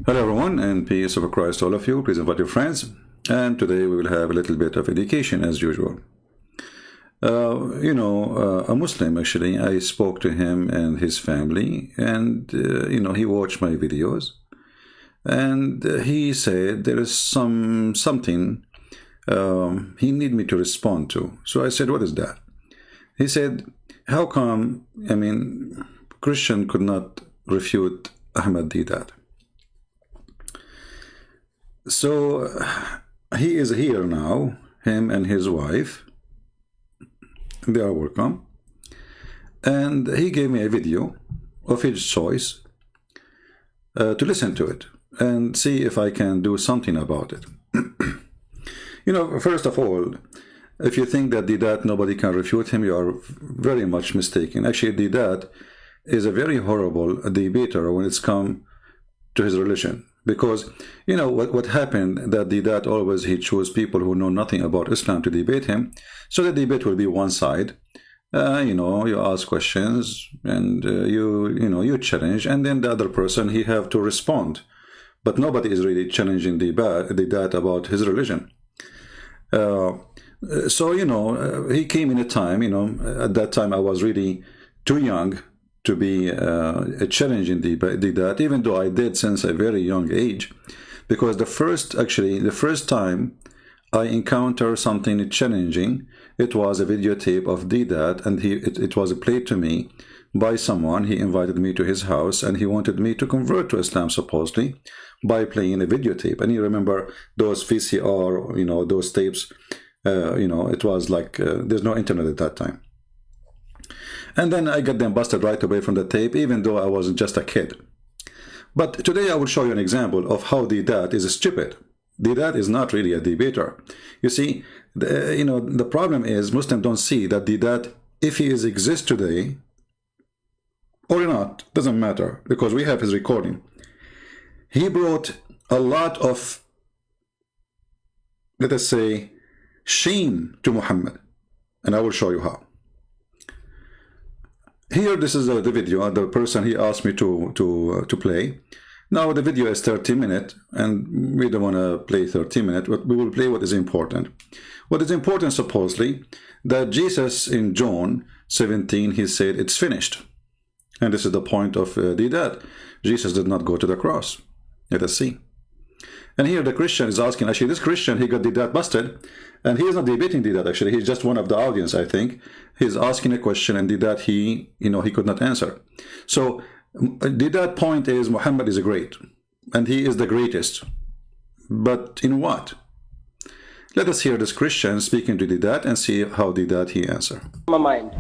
Hello everyone, and peace of Christ to all of you. Please invite your friends. And today we will have a little bit of education as usual. A Muslim actually, I spoke to him and his family, and he watched my videos, and he said there is something he need me to respond to. So I said, what is that? He said, how come, Christian could not refute Ahmad Deedat? So he is here now, him and his wife, they are welcome, and he gave me a video of his choice to listen to it and see if I can do something about it. First of all, if you think that Deedat nobody can refute him, you are very much mistaken. Actually, Deedat is a very horrible debater when it's come to his religion. Because, what happened, that Deedat always, he chose people who know nothing about Islam to debate him. So the debate will be one side. You ask questions and you challenge, and then the other person, he have to respond. But nobody is really challenging Deedat about his religion. He came in a time, at that time I was really too young to be a challenge in Deedat, even though I did since a very young age, because the first time I encountered something challenging, it was a videotape of Deedat, and it was played to me by someone. He invited me to his house, and he wanted me to convert to Islam, supposedly, by playing a videotape. And you remember those VCR, those tapes, it was like, there's no internet at that time. And then I got them busted right away from the tape, even though I wasn't just a kid. But today I will show you an example of how Deedat is stupid. Deedat is not really a debater. You see, the problem is Muslims don't see that Deedat, if he exists today or not, doesn't matter, because we have his recording. He brought a lot of, let us say, shame to Muhammad, and I will show you how. Here, this is the video, the person he asked me to play. Now the video is 30 minutes, and we don't want to play 30 minutes, but we will play what is important. What is important, supposedly, that Jesus in John 17, he said, it's finished. And this is the point of Deedat. Jesus did not go to the cross. Let us see. And here the Christian is asking, actually this Christian, he got Deedat busted, and he is not debating Deedat, actually. He's just one of the audience, I think. He's asking a question, and Deedat, he could not answer. So Deedat point is Muhammad is great, and he is the greatest. But in what? Let us hear this Christian speaking to Deedat and see how Deedat he answer. My mind.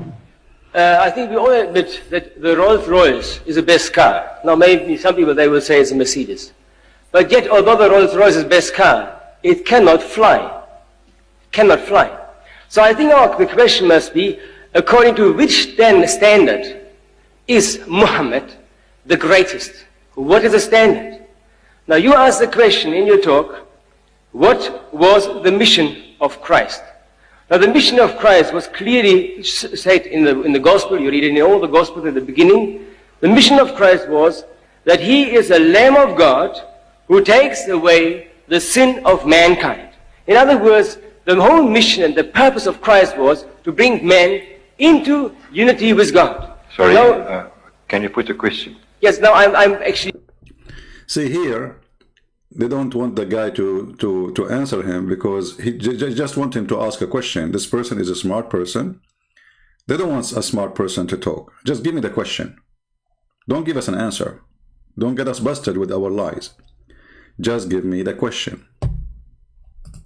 I think we all admit that the Rolls-Royce is the best car. Now maybe some people, they will say it's a Mercedes. But yet, although the Rolls-Royce is the best car, it cannot fly. Cannot fly. So I think the question must be, according to which then standard is Muhammad the greatest? What is the standard? Now you ask the question in your talk, what was the mission of Christ? Now the mission of Christ was clearly said in the gospel. You read it in all the gospels at the beginning. The mission of Christ was that he is a Lamb of God who takes away the sin of mankind. In other words, the whole mission and the purpose of Christ was to bring man into unity with God. Sorry, now, can you put a question? Yes, now I'm actually... See here, they don't want the guy to answer him, because he just want him to ask a question. This person is a smart person. They don't want a smart person to talk. Just give me the question. Don't give us an answer. Don't get us busted with our lies. Just give me the question.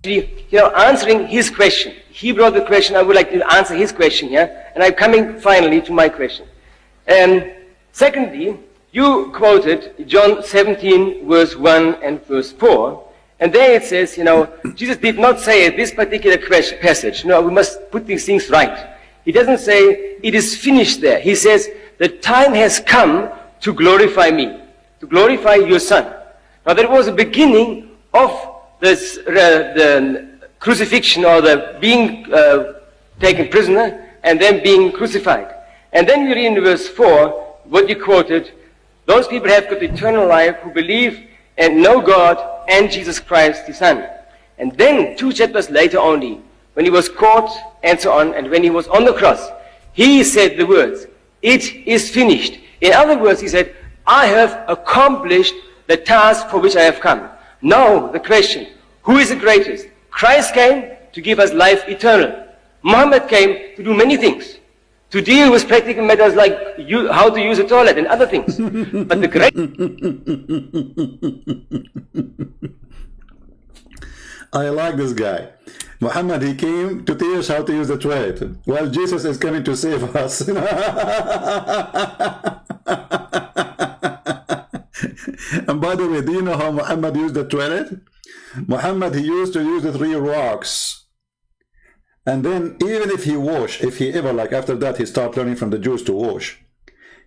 Answering his question. He brought the question. I would like to answer his question here. And I'm coming finally to my question. Secondly, you quoted John 17, verse 1 and verse 4. And there it says, Jesus did not say this particular passage, we must put these things right. He doesn't say, it is finished there. He says, the time has come to glorify me, to glorify your Son. Now that was the beginning of the crucifixion, or the being taken prisoner and then being crucified. And then you read in verse 4, what you quoted, those people have got eternal life who believe and know God and Jesus Christ, the Son. And then 2 chapters later only, when he was caught and so on, and when he was on the cross, he said the words, "It is finished." In other words, he said, "I have accomplished the task for which I have come." Now the question, who is the greatest? Christ came to give us life eternal. Muhammad came to do many things, to deal with practical matters like how to use a toilet and other things. But the great... I like this guy. Muhammad, he came to teach us how to use the toilet, while Jesus is coming to save us. And by the way, do you know how Muhammad used the toilet? Muhammad, he used to use the 3 rocks. And then even if he ever, like after that, he started learning from the Jews to wash,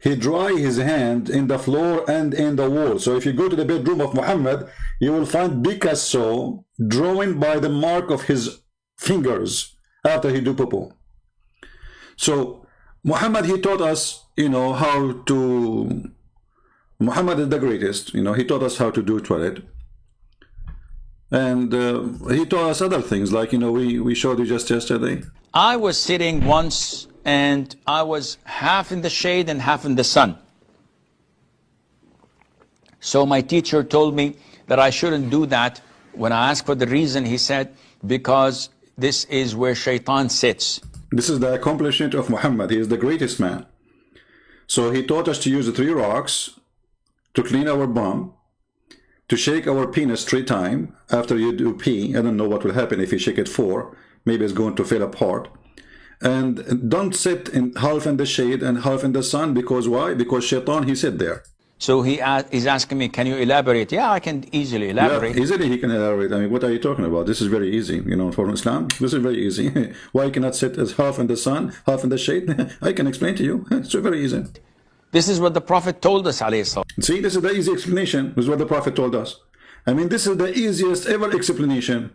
he dry his hand in the floor and in the wall. So if you go to the bedroom of Muhammad, you will find Picasso drawing by the mark of his fingers after he do poo. So Muhammad, he taught us, how to... Muhammad is the greatest, he taught us how to do toilet. And he taught us other things, like, we showed you just yesterday. I was sitting once and I was half in the shade and half in the sun. So my teacher told me that I shouldn't do that. When I asked for the reason, he said, because this is where shaitan sits. This is the accomplishment of Muhammad. He is the greatest man. So he taught us to use the 3 rocks to clean our bum, to shake our penis 3 times after you do pee. I don't know what will happen if you shake it 4. Maybe it's going to fall apart. And don't sit in half in the shade and half in the sun. Because why? Because shaitan, he sit there. So he's asking me, can you elaborate? Yeah, I can easily elaborate. Yeah, easily he can elaborate. I mean, what are you talking about? This is very easy, for Islam. This is very easy. Why you cannot sit as half in the sun, half in the shade? I can explain to you. It's very easy. This is what the Prophet told us, alayhi salam. See, this is the easy explanation. This is what the Prophet told us. I mean, this is the easiest ever explanation.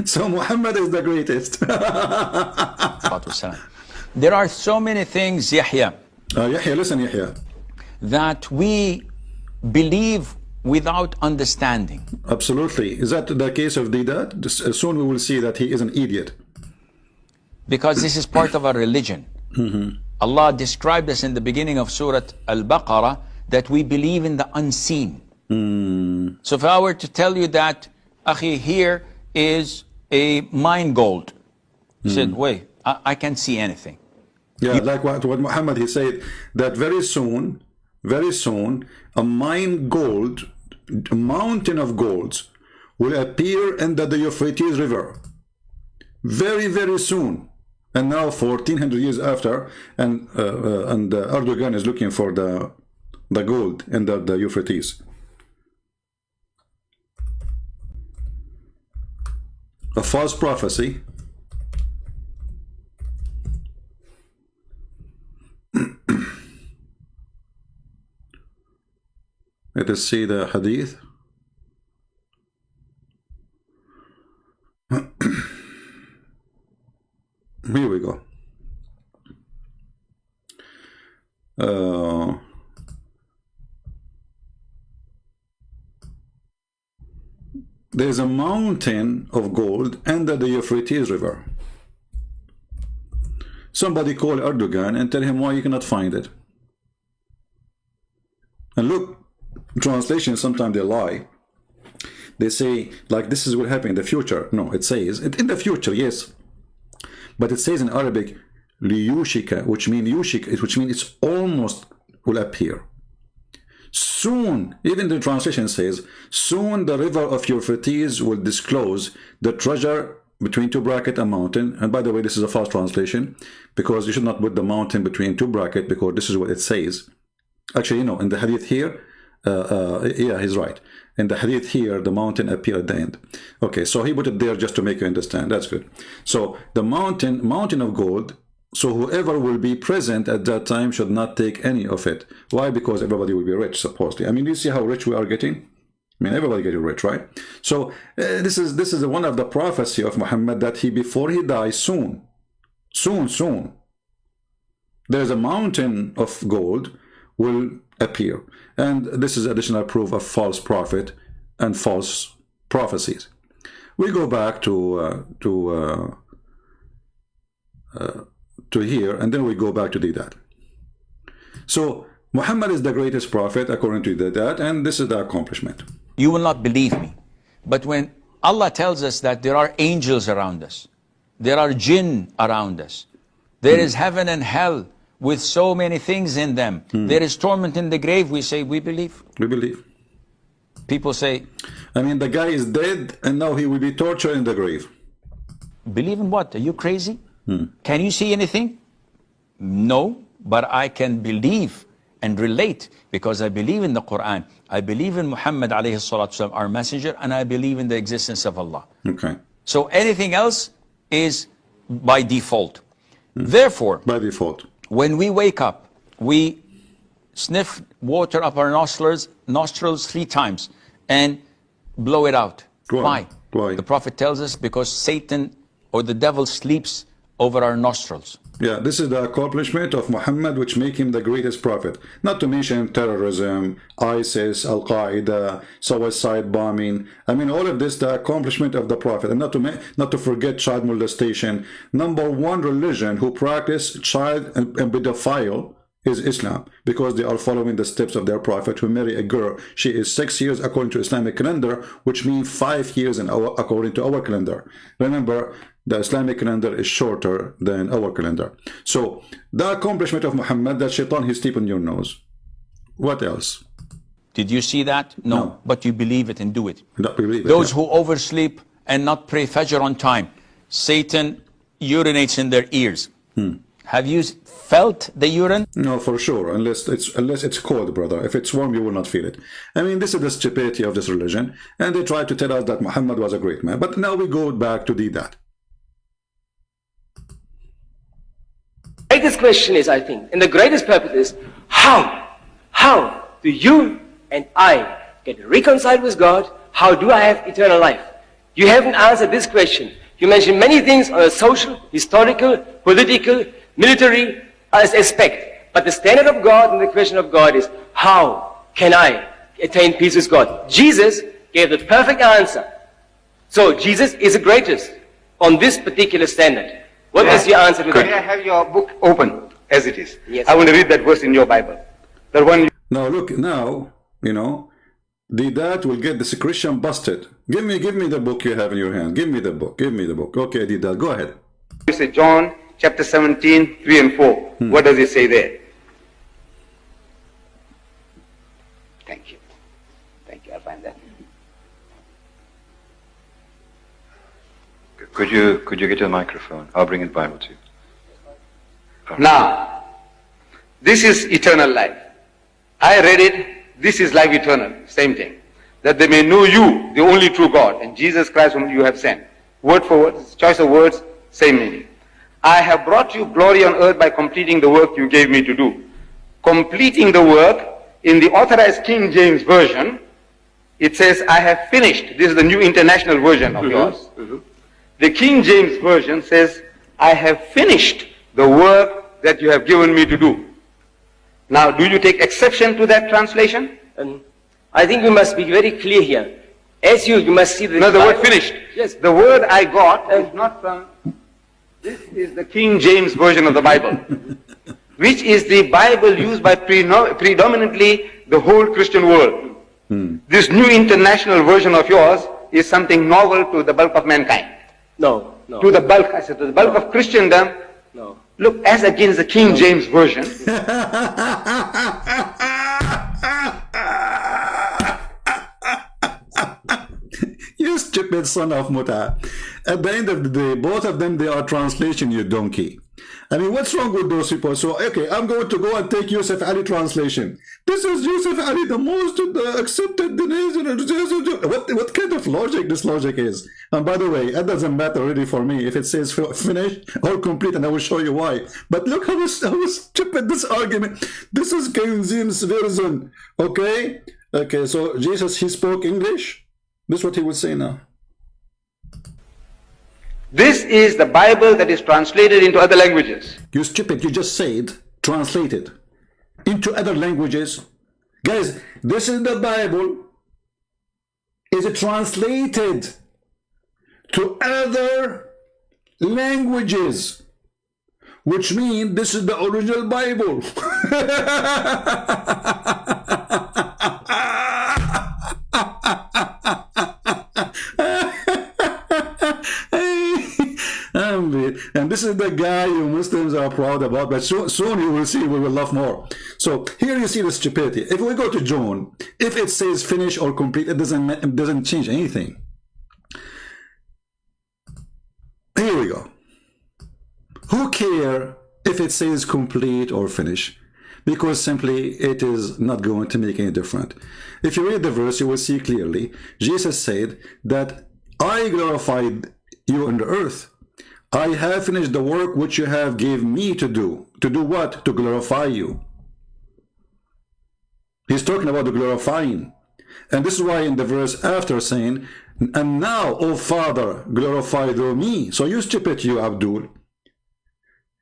So Muhammad is the greatest. There are so many things, Yahya, Yahya, listen, Yahya, that we believe without understanding. Absolutely. Is that the case of Deedat? Soon we will see that he is an idiot. Because this is part of our religion. Allah described us in the beginning of Surah Al-Baqarah that we believe in the unseen. So if I were to tell you that, Akhi, here is a mine gold. You said, wait, I can't see anything. Yeah, like what Muhammad, he said that very soon, a mountain of golds will appear in the Euphrates River. Very, very soon. And now 1400 years after, and Erdogan is looking for the gold in the Euphrates. A false prophecy. Let us see the hadith. Here we go. There's a mountain of gold under the Euphrates River. Somebody call Erdogan and tell him why you cannot find it. And look, translations, sometimes they lie. They say, like, this is what happened in the future. No, it says, in the future, yes. But it says in Arabic, liyushika, which means it's almost will appear. Soon, even the translation says, soon the river of Euphrates will disclose the treasure between 2 brackets a mountain. And by the way, this is a false translation, because you should not put the mountain between 2 brackets, because this is what it says. Actually, in the hadith here, yeah, he's right. In the hadith here, the mountain appeared at the end. Okay, so he put it there just to make you understand. That's good. So the mountain of gold. So whoever will be present at that time should not take any of it. Why? Because everybody will be rich, supposedly. I mean, you see how rich we are getting? I mean, everybody getting rich, right? So this is one of the prophecy of Muhammad, that before he dies, soon, there's a mountain of gold will appear. And this is additional proof of false prophet and false prophecies. We go back to here, and then we go back to Deedat. So Muhammad is the greatest prophet according to Deedat, and this is the accomplishment. You will not believe me, but when Allah tells us that there are angels around us, there are jinn around us, there is heaven and hell with so many things in them, there is torment in the grave, we say we believe. We believe. People say, I mean, the guy is dead and now he will be tortured in the grave. believe in what? Are you crazy? Can you see anything? No, but I can believe and relate because I believe in the Quran. I believe in Muhammad alayhi salatu wasalam, our messenger, and I believe in the existence of Allah. Okay. So anything else is by default. Therefore, By default. when we wake up, we sniff water up our nostrils 3 times and blow it out. Why? Why? The Prophet tells us because Satan or the devil sleeps over our nostrils. Yeah, this is the accomplishment of Muhammad, which make him the greatest prophet. Not to mention terrorism, ISIS, Al-Qaeda, suicide bombing. I mean, all of this, the accomplishment of the prophet. And not to forget child molestation. #1 religion who practice child and pedophile is Islam, because they are following the steps of their prophet, who marry a girl. She is 6 years according to Islamic calendar, which means 5 years according to our calendar. Remember, the Islamic calendar is shorter than our calendar. So the accomplishment of Muhammad, that shaitan he sleep on your nose. What else? Did you see that? No. But you believe it and do it. Not believe it, Those yeah. who oversleep and not pray Fajr on time, Satan urinates in their ears. Have you felt the urine? No, for sure, unless it's cold, brother. If it's warm, you will not feel it. I mean, this is the stupidity of this religion, and they try to tell us that Muhammad was a great man. But now we go back to Deedat. The greatest question is, I think, and the greatest purpose is, how do you and I get reconciled with God? How do I have eternal life? You haven't answered this question. You mentioned many things on a social, historical, political, military aspect. But the standard of God and the question of God is, how can I attain peace with God? Jesus gave the perfect answer. So Jesus is the greatest on this particular standard. What is your answer to that? May I have your book open as it is? Yes. I want to read that verse in your Bible. The one. Now look, now, you know, Deedat will get this Christian busted. Give me the book you have in your hand. Give me the book. Okay, Deedat, go ahead. You say John chapter 17, 3 and 4. What does it say there? Thank you. I'll find that. Could you get a microphone? I'll bring a Bible to you. Now, this is eternal life. I read it. This is life eternal. Same thing. That they may know you, the only true God, and Jesus Christ whom you have sent. Word for word, choice of words, same meaning. I have brought you glory on earth by completing the work you gave me to do. Completing the work, in the Authorized King James Version, it says, I have finished. This is the New International Version of yours. The King James Version says, I have finished the work that you have given me to do. Now, do you take exception to that translation? I think we must be very clear here. As you must see the... No, the word finished. Yes. The word I got is not from... This is the King James Version of the Bible, which is the Bible used by predominantly the whole Christian world. This New International Version of yours is something novel to the bulk of mankind. No. To the bulk, I said, to the bulk of Christendom. No. Look, as against the King James Version. You stupid son of Muta. At the end of the day, both of them, they are translation, you donkey. I mean, what's wrong with those people? So, okay, I'm going to go and take Yusuf Ali translation. This is Yusuf Ali, the most accepted religion. What kind of logic this logic is? And by the way, that doesn't matter really for me if it says finish or complete, and I will show you why. But look how stupid this argument. This is King James version. Okay? Okay, so Jesus, he spoke English. This is what he would say now. This is the Bible that is translated into other languages. You stupid, you just said translated into other languages. Guys, this is the Bible. Is it translated to other languages, which means this is the original Bible. And this is the guy you Muslims are proud about, but soon you will see we will laugh more. So here you see the stupidity. If we go to John, if it says finish or complete, it doesn't change anything. Here we go. Who care if it says complete or finish? Because simply it is not going to make any difference. If you read the verse, you will see clearly Jesus said that I glorified you on the earth. I have finished the work which you have gave me to do. To do what? To glorify you. He's talking about the glorifying. And this is why in the verse after saying, and now, O Father, glorify through me. So you stupid, you Abdul.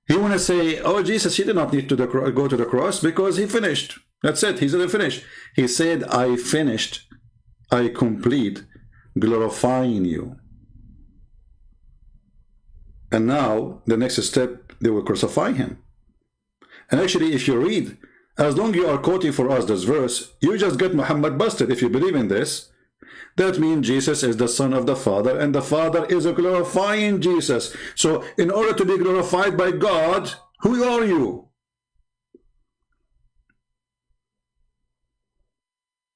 He want to say, oh, Jesus, he did not need to go to the cross because he finished. That's it. He said, finish. He said, I finished. I complete glorifying you. And now, the next step, they will crucify him. And actually, if you read, as long as you are quoting for us this verse, you just get Muhammad busted. If you believe in this, that means Jesus is the Son of the Father, and the Father is a glorifying Jesus. So, in order to be glorified by God, who are you?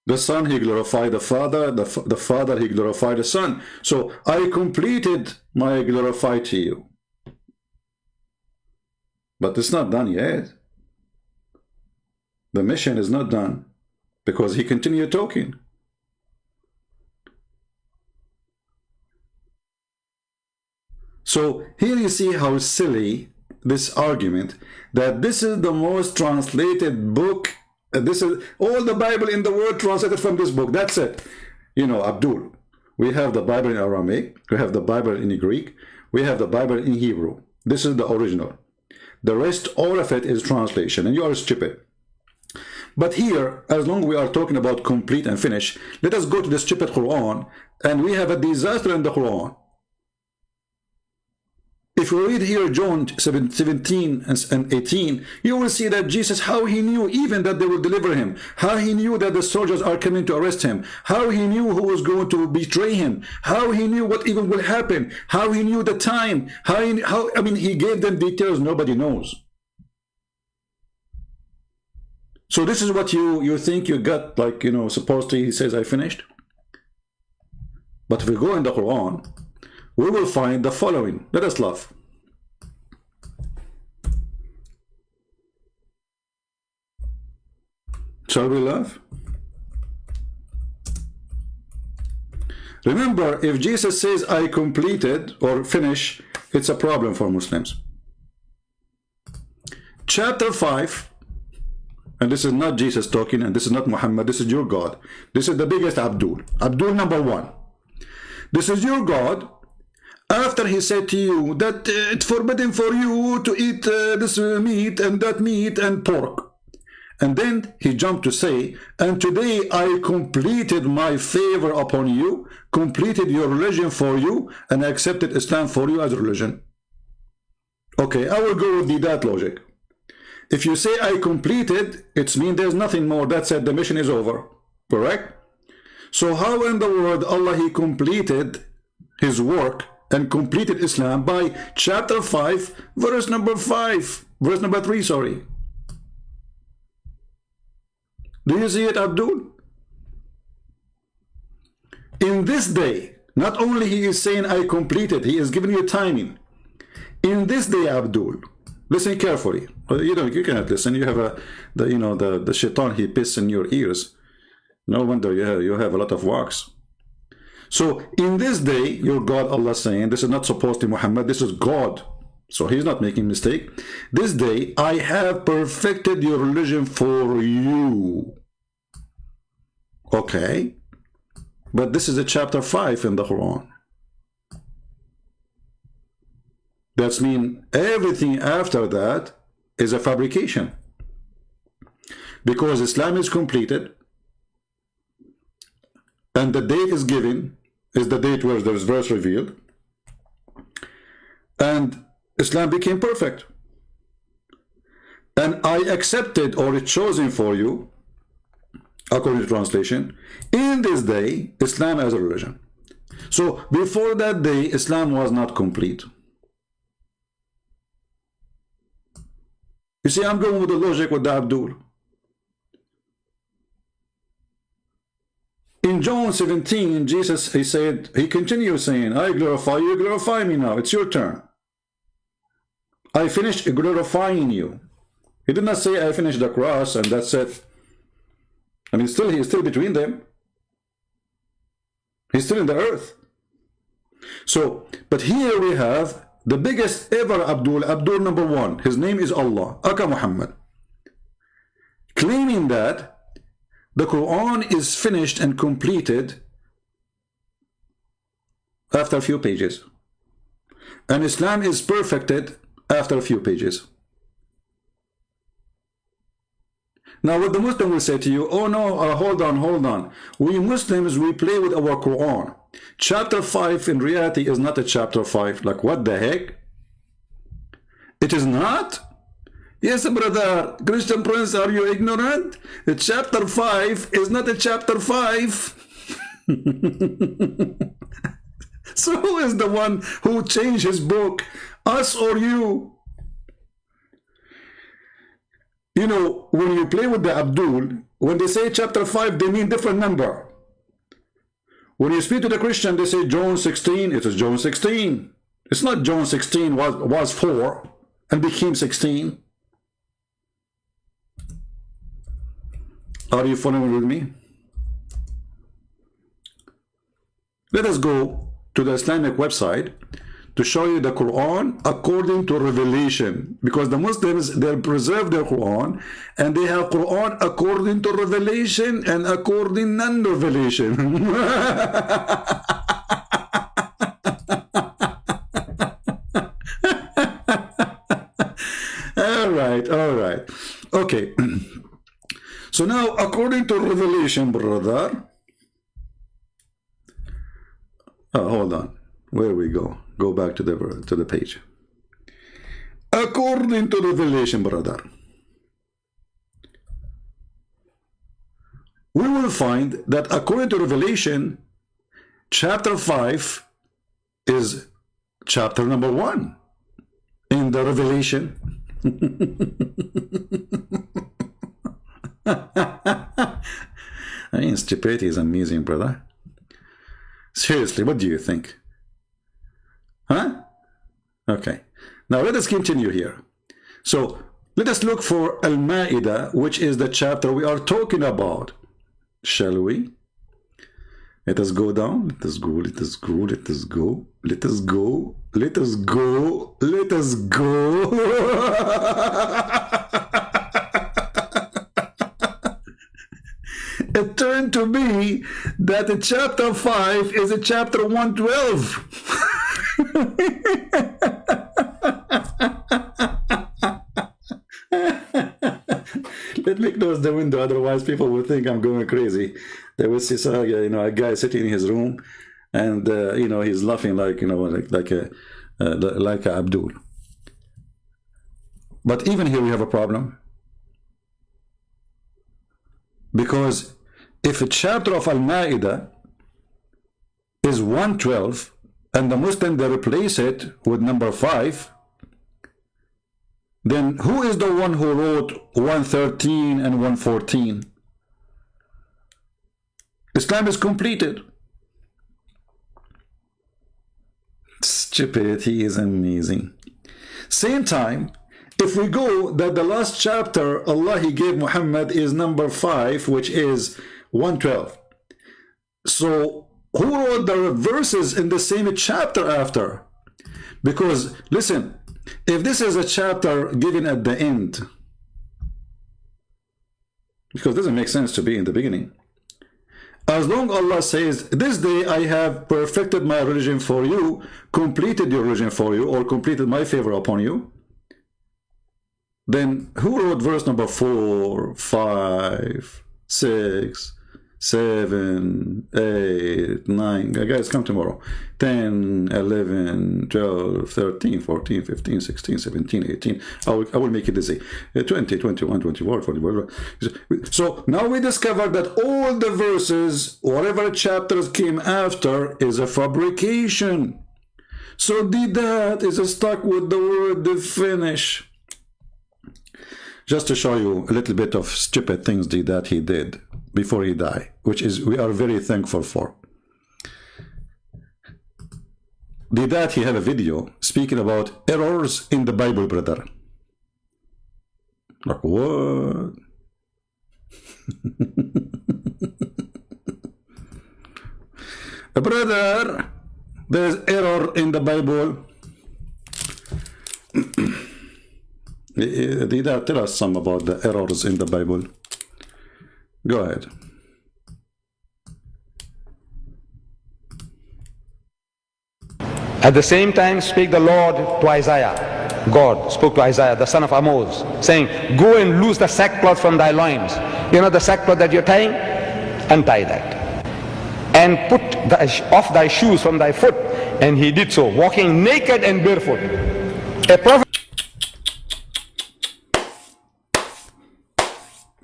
The Son, he glorified the Father. The Father, he glorified the Son. So, I completed my glorify to you. But it's not done yet. The mission is not done because he continued talking. So here you see how silly this argument that this is the most translated book. This is all the Bible in the world translated from this book. That's it. You know, Abdul, we have the Bible in Aramaic, we have the Bible in Greek, we have the Bible in Hebrew. This is the original. The rest, all of it is translation, and you are stupid. But here, as long as we are talking about complete and finish, let us go to the stupid Quran, and we have a disaster in the Quran. If you read here John 17 and 18, you will see that Jesus, how he knew even that they will deliver him, how he knew that the soldiers are coming to arrest him, how he knew who was going to betray him, how he knew what even will happen, how he knew the time, I mean, he gave them details nobody knows. So this is what you think you got, like, you know, supposedly he says, I finished. But if we go in the Quran, we will find the following. Let us laugh. Shall we laugh? Remember, if Jesus says, I completed or finish, it's a problem for Muslims. Chapter 5, and this is not Jesus talking, and this is not Muhammad, this is your God. This is the biggest Abdul. Abdul number 1. This is your God. After he said to you that it's forbidden for you to eat this meat and that meat and pork. And then he jumped to say, and today I completed my favor upon you, completed your religion for you, and accepted Islam for you as a religion. Okay, I will go with that logic. If you say I completed, it means there's nothing more. That's it, the mission is over. Correct? So how in the world Allah, he completed his work and completed Islam by chapter 5, verse number 3, sorry. Do you see it, Abdul? In this day, not only he is saying I completed, he is giving you timing. In this day, Abdul, listen carefully. You know, you cannot listen. You have the shaitan, he pisses in your ears. No wonder you have a lot of wax. So in this day, your God, Allah saying, this is not supposed to be Muhammad, this is God. So he's not making mistake. This day, I have perfected your religion for you. Okay. But this is a chapter 5 in the Quran. That means everything after that is a fabrication. because Islam is completed, and the date is given, is the date where there is verse revealed, and Islam became perfect. And I accepted, or it's chosen for you, according to translation, in this day, Islam as a religion. So before that day, Islam was not complete. You see, I'm going with the logic with the Abdul. In John 17, Jesus, he continues saying, I glorify you, glorify me now. It's your turn. I finished glorifying you. He did not say I finished the cross and that's it. I mean, still, he's still between them. He's still in the earth. So, but here we have the biggest ever Abdul number one. His name is Allah, Aka Muhammad, claiming that the Quran is finished and completed after a few pages, and Islam is perfected after a few pages. Now what the Muslim will say to you, oh no, hold on. We Muslims, we play with our Quran. Chapter 5 in reality is not a chapter 5. Like, what the heck? It is not? Yes, brother. Christian Prince, are you ignorant? The chapter 5 is not a chapter 5. So who is the one who changed his book? Us or you? You know, when you play with the Abdul, when they say chapter 5, they mean different number. When you speak to the Christian, they say John 16, it is John 16. It's not John 16 was 4 and became 16. Are you following with me? Let us go to the Islamic website to show you the Quran according to revelation, because the Muslims, they preserve their Quran and they have Quran according to revelation and according non-revelation. all right, okay. So now, according to revelation, brother, hold on, where we go? Go back to the page. According to revelation, brother, we will find that according to revelation, chapter 5 is chapter number 1 in the revelation. I mean, stupidity is amazing, brother. Seriously, what do you think? Huh? Okay. Now let us continue here. So let us look for Al-Ma'idah, which is the chapter we are talking about. Shall we? Let us go down. Let us go. Let us go. Let us go. Let us go. Let us go. Let us go. It turned to be that the chapter 5 is a chapter 112. Let me close the window, otherwise people will think I'm going crazy. They will see, a guy sitting in his room, and he's laughing like a Abdul. But even here we have a problem, because if a chapter of Al-Ma'idah is 112 and the Muslim, they replace it with number 5, then who is the one who wrote 113 and 114? Islam is completed. Stupidity is amazing. Same time, if we go that the last chapter Allah He gave Muhammad is number 5, which is 112. So who wrote the verses in the same chapter after? Because listen, if this is a chapter given at the end, because it doesn't make sense to be in the beginning. As long Allah says, this day I have perfected my religion for you, completed your religion for you, or completed my favor upon you, then who wrote verse number 4, 5, 6, 7, 8, 9? Guys, come tomorrow. 10, 11, 12, 13, 14, 15, 16, 17, 18. I will make it easy. 20, 21, 24, 24. So now we discovered that all the verses, whatever chapters came after, is a fabrication. So Deedat is stuck with the word the finish. Just to show you a little bit of stupid things that he did before he died, which is we are very thankful for. Deedat, he have a video speaking about errors in the Bible, brother. Like what? Brother, there's error in the Bible. Deedat, tell us some about the errors in the Bible. Go ahead. At the same time spake the Lord to Isaiah. God spoke to Isaiah, the son of Amos, saying, go and loose the sackcloth from thy loins. You know the sackcloth that you're tying? Untie that. And put off thy shoes from thy foot. And he did so, walking naked and barefoot. A prophet.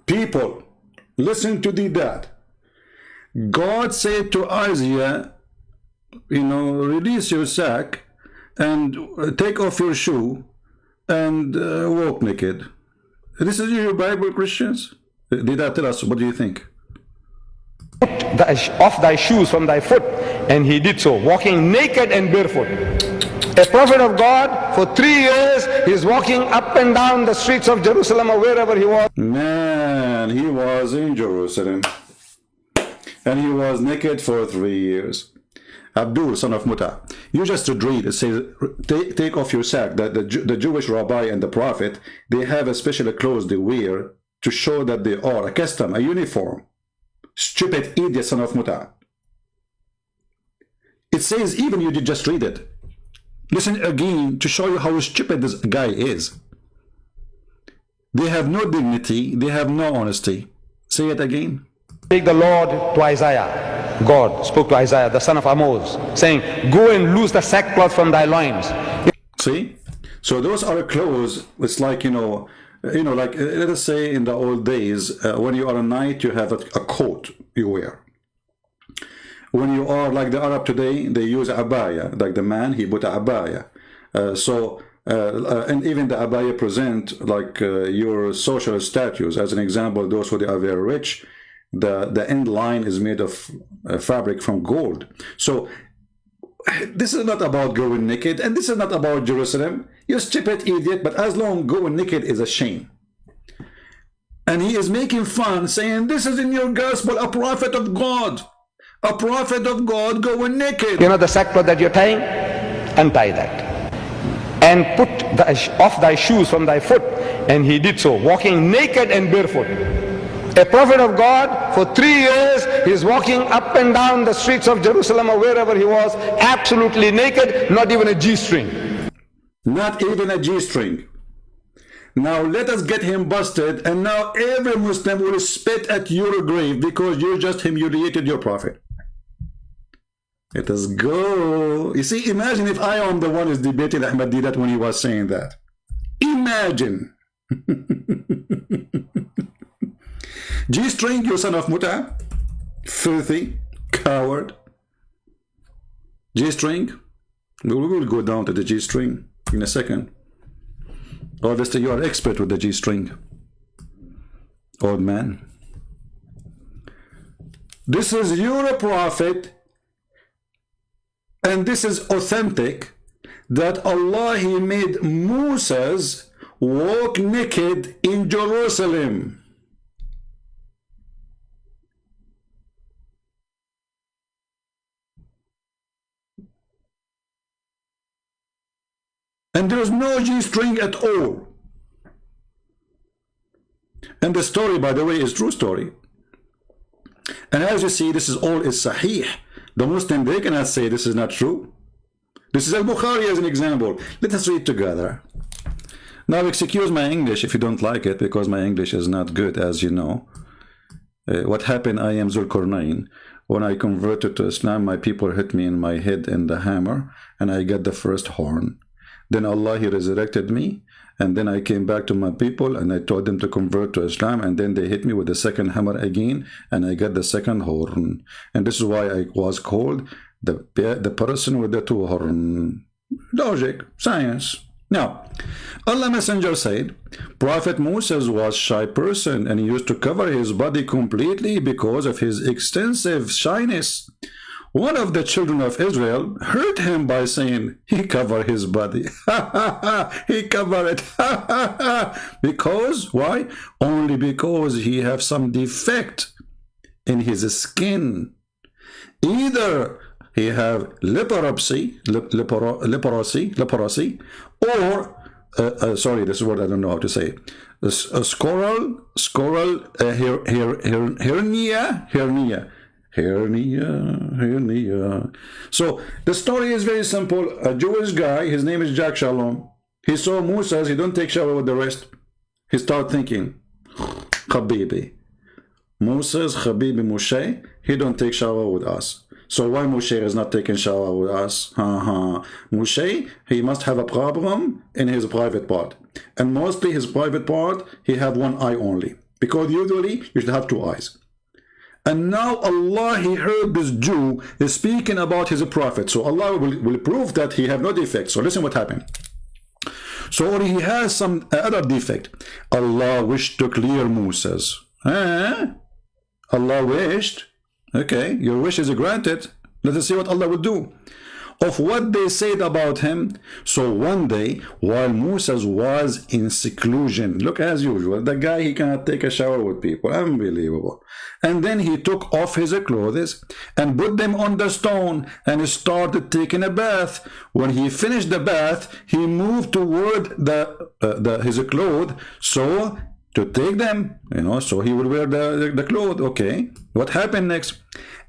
People, listen to Deedat. God said to Isaiah, you know, release your sack and take off your shoe and walk naked. This is your Bible, Christians? Deedat, tell us, what do you think? Put off thy shoes from thy foot. And he did so, walking naked and barefoot. A prophet of God, for 3 years, he's walking up and down the streets of Jerusalem or wherever he was. Man, he was in Jerusalem. And he was naked for 3 years. Abdul, son of Muta, you just read, it says, take off your sack. The Jewish rabbi and the prophet, they have a special clothes they wear to show that they are a custom, a uniform. Stupid idiot, son of Muta. It says, even you did just read it. Listen again to show you how stupid this guy is. They have no dignity, they have no honesty. Say it again. Spake the Lord to Isaiah. God spoke to Isaiah, the son of Amos, saying, go and loose the sackcloth from thy loins. See? So those are clothes. It's like, like let us say in the old days, when you are a knight, you have a coat you wear. When you are like the Arab today, they use abaya. Like the man, he put a abaya. And even the abaya present like your social status. As an example, those who are very rich, the end line is made of fabric from gold. So this is not about going naked, and this is not about Jerusalem. You stupid idiot, but as long going naked is a shame. And he is making fun, saying, this is in your gospel, a prophet of God. A prophet of God going naked. You know the sackcloth that you're tying? Untie that. And put off thy shoes from thy foot. And he did so, walking naked and barefoot. A prophet of God, for 3 years, he's walking up and down the streets of Jerusalem or wherever he was, absolutely naked, not even a G-string. Not even a G-string. Now let us get him busted, and now every Muslim will spit at your grave because you just humiliated your prophet. Let us go. You see, imagine if I am the one who's debating Ahmad Deedat when he was saying that. Imagine. G-string, you son of Muta. Filthy. Coward. G-string. We will go down to the G-string in a second. Obviously, you are expert with the G-string. Old man. This is your prophet. And this is authentic. That Allah, He made Moses walk naked in Jerusalem. And there is no G-string at all. And the story, by the way, is true story. And as you see, this is all is sahih. The Muslim, they cannot say this is not true. This is Al-Bukhari as an example. Let us read together. Now, excuse my English if you don't like it, because my English is not good, as you know. What happened, I am Zulkarnain. When I converted to Islam, my people hit me in my head in the hammer, and I got the first horn. Then Allah, He resurrected me, and then I came back to my people, and I told them to convert to Islam, and then they hit me with the second hammer again, and I got the second horn. And this is why I was called the person with the two horns. Logic, science. Now, Allah Messenger said, Prophet Moses was a shy person, and he used to cover his body completely because of his extensive shyness. One of the children of Israel hurt him by saying, he covered his body. He covered it. Because, why? Only because he have some defect in his skin. Either he have leprosy, or sorry, this is what I don't know how to say. A hernia. So the story is very simple. A Jewish guy, his name is Jack Shalom. He saw Moses. He don't take shower with the rest. He started thinking, Habibi, Moses, Habibi, Moshe. He don't take shower with us. So why Moshe is not taking shower with us? Moshe, he must have a problem in his private part. And mostly his private part, he have one eye only. Because usually you should have two eyes. And now Allah, He heard this Jew is speaking about his prophet. So Allah will prove that he have no defect. So listen what happened. So he has some other defect. Allah wished to clear Moses. Allah wished. Okay, your wish is granted. Let us see what Allah will do. Of what they said about him. So one day, while Moses was in seclusion, look, as usual, the guy, he cannot take a shower with people. Unbelievable. And then he took off his clothes and put them on the stone and started taking a bath. When he finished the bath, he moved toward his clothes, so to take them, so he would wear the clothes. Okay, what happened next?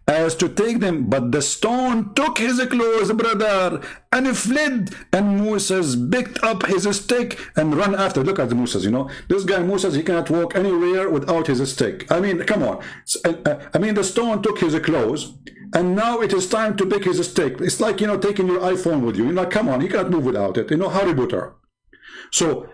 As to take them, but the stone took his clothes, brother, and fled. And Moses picked up his stick and ran after. Look at Moses, this guy Moses, he cannot walk anywhere without his stick. I mean, come on. I mean, the stone took his clothes, and now it is time to pick his stick. It's like, taking your iPhone with you. You're like, come on, he cannot move without it. Harry Potter. So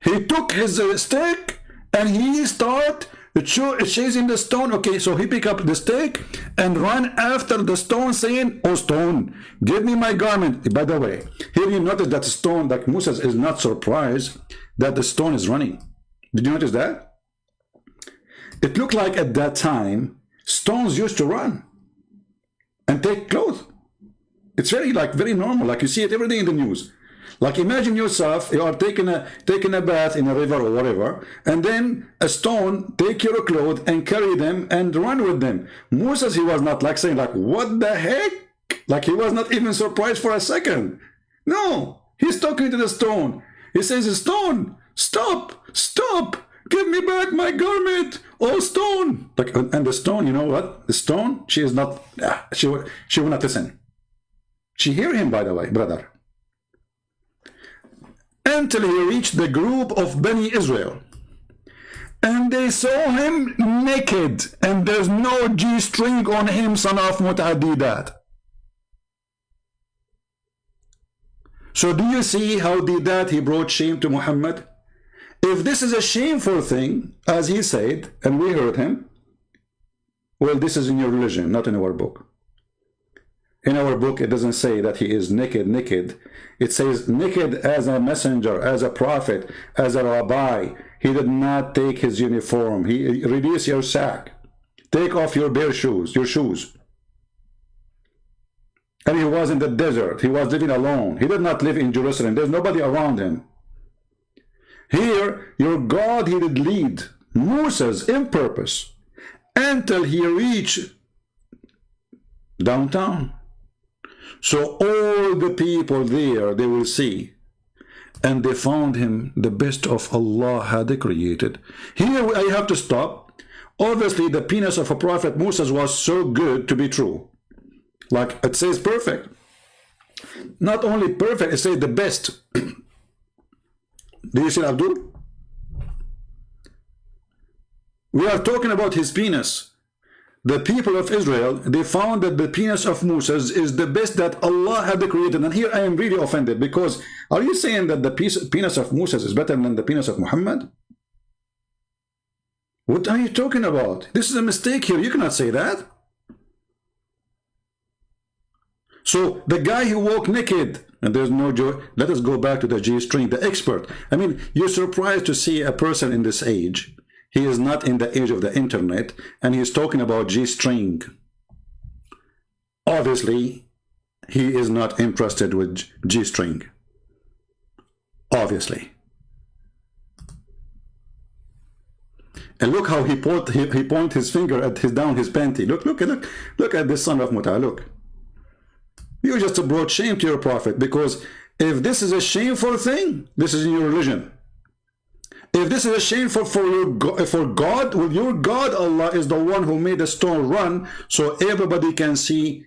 he took his stick, and he started chasing the stone. Okay, so he picked up the stick and ran after the stone, saying, "Oh stone, give me my garment." By the way, here you notice that the stone, that Moses is not surprised that the stone is running. Did you notice that? It looked like at that time stones used to run and take clothes. It's very normal, like you see it every day in the news. Like imagine yourself, you are taking a bath in a river or whatever, and then a stone take your clothes and carry them and run with them. Moses, he was not saying what the heck? Like he was not even surprised for a second. No, he's talking to the stone. He says, "Stone, stop, give me back my garment, oh stone." And the stone, you know what? The stone, she is not, she will not listen. She hear him, by the way, brother. Until he reached the group of Bani Israel. And they saw him naked, and there's no G-string on him, son of Ahmad Deedat. So do you see how Deedat, he brought shame to Muhammad? If this is a shameful thing, as he said, and we heard him, well, this is in your religion, not in our book. In our book, it doesn't say that he is naked. It says naked as a messenger, as a prophet, as a rabbi. He did not take his uniform. He reduce your sack. Take off your bare shoes, your shoes. And he was in the desert. He was living alone. He did not live in Jerusalem. There's nobody around him. Here, your God, he did lead Moses in purpose until he reached downtown. So all the people there, they will see, and they found him the best of Allah had created. Here I have to stop. Obviously, the penis of a prophet Moses was so good to be true. Like it says perfect. Not only perfect, it says the best. Do you see Abdul? We are talking about his penis. The people of Israel, they found that the penis of Moses is the best that Allah had created. And here I am really offended, because are you saying that the penis of Moses is better than the penis of Muhammad? What are you talking about? This is a mistake here. You cannot say that. So the guy who walked naked, and there's no joy. Let us go back to the G-string, the expert. I mean, you're surprised to see a person in this age. He is not in the age of the internet, and he's talking about G-string. Obviously, he is not interested with G-string. Obviously. And look how he point his finger at down his panty. Look at this son of Muta. Look. You just brought shame to your prophet, because if this is a shameful thing, this is in your religion. If this is a shameful for God, well, your God Allah is the one who made the stone run so everybody can see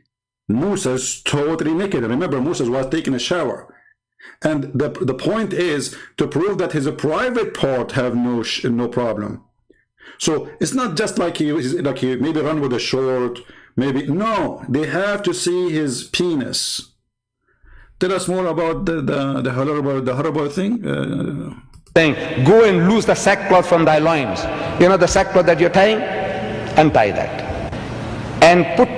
Moses totally naked. Remember, Moses was taking a shower. And the point is to prove that his private part have no problem. So it's not just like he maybe run with a short, maybe. No, they have to see his penis. Tell us more about the horrible thing. Saying, go and loose the sackcloth from thy loins. You know the sackcloth that you're tying? Untie that. And put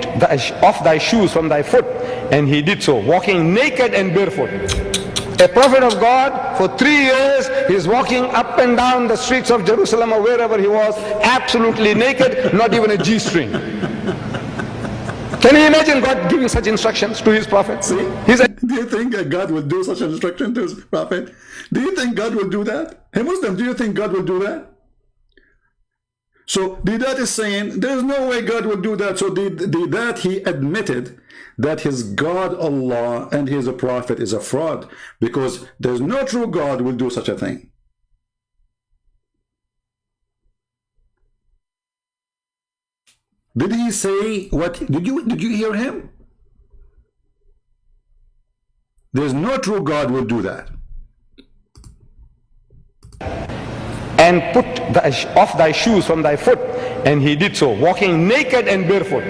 off thy shoes from thy foot. And he did so, walking naked and barefoot. A prophet of God, for 3 years, he's walking up and down the streets of Jerusalem or wherever he was, absolutely naked, not even a G-string. Can you imagine God giving such instructions to his prophet? See? Do you think God will do such an instruction to his prophet? Do you think God will do that? Hey Muslim, do you think God will do that? So Deedat is saying there's no way God will do that. So Deedat, he admitted that his God Allah and his prophet is a fraud, because there's no true God will do such a thing. Did he say what? Did you hear him? There's no true God will do that. And put off thy shoes from thy foot. And he did so, walking naked and barefoot.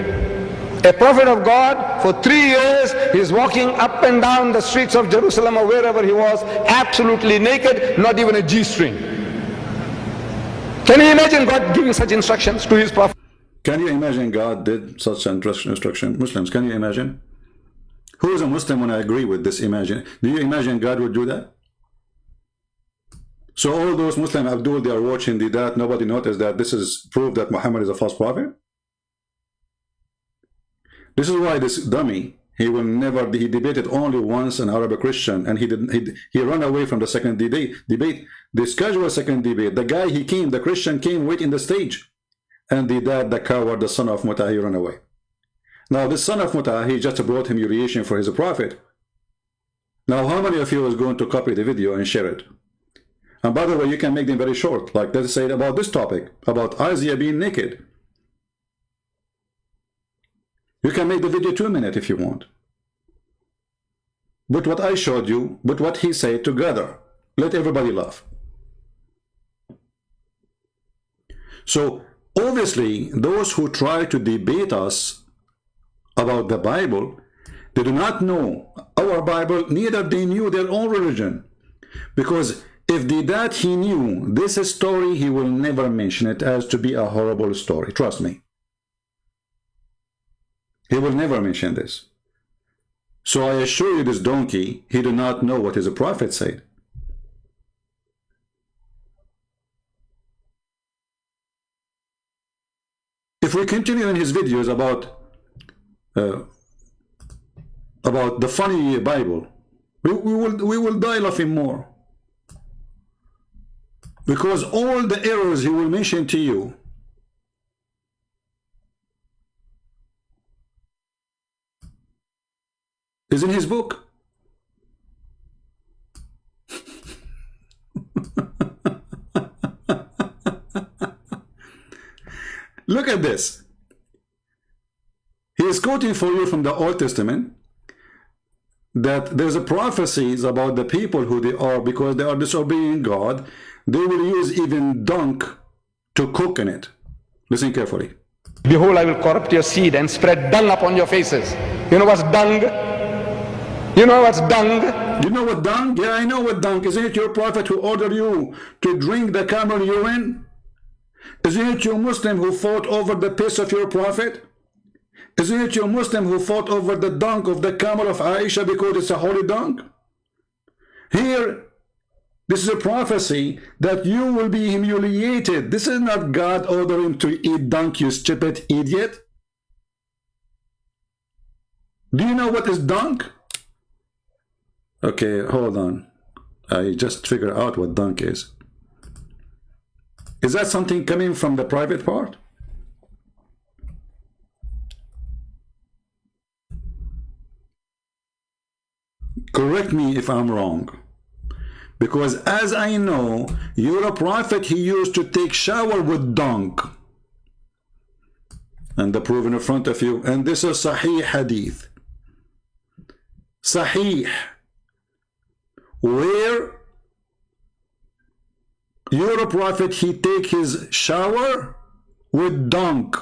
A prophet of God, for 3 years, he's walking up and down the streets of Jerusalem or wherever he was, absolutely naked, not even a G-string. Can you imagine God giving such instructions to his prophet? Can you imagine God did such an instruction? Muslims, can you imagine? Who is a Muslim when I agree with this? Imagine. Do you imagine God would do that? So all those Muslim Abdul, they are watching that, nobody noticed that this is proof that Muhammad is a false prophet? This is why this dummy, he debated only once an Arab Christian, and he ran away from the second debate. They scheduled a second debate. The guy, the Christian came wait in the stage. And the coward, the son of Muta, he ran away. Now this son of Muta, he just brought humiliation for his prophet. Now how many of you is going to copy the video and share it? And by the way, you can make them very short, like let's say about this topic, about Isaiah being naked. You can make the video 2 minutes if you want. But what I showed you, but what he said together, let everybody laugh. So obviously, those who try to debate us about the Bible, they do not know our Bible, neither they knew their own religion. Because if Deedat, he knew this story, he will never mention it as to be a horrible story. Trust me. He will never mention this. So I assure you, this donkey, he do not know what his prophet said. If we continue in his videos about the funny Bible, we will die laughing more, because all the errors he will mention to you is in his book. Look at this. He is quoting for you from the Old Testament. that there's a prophecies about the people who they are, because they are disobeying God, they will use even dung to cook in it. Listen carefully. Behold, I will corrupt your seed and spread dung upon your faces. You know what's dung? You know what's dung? You know what dung? Yeah, I know what dung. Isn't it your prophet who ordered you to drink the camel urine? Isn't it your Muslim who fought over the piss of your prophet? Isn't it your Muslim who fought over the dung of the camel of Aisha because it's a holy dung? Here, this is a prophecy that you will be humiliated. This is not God ordering to eat dung, you stupid idiot. Do you know what is dung? Okay, hold on. I just figured out what dung is. Is that something coming from the private part? Correct me if I'm wrong. Because as I know, you're a prophet, he used to take shower with dung. And the proof in front of you. And this is Sahih Hadith. Sahih. Where you're a prophet, he take his shower with dung.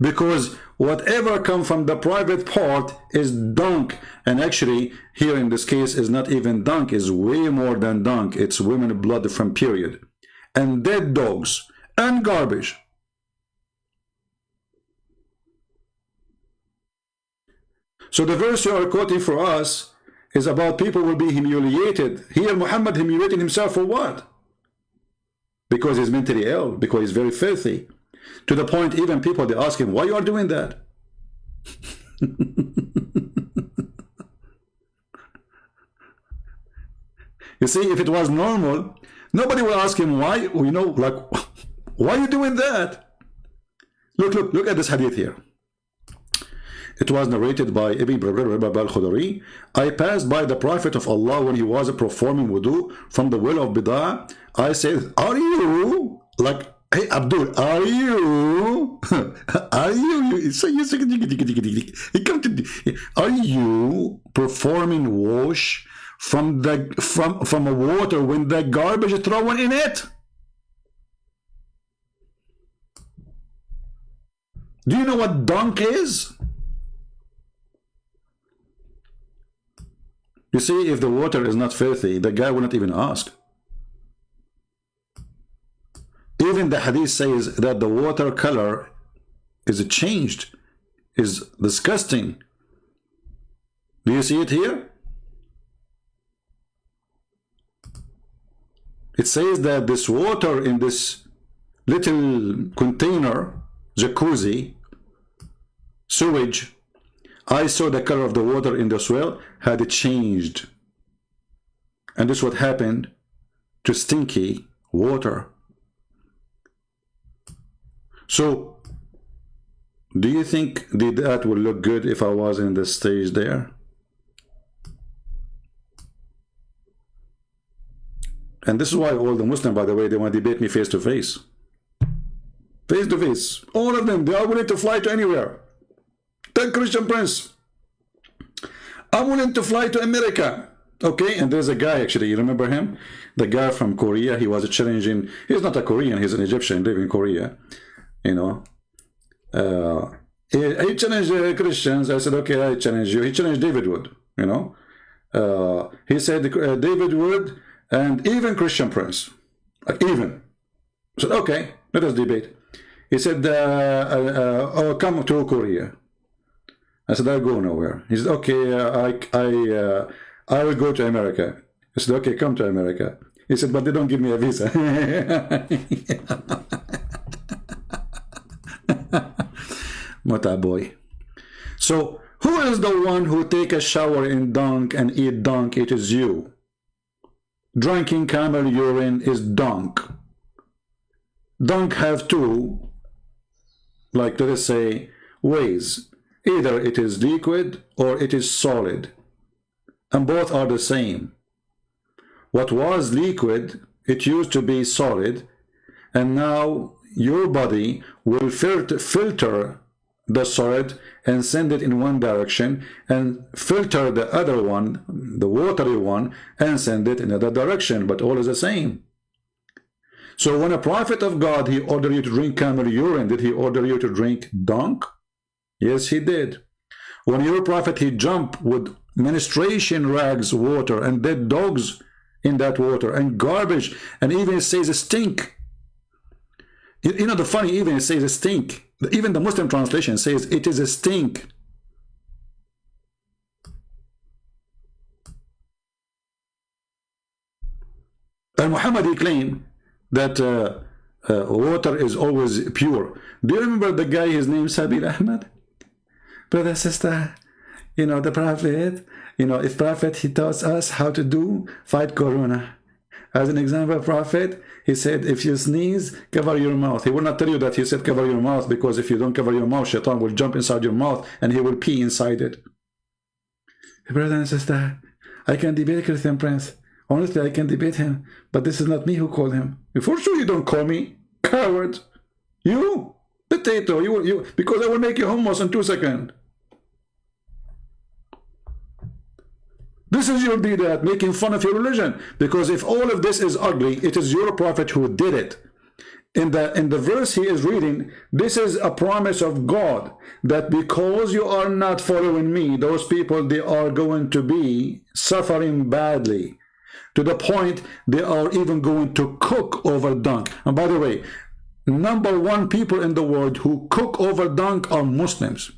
Because whatever comes from the private part is dung. And actually, here in this case, is not even dung, is way more than dung. It's women blood from period. And dead dogs. And garbage. So the verse you are quoting for us is about people will be humiliated. Here, Muhammad humiliated himself for what? Because he's mentally ill. Because he's very filthy. To the point, even people, they ask him, why you are doing that? You see, if it was normal, nobody will ask him why, you know, like, why are you doing that? Look at this hadith here. It was narrated by Ibn al-Khudari. I passed by the Prophet of Allah when he was performing wudu from the well of Bid'ah. I said, are you, like, hey Abdul, are you? Are you? Are you performing wash from a water when the garbage is thrown in it? Do you know what dung is? You see, if the water is not filthy, the guy will not even ask. Even the hadith says that the water color is changed, is disgusting. Do you see it here? It says that this water in this little container, jacuzzi, sewage, I saw the color of the water in the well had changed. And this is what happened to stinky water. So, do you think that would look good if I was in the stage there? And this is why all the Muslims, by the way, they want to debate me face to face. Face to face. All of them, they are willing to fly to anywhere. Tell Christian Prince, I'm willing to fly to America. Okay, and there's a guy, actually, you remember him? The guy from Korea, he was challenging, he's not a Korean, he's an Egyptian, living in Korea. You know, he challenged Christians. I said, okay, I challenge you. He challenged David Wood, you know. He said, David Wood and even Christian Prince. Even. I said, okay, let us debate. He said, oh, come to Korea. I said, I'll go nowhere. He said, okay, I will go to America. I said, okay, come to America. He said, but they don't give me a visa. Mata boy. So, who is the one who take a shower in dung and eat dung? It is you. Drinking camel urine is dung. Dung have two, like let us say, ways. Either it is liquid or it is solid. And both are the same. What was liquid, it used to be solid, and now your body will filter the solid and send it in one direction, and filter the other one, the watery one, and send it in another direction, but all is the same. So when a prophet of God, he ordered you to drink camel urine, did he order you to drink dung? Yes, he did. When your prophet, he jumped with menstruation rags water and dead dogs in that water and garbage, and even it says a stink. You know the funny, even it says a stink. Even the Muslim translation says it is a stink. And Muhammad, he claimed that water is always pure. Do you remember the guy, his name Sabil Ahmad? Brother, sister, you know, the prophet, you know, if prophet, he taught us how to fight corona. As an example, prophet, he said, if you sneeze, cover your mouth. He will not tell you that he said cover your mouth, because if you don't cover your mouth, shaitan will jump inside your mouth and he will pee inside it. Brother and sister, I can debate Christian Prince. Honestly, I can debate him, but this is not me who called him. For sure you don't call me coward. You, potato, you, because I will make you hummus in 2 seconds. This is your Deedat, making fun of your religion. Because if all of this is ugly, it is your prophet who did it. In the verse he is reading, this is a promise of God, that because you are not following me, those people, they are going to be suffering badly. To the point they are even going to cook over dung. And by the way, #1 people in the world who cook over dung are Muslims.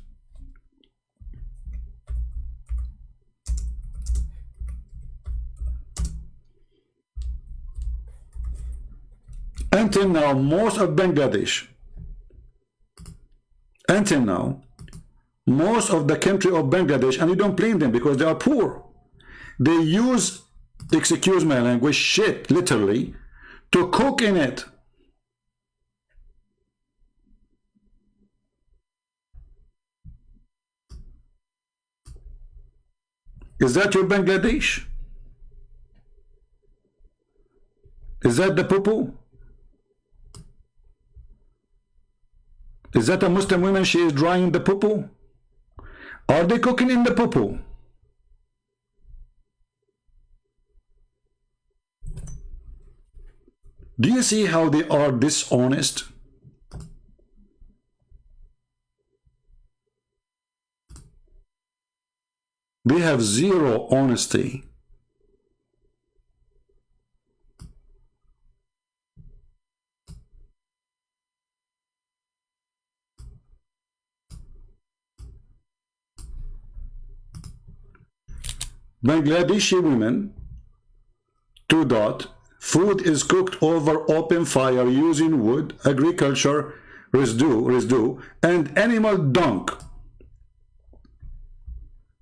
Until now, most of Bangladesh, until now, most of the country of Bangladesh, and you don't blame them because they are poor, they use, excuse my language, shit, literally, to cook in it. Is that your Bangladesh? Is that the poo-poo? Is that a Muslim woman, she is drying the poo-poo? Are they cooking in the poo-poo? Do you see how they are dishonest? They have zero honesty. Bangladeshi women, food is cooked over open fire using wood, agriculture, residue, and animal dung.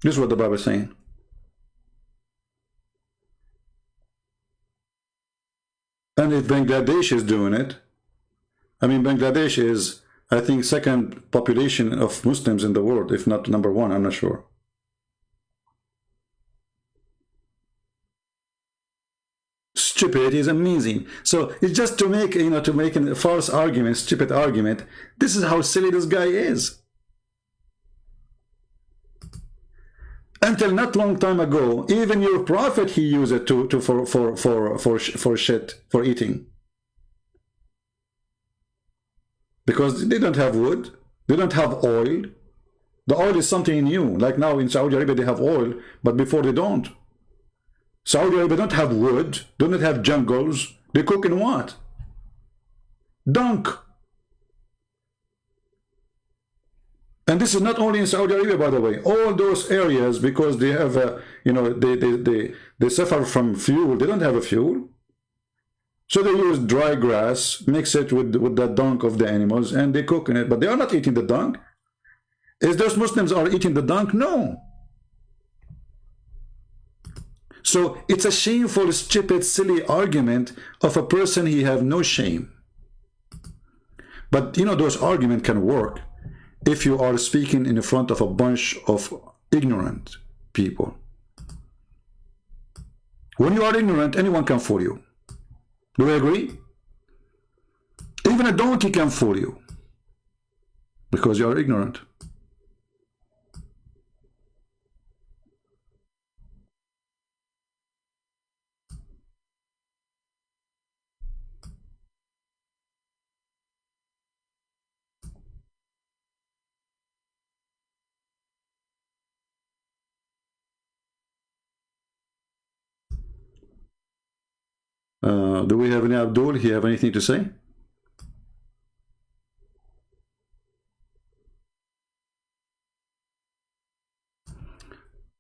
This is what the Bible is saying. And if Bangladesh is doing it, I mean, Bangladesh is, I think, second population of Muslims in the world, if not #1, I'm not sure. Stupidity is amazing. So it's just to make, you know, to make a false argument, stupid argument. This is how silly this guy is. Until not long time ago, even your prophet, he used it for shit, for eating. Because they don't have wood, they don't have oil. The oil is something new. Like now in Saudi Arabia, they have oil, but before they don't. Saudi Arabia don't have wood, do not have jungles. They cook in what? Dung. And this is not only in Saudi Arabia, by the way. All those areas, because they have, you know, they suffer from fuel. They don't have a fuel. So they use dry grass, mix it with the dung of the animals, and they cook in it. But they are not eating the dung. Is those Muslims are eating the dung? No. So it's a shameful, stupid, silly argument of a person he have no shame. But you know, those arguments can work if you are speaking in front of a bunch of ignorant people. When you are ignorant, anyone can fool you. Do we agree? Even a donkey can fool you because you are ignorant. Do we have any Abdul? He have anything to say?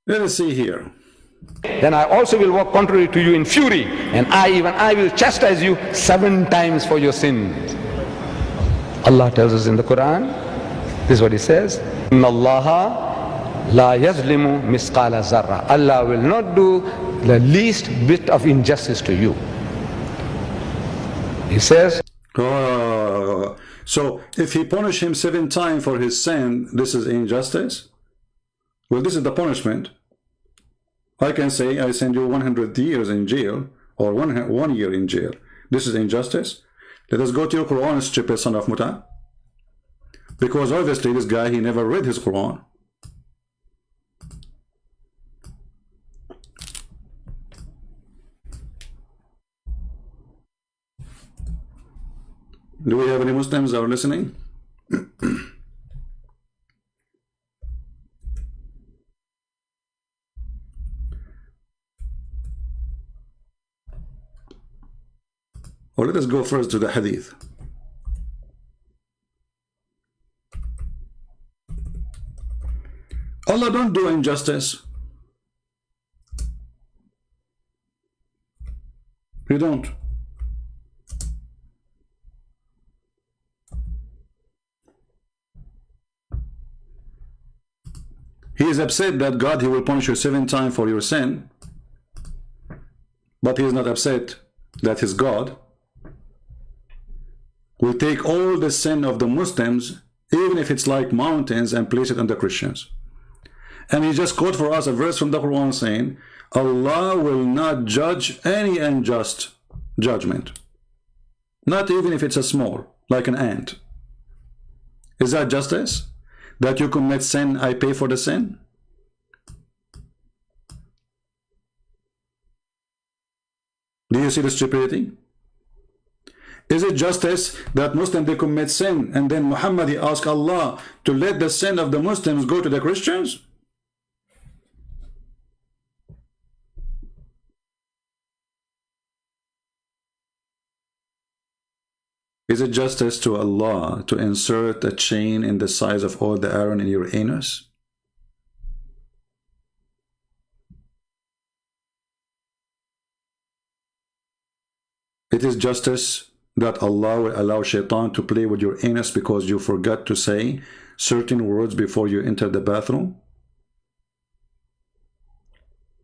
Let us see here. Then I also will walk contrary to you in fury, and I will chastise you 7 times for your sins. Allah tells us in the Quran, this is what he says, Inna Allaha la yazlimu misqala zarra. Allah will not do the least bit of injustice to you. He says, so if he punish him 7 times for his sin, this is injustice? Well, this is the punishment. I can say I send you 100 years in jail, or 1 year in jail. This is injustice. Let us go to your Quran, stupid son of Muta. Because obviously this guy, he never read his Quran. Do we have any Muslims that are listening? Or let us go first to the hadith. Allah don't do injustice. He don't. He is upset that God, he will punish you 7 times for your sin, but he is not upset that his God will take all the sin of the Muslims, even if it's like mountains, and place it on the Christians. And he just quote for us a verse from the Quran saying, Allah will not judge any unjust judgment, not even if it's a small, like an ant. Is that justice? That you commit sin, I pay for the sin? Do you see the stupidity? Is it justice that Muslims, they commit sin, and then Muhammad, he asked Allah to let the sin of the Muslims go to the Christians? Is it justice to Allah to insert a chain in the size of all the iron in your anus? It is justice that Allah will allow shaitan to play with your anus because you forgot to say certain words before you enter the bathroom?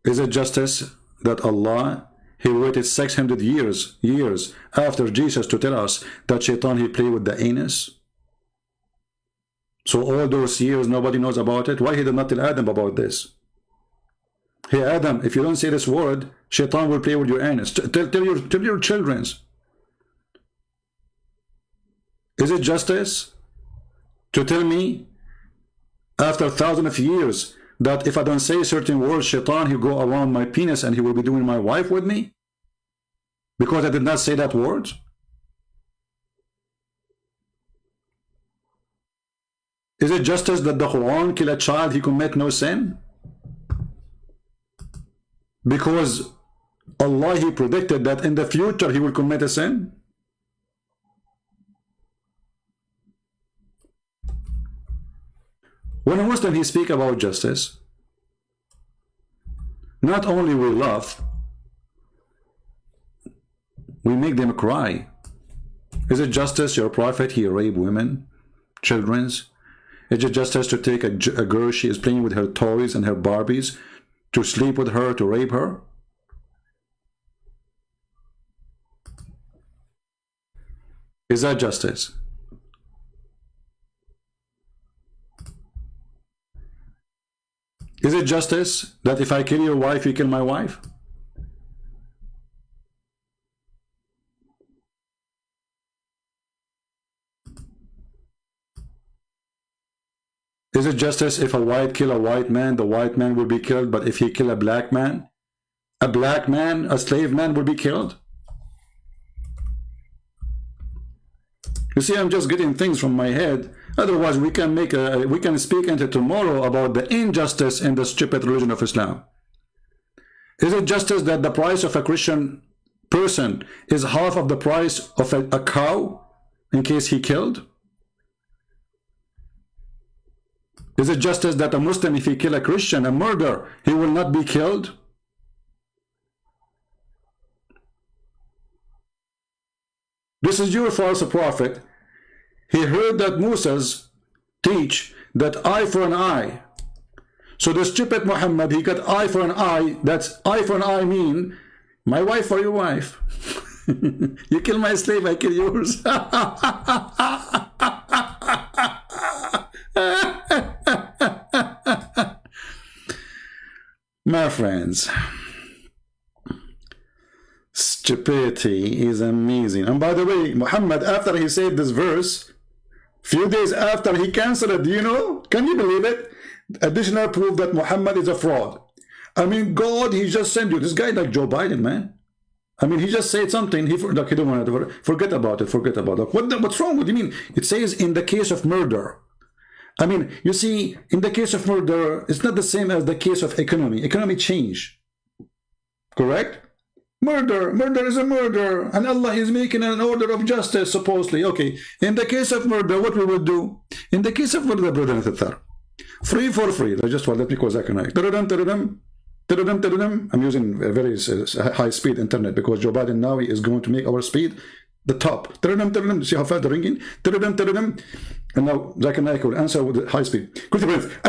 Is it justice that Allah, he waited 600 years after Jesus to tell us that shaitan, he played with the anus? So all those years nobody knows about it. Why he did not tell Adam about this? Hey Adam, if you don't say this word, shaitan will play with your anus. Tell your children. Is it justice to tell me after thousands of years that if I don't say certain words, shaitan, he'll go around my penis and he will be doing my wife with me? Because I did not say that word? Is it justice that the Quran kill a child, he commit no sin? Because Allah, he predicted that in the future he will commit a sin? When a Muslim, he speak about justice, not only we laugh, we make them cry. Is it justice your prophet, he rape women, children's? Is it justice to take a girl, she is playing with her toys and her Barbies, to sleep with her, to rape her? Is that justice? Is it justice that if I kill your wife, you kill my wife? Is it justice if a white kill a white man, the white man will be killed, but if he kill a black man, a slave man will be killed? You see, I'm just getting things from my head. Otherwise, we can speak into tomorrow about the injustice in the stupid religion of Islam. Is it justice that the price of a Christian person is half of the price of a cow in case he killed? Is it justice that a Muslim, if he kill a Christian, a murder, he will not be killed? This is your false prophet. He heard that Moses teach that eye for an eye. So the stupid Muhammad, he got eye for an eye. That's eye for an eye mean my wife for your wife. You kill my slave, I kill yours. My friends, stupidity is amazing. And by the way, Muhammad, after he said this verse, few days after he canceled it, do you know? Can you believe it? Additional proof that Muhammad is a fraud. I mean, God, he just sent you. This guy like Joe Biden, man. I mean, he just said something. He don't want to forget about it. Forget about it. What's wrong? What do you mean? It says in the case of murder. I mean, you see, in the case of murder, it's not the same as the case of economy. Economy change. Correct? Murder is a murder, and Allah is making an order of justice, supposedly. Okay, in the case of murder, what we will do? In the case of murder, brother and sister, free for free. Just let me cause I'm using a very high-speed internet because Joe Biden now is going to make our speed the top. See how fast the ringing? And now Zakir Naik will answer with high speed. I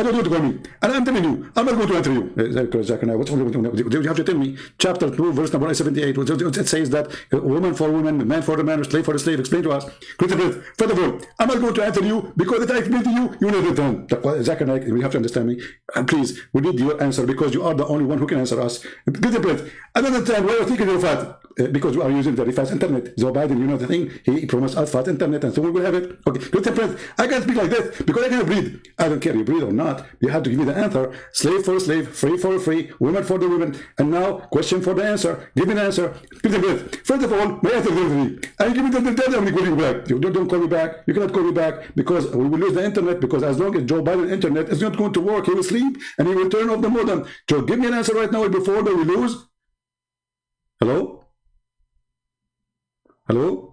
don't want to call me. And I'm telling you, I'm not going to answer you. Zakir Naik, you have to tell me, chapter 2, verse number 78. It says that woman for woman, man for the man, slave for the slave. Explain to us. First of all, I'm not going to answer you because if I explain to you, you will never return. Zakir Naik, you have to understand me. Please, we need your answer because you are the only one who can answer us. I don't understand why you're thinking you're fat. Because we are using very fast internet. Joe Biden, you know the thing, he promised us fast internet and so we will have it. Okay, listen, friends, I can speak like this because I cannot breathe. I don't care you breathe or not. You have to give me the answer. Slave for slave, free for free, women for the women. And now, question for the answer. Give me the answer. First of all, my answer is free. And give me the answer, I'm calling you back. You don't call me back. You cannot call me back because we will lose the internet because as long as Joe Biden internet is not going to work, he will sleep and he will turn off the modem. So give me an answer right now before we lose. Hello? Hello?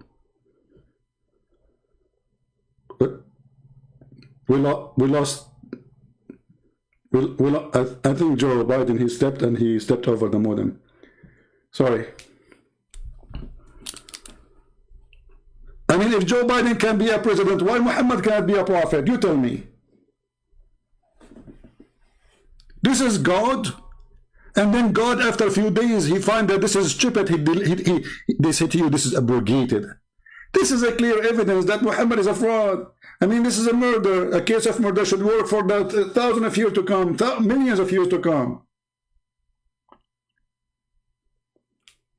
We lost. I think Joe Biden, he stepped over the modem. Sorry. I mean, if Joe Biden can be a president, why Muhammad cannot be a prophet? You tell me. This is God. And then God, after a few days, he find that this is stupid. They say to you, this is abrogated. This is a clear evidence that Muhammad is a fraud. I mean, this is a murder. A case of murder should work for the thousands of years to come, millions of years to come.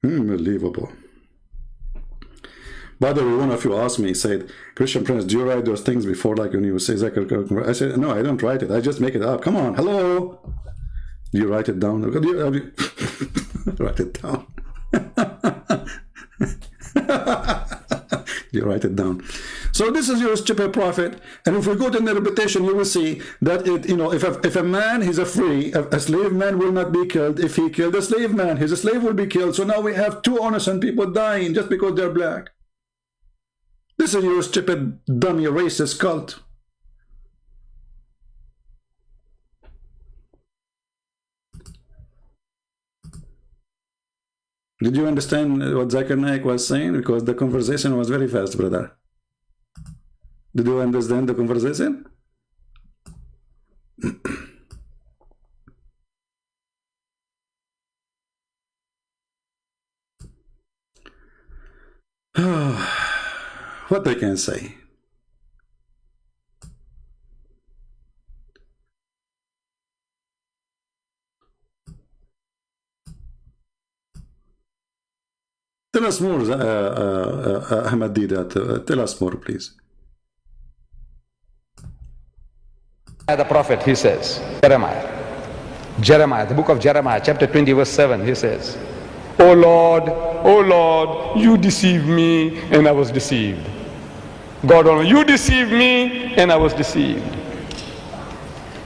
Unbelievable. By the way, one of you asked me, said, Christian Prince, do you write those things before, like when you say Zakir? I said, no, I don't write it. I just make it up. Come on, hello. You write it down. Write it down. You write it down. So this is your stupid prophet. And if we go to the interpretation, you will see that if a man is a free, a slave man will not be killed. If he killed a slave man, his slave will be killed. So now we have two innocent people dying just because they're black. This is your stupid, dummy, racist cult. Did you understand what Zakir Naik was saying? Because the conversation was very fast, brother. Did you understand the conversation? What they can say? Tell us more, Ahmad Deedat. Tell us more, please. The prophet, he says, Jeremiah, the book of Jeremiah, chapter 20, verse 7, he says, O Lord, you deceived me and I was deceived. God, you deceived me and I was deceived.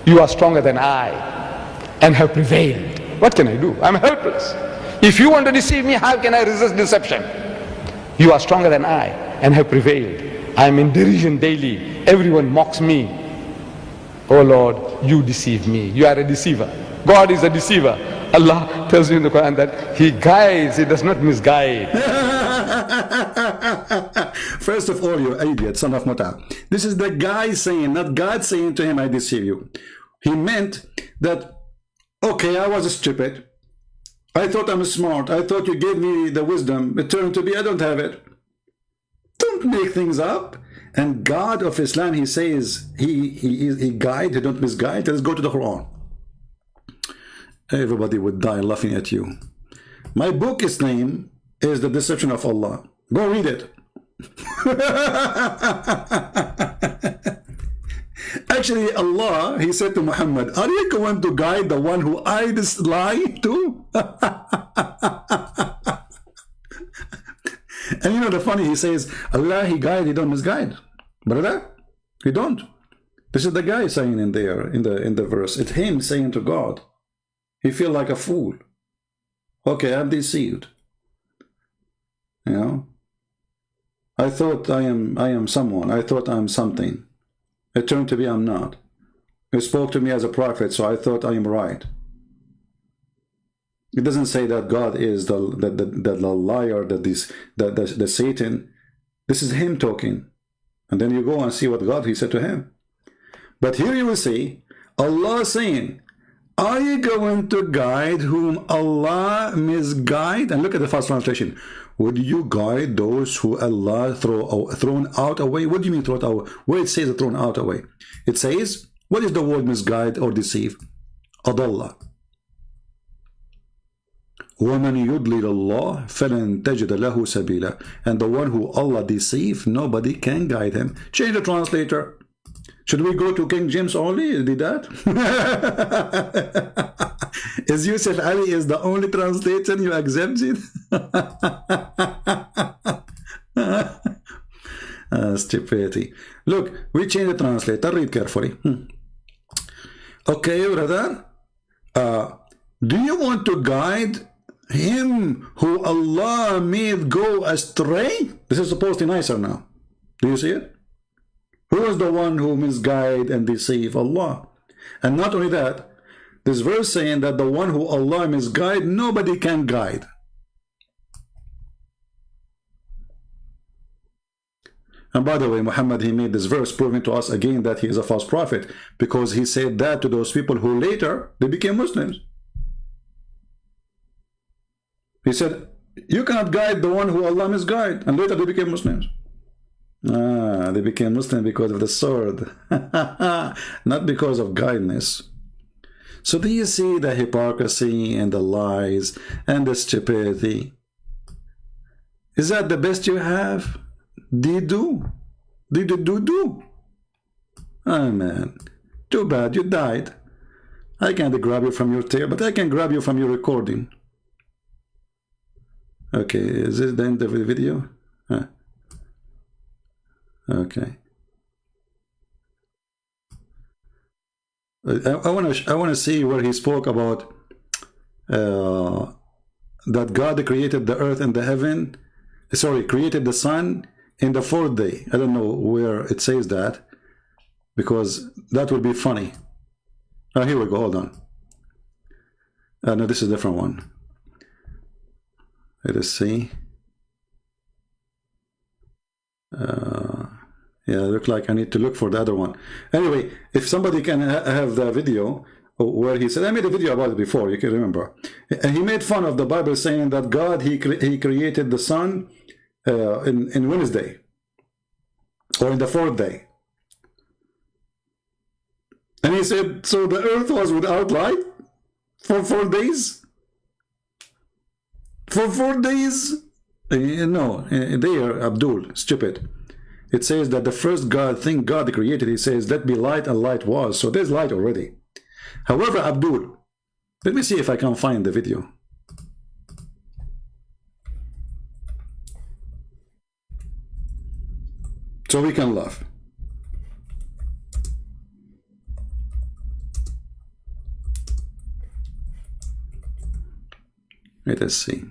You are stronger than I and have prevailed. What can I do? I'm helpless. If you want to deceive me, how can I resist deception? You are stronger than I and have prevailed. I am in derision daily. Everyone mocks me. Oh Lord, you deceive me. You are a deceiver. God is a deceiver. Allah tells you in the Quran that He guides, He does not misguide. First of all, you idiot, son of Muta. This is the guy saying, not God saying to him, I deceive you. He meant that, okay, I was stupid. I thought I'm smart. I thought you gave me the wisdom. It turned to be I don't have it. Don't make things up. And God of Islam, he says, he guide, he don't misguide. Let's go to the Quran. Everybody would die laughing at you. My book's name is The Deception of Allah. Go read it. Actually, Allah, he said to Muhammad, are you going to guide the one who I lie to? And you know the funny, he says, Allah, he guide, he don't misguide. Brother, he don't. This is the guy saying in there, in the verse. It's him saying to God. He feel like a fool. Okay, I'm deceived. You know? I thought I am someone. I thought I'm something. It turned to be I'm not. He spoke to me as a prophet, so I thought I am right. It doesn't say that God is the liar, the Satan. This is him talking. And then you go and see what God, he said to him. But here you will see Allah saying, are you going to guide whom Allah misguide? And look at the first translation. Would you guide those who Allah thrown out away? What do you mean thrown out? Where it says thrown out away? It says, what is the word misguide or deceive? Adallah. وَمَنْ يُضْلِلَ اللَّهِ فَلَنْ تَجِدَ لَهُ سَبِيلًا. And the one who Allah deceive, nobody can guide him. Change the translator. Should we go to King James only? Did that? Is Yusuf Ali is the only translator you accept it? Stupidity. Look, we change the translator. Read carefully. Okay, brother. Do you want to guide him who Allah made go astray? This is supposed to be nicer now. Do you see it? Who is the one who misguide and deceive? Allah. And not only that, this verse saying that the one who Allah misguide, nobody can guide. And by the way, Muhammad, he made this verse proving to us again that he is a false prophet, because he said that to those people who later, they became Muslims. He said, you cannot guide the one who Allah misguide, and later they became Muslims. They became Muslim because of the sword, not because of guidance. So do you see the hypocrisy and the lies and the stupidity? Is that the best you have? Did you do? Oh man, too bad you died. I can't grab you from your tail, but I can grab you from your recording. Okay, is this the end of the video? Okay. I want to see where he spoke about that God created the earth and the heaven. Sorry, created the sun in the fourth day. I don't know where it says that, because that would be funny. Oh, here we go. Hold on. No, this is a different one. Let us see. Yeah, look like I need to look for the other one. Anyway, if somebody can have the video where he said, I made a video about it before, you can remember. And he made fun of the Bible saying that God, he created the sun in Wednesday, or in the fourth day. And he said, so the earth was without light for 4 days? For 4 days? No, there, Abdul, stupid. It says that the first thing God created, he says, let be light, and light was. So there's light already. However, Abdul, let me see if I can find the video. So we can laugh. Let us see.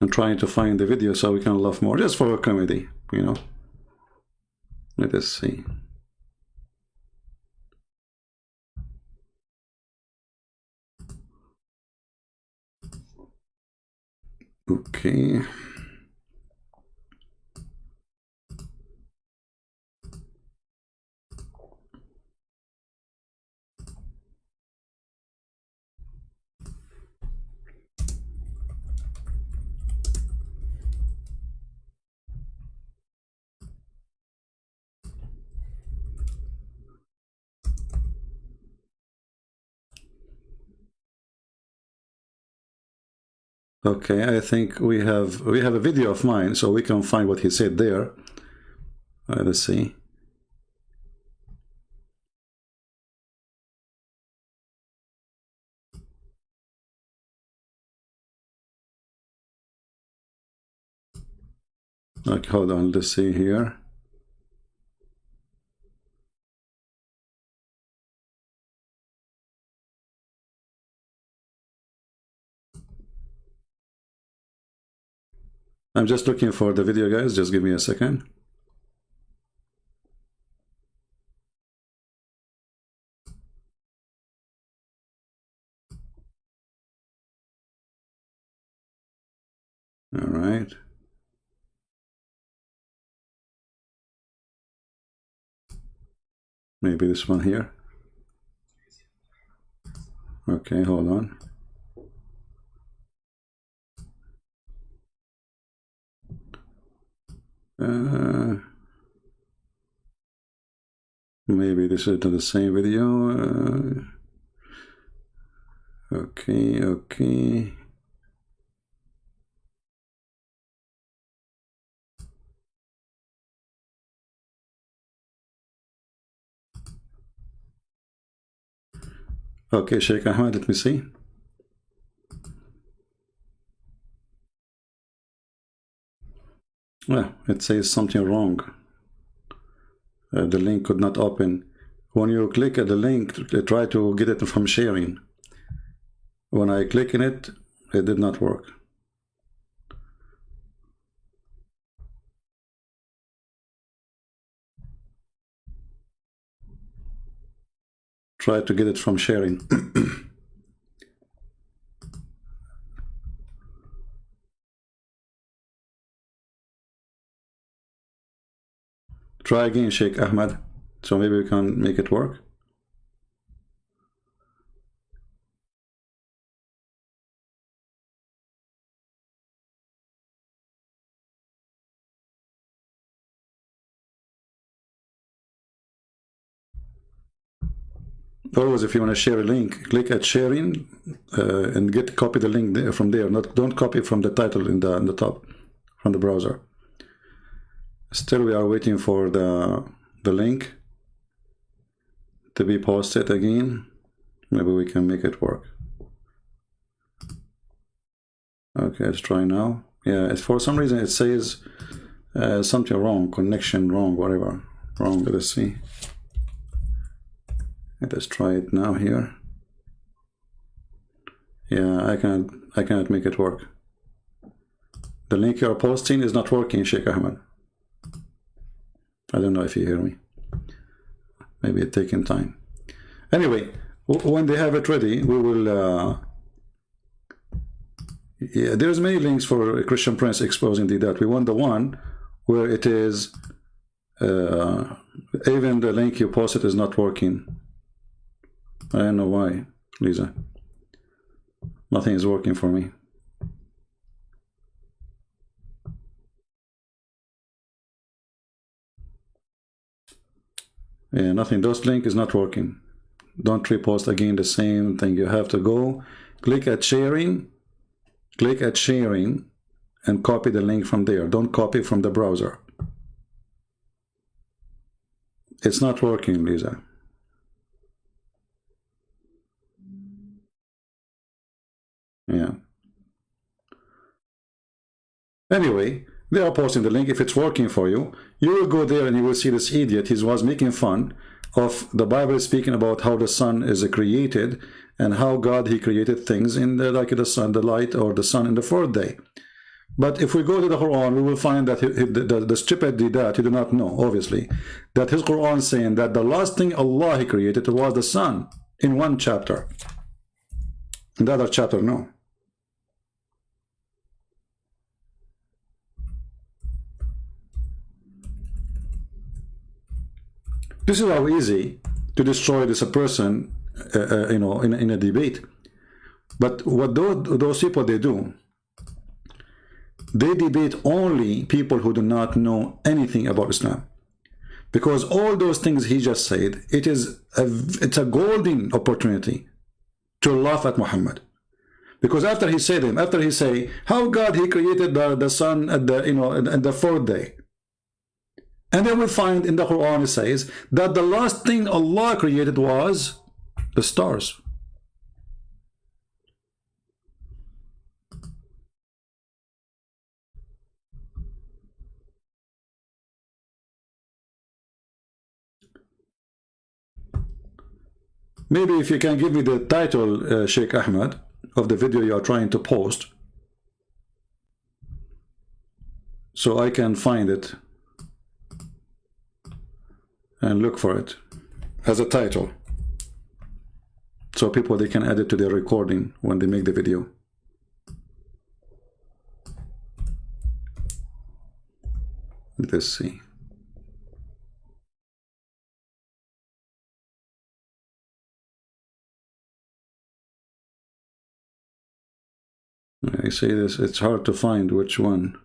I'm trying to find the video so we can laugh more, just for a comedy, you know. Let us see. Okay. Okay, I think we have a video of mine, so we can find what he said there. Let's see. Okay, hold on, let's see here. I'm just looking for the video, guys. Just give me a second. All right. Maybe this one here. Okay, hold on. Maybe this is the same video. Okay. Okay, Sheikh Ahmad, let me see. Well, it says something wrong. The link could not open. When you click at the link, try to get it from sharing. When I click in it, it did not work. Try to get it from sharing. Try again, Sheikh Ahmad, so maybe we can make it work. Always, if you want to share a link, click at sharing and copy the link there, from there. Don't copy from the title in the top from the browser. Still, we are waiting for the link to be posted again. Maybe we can make it work. Okay, let's try now. Yeah, for some reason it says something wrong, connection wrong, whatever wrong. Let's see. Let's try it now here. Yeah, I cannot make it work. The link you are posting is not working, Sheikh Ahmad. I don't know if you hear me. Maybe it's taking time. Anyway, when they have it ready, we will. Yeah, there's many links for a Christian Prince exposing Deedat. We want the one where it is. Even the link you posted is not working. I don't know why, Lisa. Nothing is working for me. Yeah, nothing. Those link is not working. Don't repost again the same thing. You have to go, click at sharing, and copy the link from there. Don't copy from the browser. It's not working, Lisa. Yeah. Anyway, they are posting the link. If it's working for you, you will go there and you will see this idiot. He was making fun of the Bible, speaking about how the sun is created and how God, he created things in the, like the sun, the light, or the sun in the fourth day. But if we go to the Quran, we will find that the stupid Deedat, he do not know, obviously, that his Quran saying that the last thing Allah he created was the sun in one chapter. In the other chapter, no. This is how easy to destroy this a person, you know, in a debate. But what those people, they do, they debate only people who do not know anything about Islam, because all those things he just said, it's a golden opportunity to laugh at Muhammad. Because after he said them, after he say how God he created the sun at the, you know, at the fourth day, and then we find in the Quran it says that the last thing Allah created was the stars. Maybe if you can give me the title, Sheikh Ahmad, of the video you are trying to post, so I can find it and look for it as a title, so people, they can add it to their recording when they make the video. Let's see. I say this, it's hard to find which one.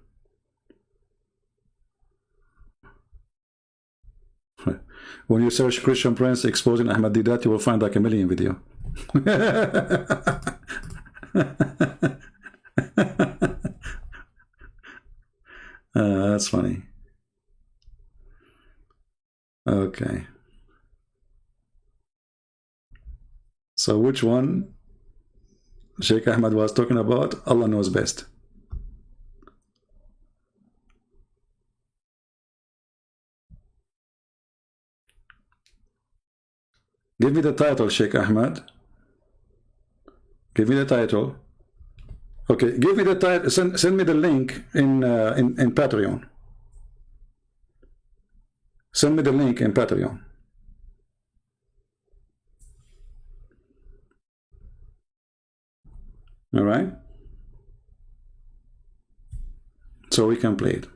When you search Christian Prince exposing Ahmad Deedat, you will find like a million video. That's funny. Okay. So which one Sheikh Ahmad was talking about? Allah knows best. Give me the title, Sheikh Ahmad. Give me the title. Okay, give me the title. Send me the link in Patreon. Send me the link in Patreon. All right, so we can play it,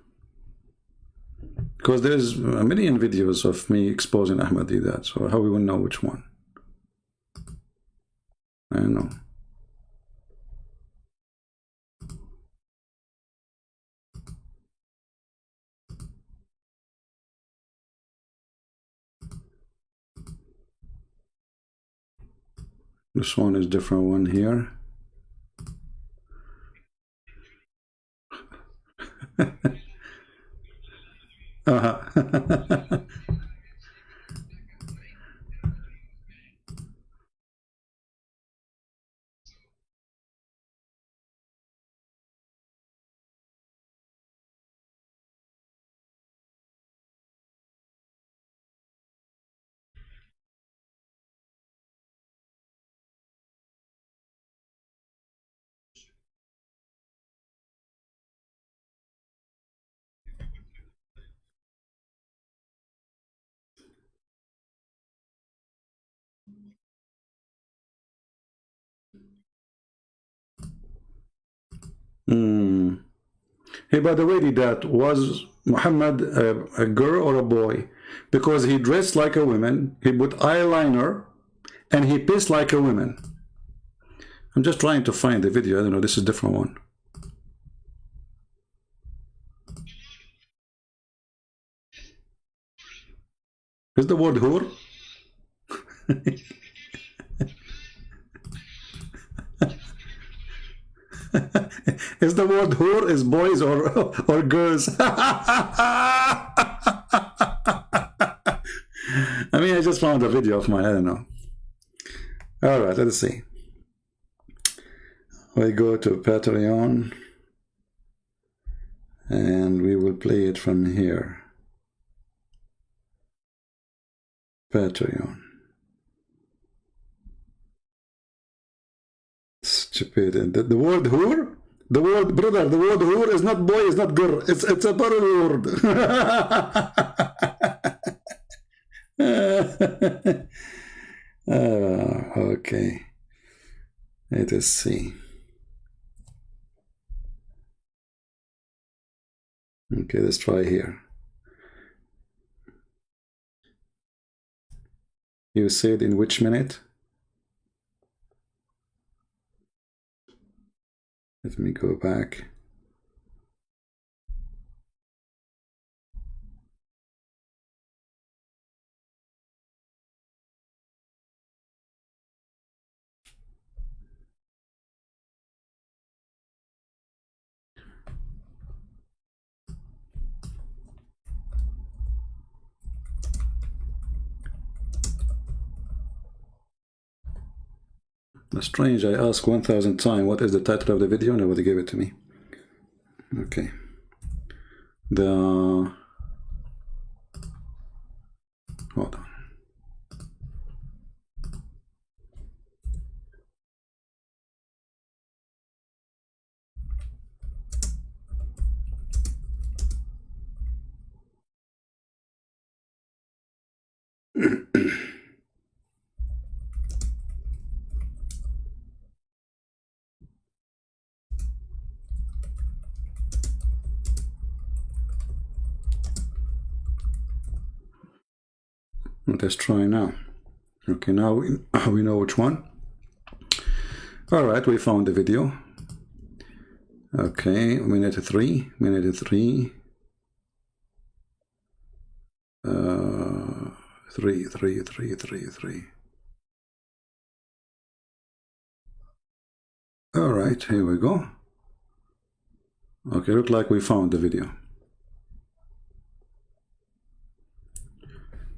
because there's a million videos of me exposing Ahmad Deedat, so how we will know which one? I don't know. This one is different one here. Hey, by the way, Deedat, was Muhammad a girl or a boy? Because he dressed like a woman, he put eyeliner, and he pissed like a woman. I'm just trying to find the video. I don't know, this is a different one. Is the word whore? Is the word whore is boys or girls? just found a video of mine. I don't know. All right, let's see. We go to Patreon, and we will play it from here. Patreon. Stupid. And the word whore? The word, brother, the word whore is not boy, it's not girl. It's a plural word. Okay. Let us see. Okay, let's try here. You said in which minute? Let me go back. Strange, I asked 1,000 times what is the title of the video, nobody gave it to me. Okay. Hold on. Let's try now. Okay, now we know which one. All right, we found the video. Okay, minute 3. Three. All right, here we go. Okay, look like we found the video.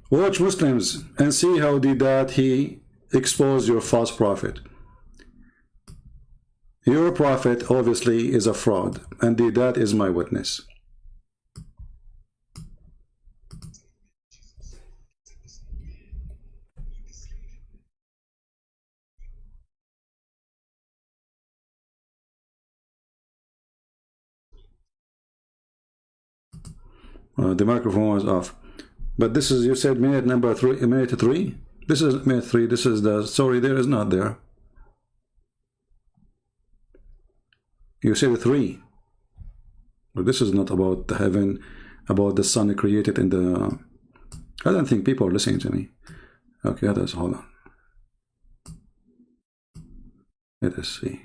Watch Muslims and see how Deedat he exposed your false prophet. Your prophet obviously is a fraud, and Deedat is my witness. The microphone was off. But this is, you said minute number 3, minute 3? This is minute 3, this is the, sorry, there is not there. You said 3. But this is not about the heaven, about the sun created in the, I don't think people are listening to me. Okay, others, hold on. Let us see.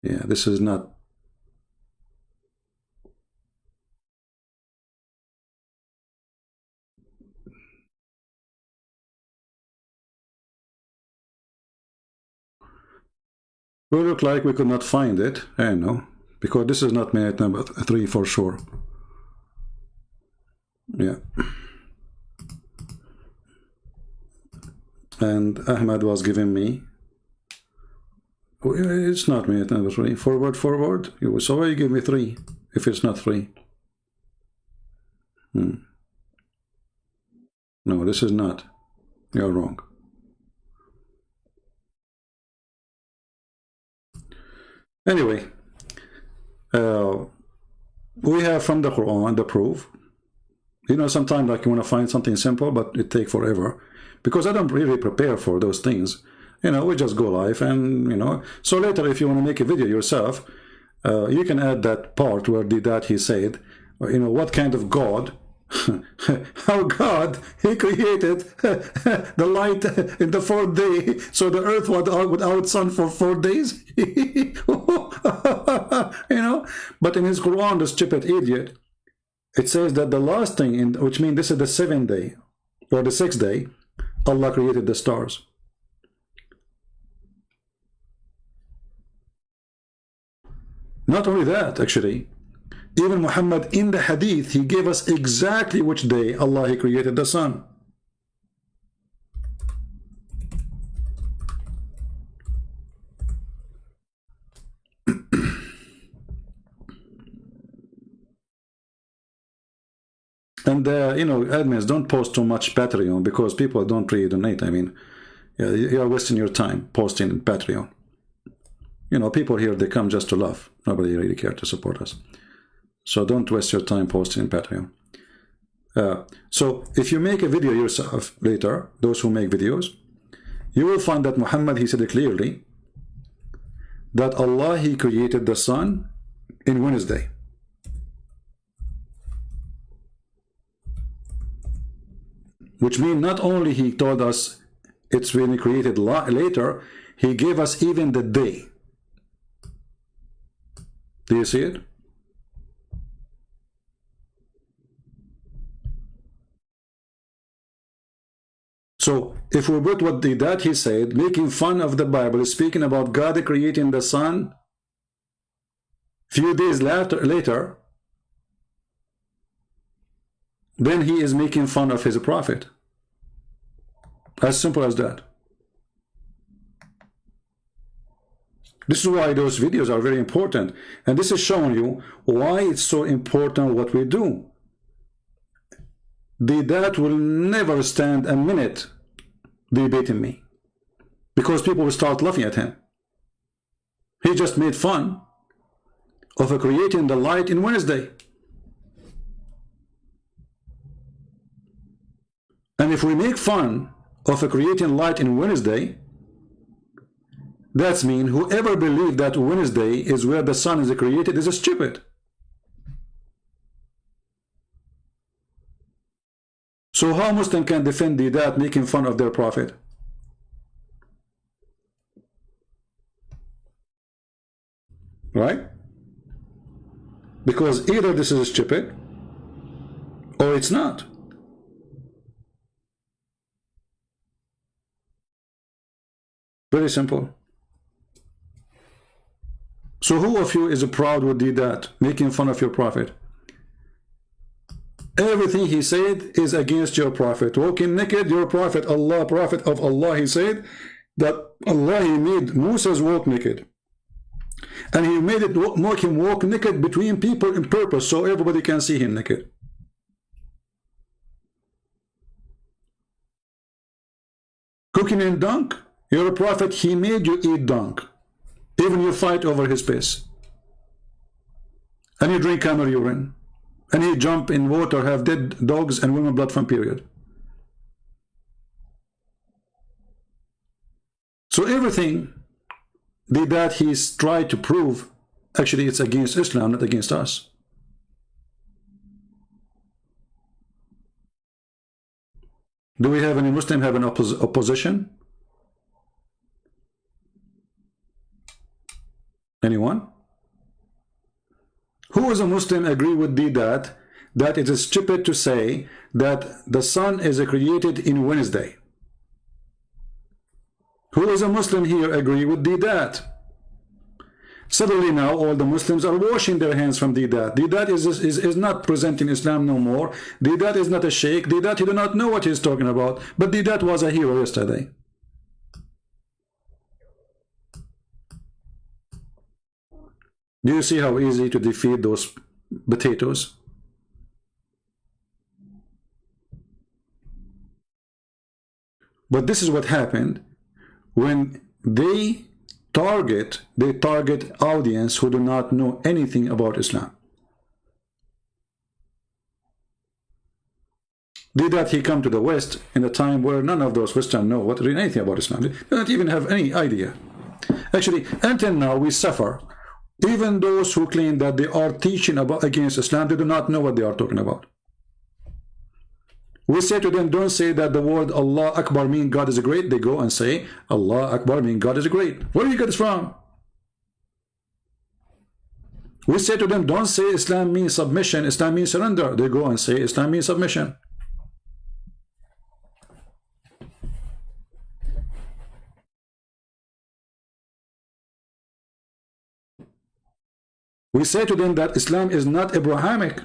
Yeah, this is not. Will look like we could not find it. I know, because this is not minute number 3 for sure. Yeah. And Ahmad was giving me. It's not minute number 3. Forward. So why you give me 3 if it's not 3? No, this is not. You're wrong. Anyway, we have from the Quran the proof. You know, sometimes like you want to find something simple, but it takes forever. Because I don't really prepare for those things. You know, we just go live and, you know. So later, if you want to make a video yourself, you can add that part where Deedat he said, you know, what kind of God, how God, he created the light in the 4th day, so the earth was without sun for 4 days. You know, but in his Quran, the stupid idiot, it says that the last thing, which means this is the 7th day, or the 6th day, Allah created the stars. Not only that, actually, Even Muhammad in the hadith, he gave us exactly which day Allah he created the sun. And you know, admins, don't post too much Patreon because people don't really donate. I mean, yeah, you are wasting your time posting in Patreon. You know, people here, they come just to laugh. Nobody really cares to support us. So don't waste your time posting in Patreon. So if you make a video yourself later, those who make videos, you will find that Muhammad, he said it clearly, that Allah, he created the sun in Wednesday. Which means not only he told us it's when he created later, he gave us even the day. Do you see it? So if we put what that he said, making fun of the Bible, speaking about God creating the sun, few days later, then he is making fun of his prophet. As simple as that. This is why those videos are very important. And this is showing you why it's so important what we do. That will never stand a minute debating me. Because people will start laughing at him. He just made fun of creating the light in Wednesday. And if we make fun of creating light in Wednesday, that means whoever believes that Wednesday is where the sun is created is stupid. So how Muslim can defend that making fun of their prophet? Right? Because either this is stupid or it's not. Very simple. So who of you is proud with that, making fun of your prophet? Everything he said is against your prophet. Walking naked, your prophet, Allah, prophet of Allah, he said that Allah, he made Moses walk naked. And he made it make him walk naked between people in purpose so everybody can see him naked. Cooking in dung, your prophet, he made you eat dung. Even you fight over his piss. And you drink camel urine. And he jump in water, have dead dogs and women blood from period. So everything that he's tried to prove, actually it's against Islam, not against us. Do we have any Muslim have an opposition? Anyone? Who is a Muslim agree with that it is stupid to say that the sun is created in Wednesday? Who is a Muslim here agree with that? Suddenly now all the Muslims are washing their hands from that. That is not presenting Islam no more. That is not a sheikh. That he do not know what he's talking about. But that was a hero yesterday. Do you see how easy to defeat those potatoes? But this is what happened when they target audience who do not know anything about Islam. Did that he come to the West in a time where none of those Western know anything about Islam? They don't even have any idea. Actually, until now we suffer. Even those who claim that they are teaching against Islam, they do not know what they are talking about. We say to them, don't say that the word Allah Akbar means God is great. They go and say, Allah Akbar means God is great. Where do you get this from? We say to them, don't say Islam means submission. Islam means surrender. They go and say Islam means submission. We say to them that Islam is not Abrahamic.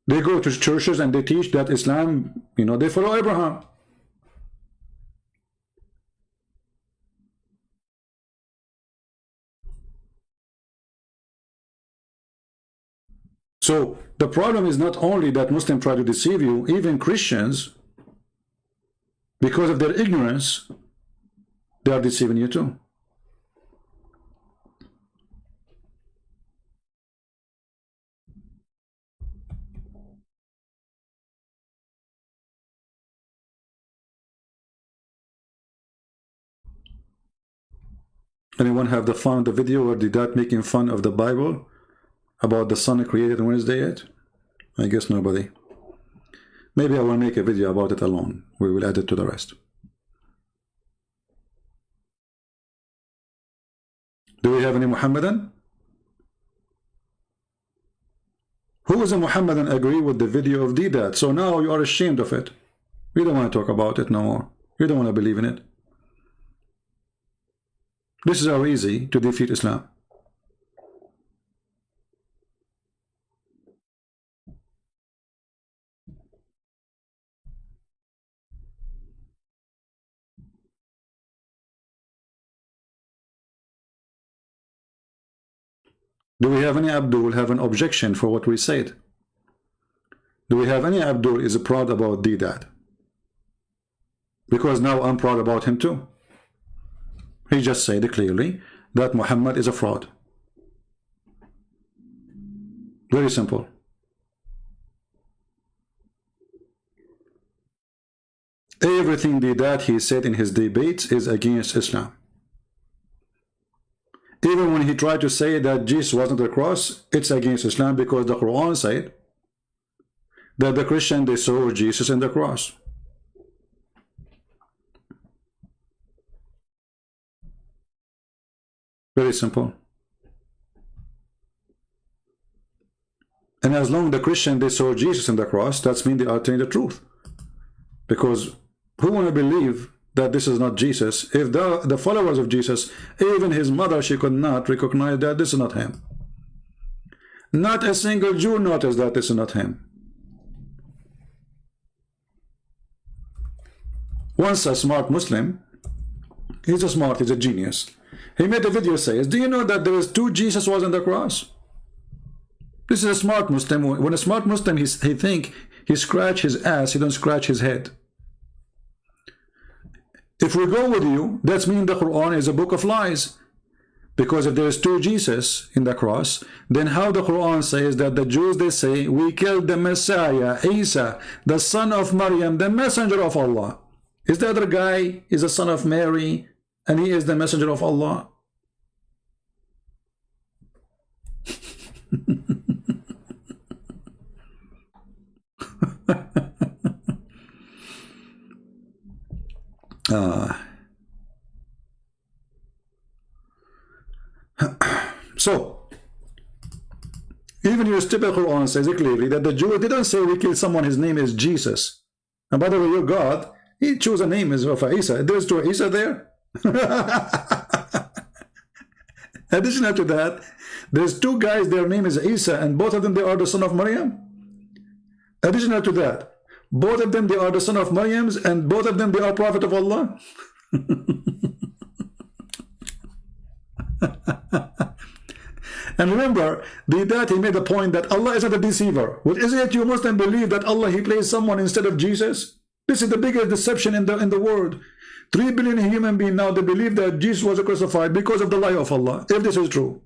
They go to churches and they teach that Islam, you know, they follow Abraham. So the problem is not only that Muslims try to deceive you, even Christians, because of their ignorance, they are deceiving you too. Anyone have found the video where Deedat making fun of the Bible about the sun created on Wednesday yet? I guess nobody. Maybe I will make a video about it alone. We will add it to the rest. Do we have any Muhammadan? Who is a Muhammadan agree with the video of Deedat? So now you are ashamed of it. You don't want to talk about it no more. You don't want to believe in it. This is how easy to defeat Islam. Do we have any Abdul have an objection for what we said? Do we have any Abdul is proud about Deedat? Because now I'm proud about him too. He just said clearly that Muhammad is a fraud. Very simple. Everything that he said in his debates is against Islam. Even when he tried to say that Jesus wasn't the cross, it's against Islam because the Quran said that the Christian, they saw Jesus in the cross. Very simple. And as long as the Christian, they saw Jesus in the cross, that means they are telling the truth. Because who want to believe that this is not Jesus? If the followers of Jesus, even his mother, she could not recognize that this is not him. Not a single Jew noticed that this is not him. Once a smart Muslim, he's a genius. He made a video says, do you know that there was two Jesus was on the cross? This is a smart Muslim. When a smart Muslim, he think he scratch his ass, he don't scratch his head. If we go with you, that means the Quran is a book of lies. Because if there is two Jesus in the cross, then how the Quran says that the Jews, they say, we killed the Messiah, Isa, the son of Maryam, the messenger of Allah. Is the other guy is the son of Mary, and he is the messenger of Allah? So, even your stupid Quran says it clearly that the Jews didn't say we killed someone, his name is Jesus. And by the way, your God, he chose a name of Isa. There's two Isa there. Additional to that, there's two guys, their name is Isa, and both of them, they are the son of Maryam. Additional to that, both of them, they are the son of Maryam, and both of them, they are prophet of Allah. And remember, Deedat, he made the point that Allah is not a deceiver. What is it you Muslim believe that Allah, he placed someone instead of Jesus? This is the biggest deception in the world. 3 billion human beings now, they believe that Jesus was crucified because of the lie of Allah, if this is true.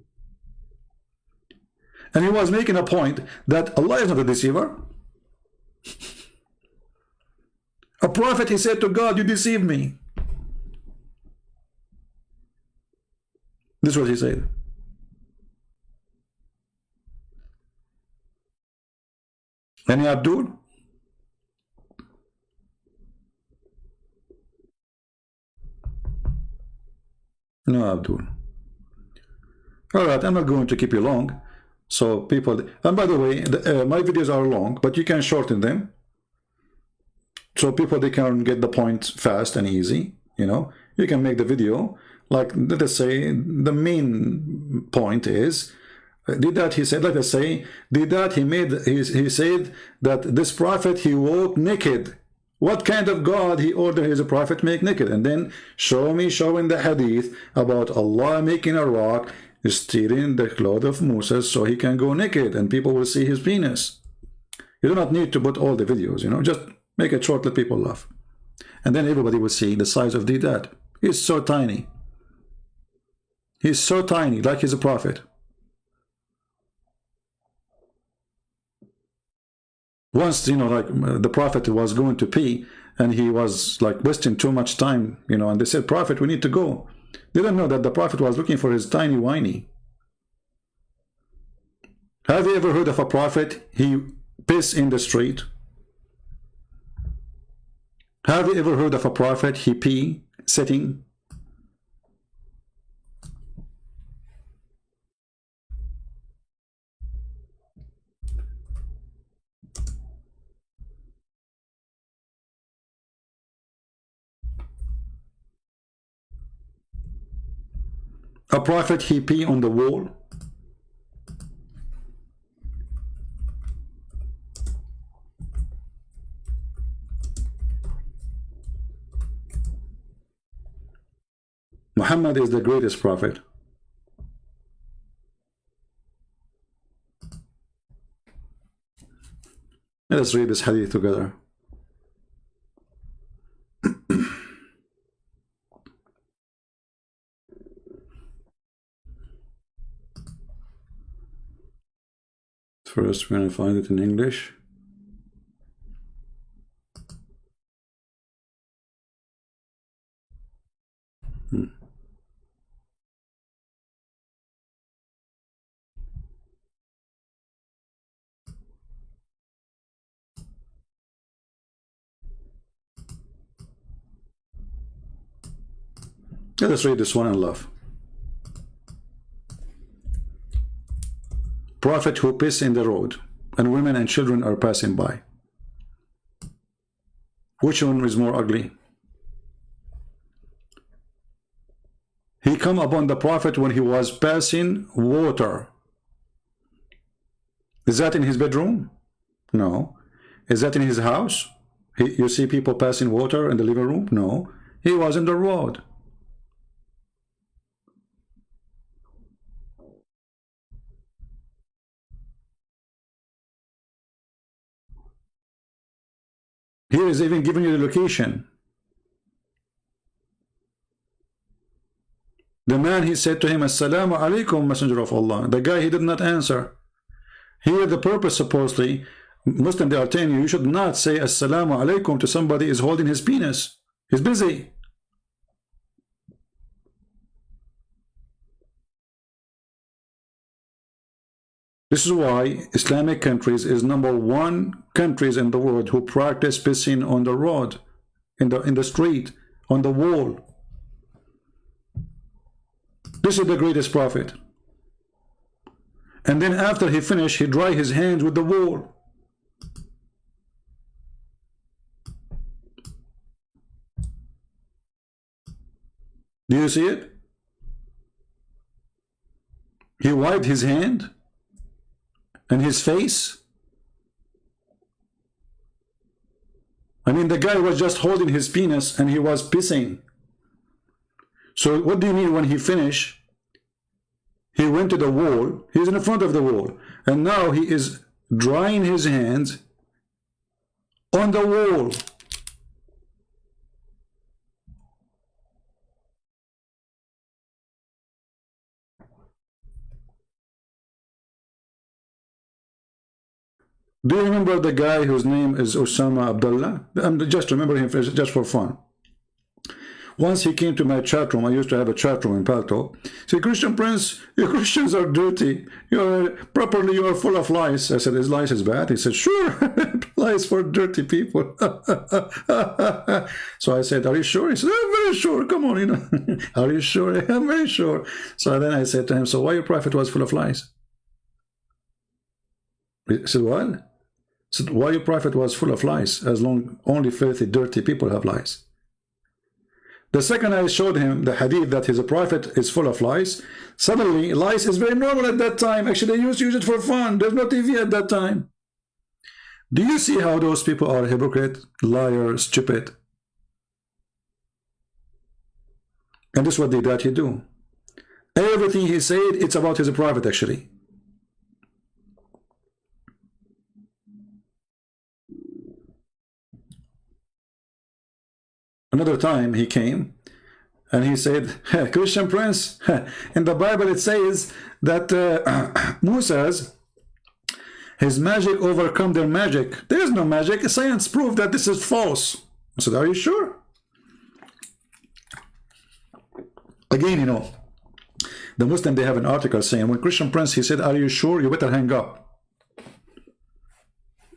And he was making a point that Allah is not a deceiver. A prophet, he said to God, you deceived me. This is what he said. Any Abdul? No Abdul. Alright, I'm not going to keep you long. So people, and by the way, my videos are long, but you can shorten them. So people, they can get the point fast and easy, you know. You can make the video, like, let us say, the main point is, Did that he said, let us say, did that he said that this prophet, he walked naked. What kind of God he ordered his prophet make naked? And then showing the hadith about Allah making a rock, stealing the cloth of Moses so he can go naked and people will see his penis. You do not need to put all the videos, you know, just make it short, let people laugh. And then everybody will see the size of Deedat. He's so tiny. He's so tiny, like he's a prophet. Once, you know, like the prophet was going to pee and he was like wasting too much time, you know, and they said, prophet, we need to go. They didn't know that the prophet was looking for his tiny whiny. Have you ever heard of a prophet, he piss in the street? Have you ever heard of a prophet, he pee sitting? A prophet, he pee on the wall? Muhammad is the greatest prophet. Let us read this hadith together. First, we're going to find it in English. Let us read this one in love. Prophet who piss in the road, and women and children are passing by. Which one is more ugly? He come upon the prophet when he was passing water. Is that in his bedroom? No. Is that in his house? You see people passing water in the living room? No. He was in the road. Here is even giving you the location. The man, he said to him, Assalamu alaikum, messenger of Allah. The guy, he did not answer. Here the purpose, supposedly, Muslim, they are telling you, you should not say Assalamu alaikum to somebody who is holding his penis. He's busy. This is why Islamic countries is #1 countries in the world who practice pissing on the road, in the street, on the wall. This is the greatest prophet. And then after he finished, he dry his hands with the wall. Do you see it? He wiped his hand and his face. I mean, the guy was just holding his penis and he was pissing. So what do you mean when he finished? He went to the wall. He's in front of the wall. And now he is drying his hands on the wall. Do you remember the guy whose name is Osama Abdullah? Just remember him just for fun. Once he came to my chat room. I used to have a chat room in Palto. He said, Christian Prince, you Christians are dirty. You are full of lies. I said, is lies is bad? He said, sure, lies for dirty people. So I said, are you sure? He said, I'm very sure. Come on, you know. Are you sure? I'm very sure. So then I said to him, so why your prophet was full of lies? He said, what? So why your prophet was full of lies, as long only filthy, dirty people have lies? The second I showed him the hadith that his prophet is full of lies, suddenly lies is very normal at that time. Actually, they used to use it for fun. There's no TV at that time. Do you see how those people are hypocrite, liar, stupid? And this is what he do. Everything he said, it's about his prophet actually. Another time he came and he said, Christian Prince, in the Bible it says that his magic overcome their magic. There is no magic. Science proved that this is false. I said, are you sure? Again, you know, the Muslim, they have an article saying, when Christian Prince, he said, are you sure? You better hang up.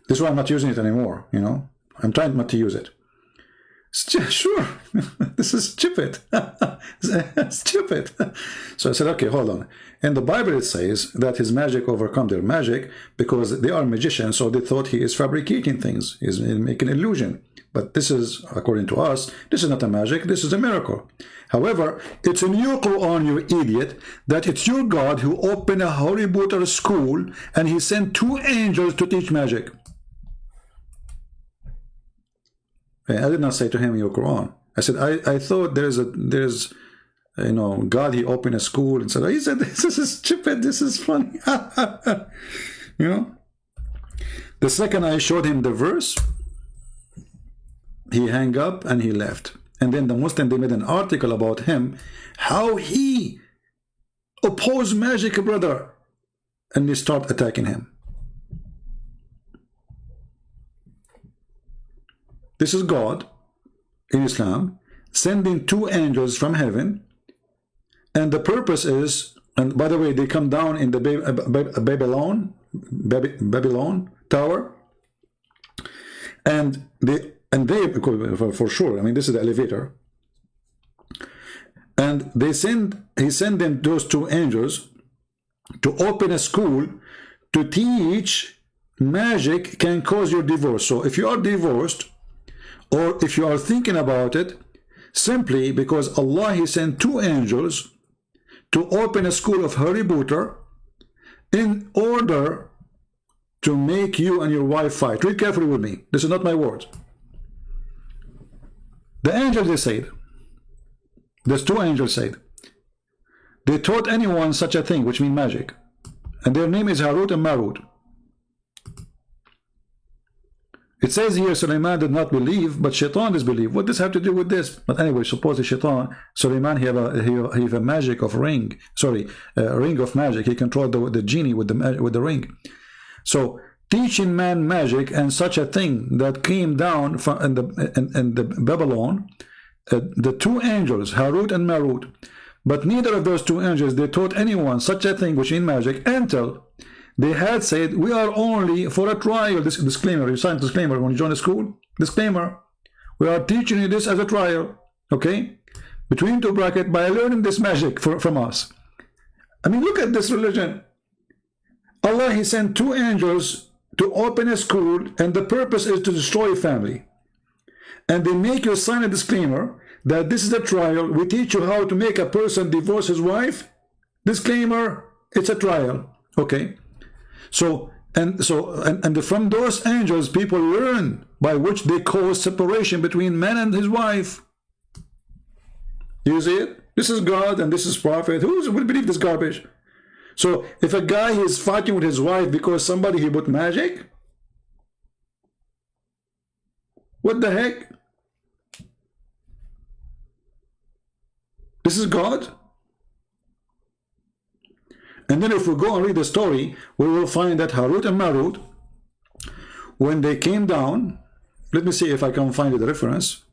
This is why I'm not using it anymore, you know. I'm trying not to use it. Sure, this is stupid. Stupid. So I said, okay, hold on. In the Bible it says that his magic overcome their magic because they are magicians, so they thought he is fabricating things, he's making illusion. But this is, according to us, this is not a magic, this is a miracle. However, it's in your Quran, you idiot, that it's your God who opened a Harry Potter school and he sent 2 angels to teach magic. I did not say to him in your Quran. I said, I thought there's you know, God, he opened a school and said, he said, this is stupid, this is funny. You know, the second I showed him the verse, he hung up and he left. And then the Muslim, they made an article about him, how he opposed magic, brother, and they start attacking him. This is God in Islam sending 2 angels from heaven, and the purpose is, and by the way, they come down in the Babylon tower, and they for sure, I mean, this is the elevator, and he sent them, those 2 angels, to open a school to teach magic can cause your divorce. So if you are divorced, or if you are thinking about it, simply because Allah, he sent 2 angels to open a school of Harry Potter in order to make you and your wife fight. Read carefully with me. This is not my words. The angels, they said, there's 2 angels said, they taught anyone such a thing, which means magic. And their name is Harut and Marut. It says here Sulaiman did not believe, but Shaitan disbelieved. What does this have to do with this? But anyway, suppose the Shaitan, Sulaiman, he have a magic of ring. Sorry, ring of magic. He controlled the genie with the ring. So teaching man magic and such a thing that came down from in the Babylon, the 2 angels, Harut and Marut. But neither of those 2 angels, they taught anyone such a thing, which in magic, until they had said, we are only for a trial. This disclaimer, you sign disclaimer when you join the school. Disclaimer, we are teaching you this as a trial, okay? Between 2 brackets, by learning this magic from us. I mean, look at this religion. Allah, he sent 2 angels to open a school, and the purpose is to destroy a family. And they make you sign a disclaimer that this is a trial. We teach you how to make a person divorce his wife. Disclaimer, it's a trial, okay? So from those angels, people learn by which they cause separation between man and his wife. You see it? This is God and this is prophet. Who will believe this garbage? So if a guy is fighting with his wife because somebody he put magic, what the heck? This is God? And then if we go and read the story, we will find that Harut and Marut, when they came down, let me see if I can find the reference.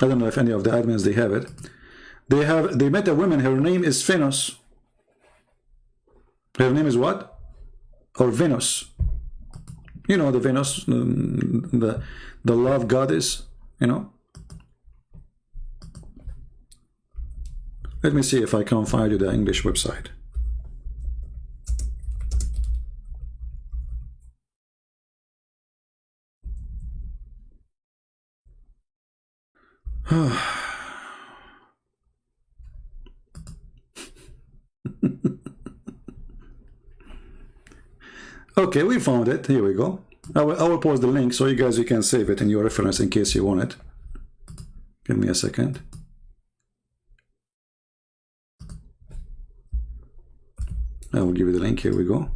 I don't know if any of the admins, they have it. They met a woman, her name is Venus. Her name is what? Or Venus. You know the Venus, the love goddess, you know. Let me see if I can find you the English website. Okay, we found it. Here we go. I will post the link so you can save it in your reference in case you want it. Give me a second. I will give you the link. Here we go.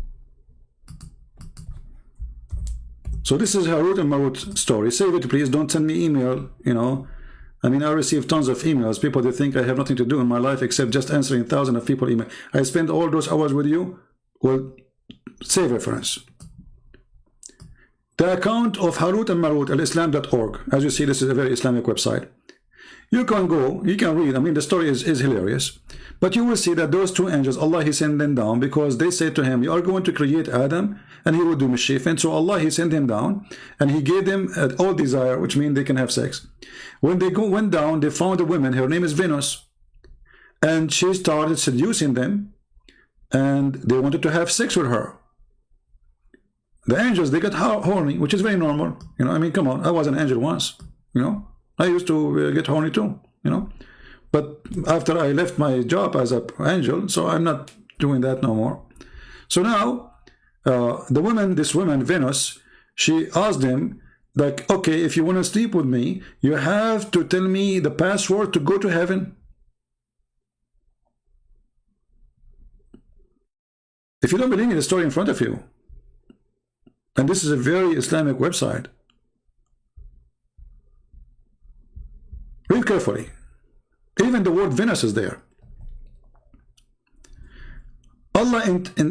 So this is Harut and Marut story. Save it, please. Don't send me email, you know. I mean, I receive tons of emails. People, they think I have nothing to do in my life except just answering thousands of people email. I spend all those hours with you. Well, save reference. The account of Harut and Marut, alislam.org. As you see, this is a very Islamic website. You can go, you can read. I mean, the story is hilarious. But you will see that those two angels, Allah, He sent them down because they said to him, you are going to create Adam and he will do mischief. And so Allah, He sent him down and He gave them all desire, which means they can have sex. When they went down, they found a woman, her name is Venus. And she started seducing them and they wanted to have sex with her. The angels, they got horny, which is very normal. You know, I mean, come on, I was an angel once, you know. I used to get horny too, you know. But after I left my job as an angel, so I'm not doing that no more. So now, this woman, Venus, she asked him, like, okay, if you want to sleep with me, you have to tell me the password to go to heaven. If you don't believe me, the story in front of you. And this is a very Islamic website. Read carefully. Even the word Venus is there. Allah entangled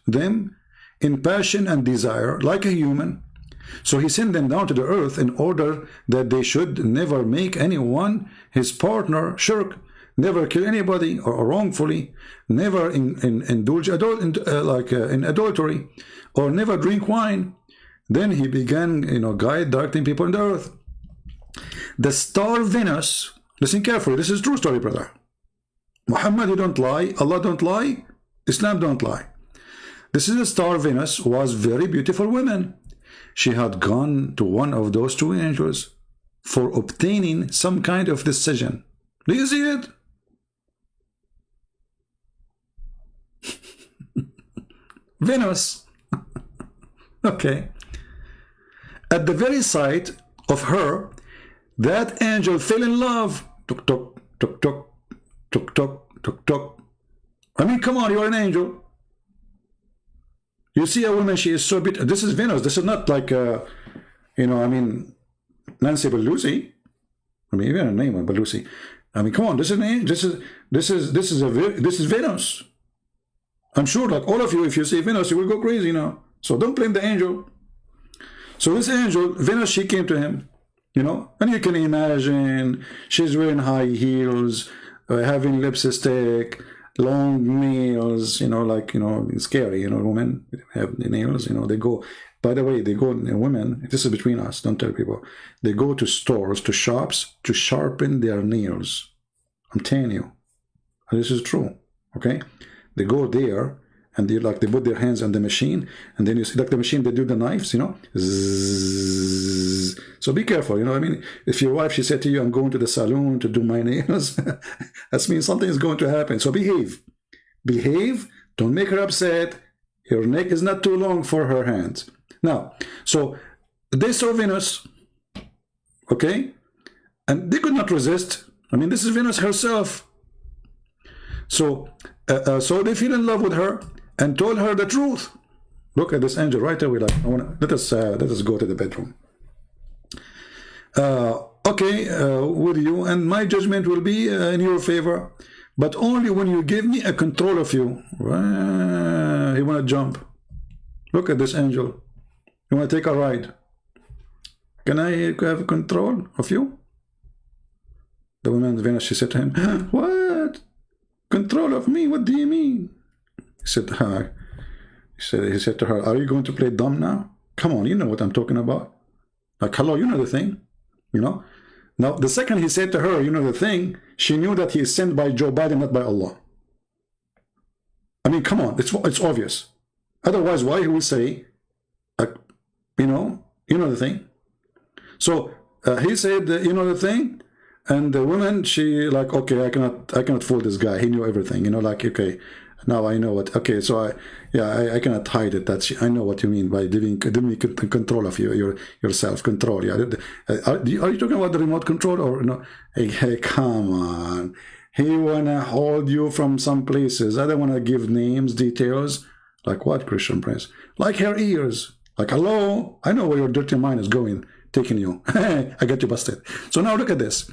them in passion and desire like a human. So He sent them down to the earth in order that they should never make anyone his partner shirk, never kill anybody or wrongfully, never indulge in adultery, or never drink wine. Then He began, you know, directing people on the earth. The star Venus, listen carefully, this is true story, brother. Muhammad, he don't lie, Allah don't lie, Islam don't lie. This is the star Venus, was very beautiful woman. She had gone to one of those two angels for obtaining some kind of decision. Do you see it? Venus. Okay. At the very sight of her, that angel fell in love. Tuk tuk tuk tuk tuk tuk tuk tuk. I mean, come on, you're an angel. You see a woman, she is so beautiful. This is Venus. This is not like, you know, I mean, Nancy Pelosi. I mean, even a name of Pelosi. I mean, come on, this is an angel. This is Venus. I'm sure, like all of you, if you see Venus, you will go crazy now. So don't blame the angel. So this angel, Venus, she came to him, you know, and you can imagine she's wearing high heels, having lipstick, long nails, you know, like, you know, it's scary, you know, women have the nails, you know, they go, by the way, they go, women, this is between us, don't tell people, they go to stores, to shops, to sharpen their nails. I'm telling you, this is true, okay? They go there, and they put their hands on the machine, and then you see like the machine, they do the knives, you know. Zzz. So be careful, you know. I mean, if your wife, she said to you, I'm going to the salon to do my nails, that means something is going to happen. So behave, don't make her upset. Your neck is not too long for her hands. Now, so they saw Venus, okay, and they could not resist. I mean, this is Venus herself. So they fell in love with her and told her the truth. Look at this angel right away. Like, let us go to the bedroom. Okay, with you, and my judgment will be in your favor, but only when you give me a control of you. He want to jump. Look at this angel. You want to take a ride? Can I have control of you? The woman Venus, she said to him, what? Control of me? What do you mean? He said to her, are you going to play dumb now? Come on, you know what I'm talking about. Like, hello, you know the thing, you know. Now, the second he said to her, you know the thing, she knew that he is sent by Joe Biden, not by Allah. I mean, come on, it's obvious. Otherwise, why he will say, you know the thing. So he said, you know the thing, And the woman, she like, okay, I cannot fool this guy. He knew everything, you know, like, okay, now I know what, okay, so I cannot hide it. I know what you mean by giving control of your self-control. Yeah. Are you talking about the remote control or no? Hey, come on. He wanna hold you from some places. I don't wanna give names, details. Like what, Christian Prince? Like her ears. Like, hello, I know where your dirty mind is going, taking you. I got you busted. So now look at this.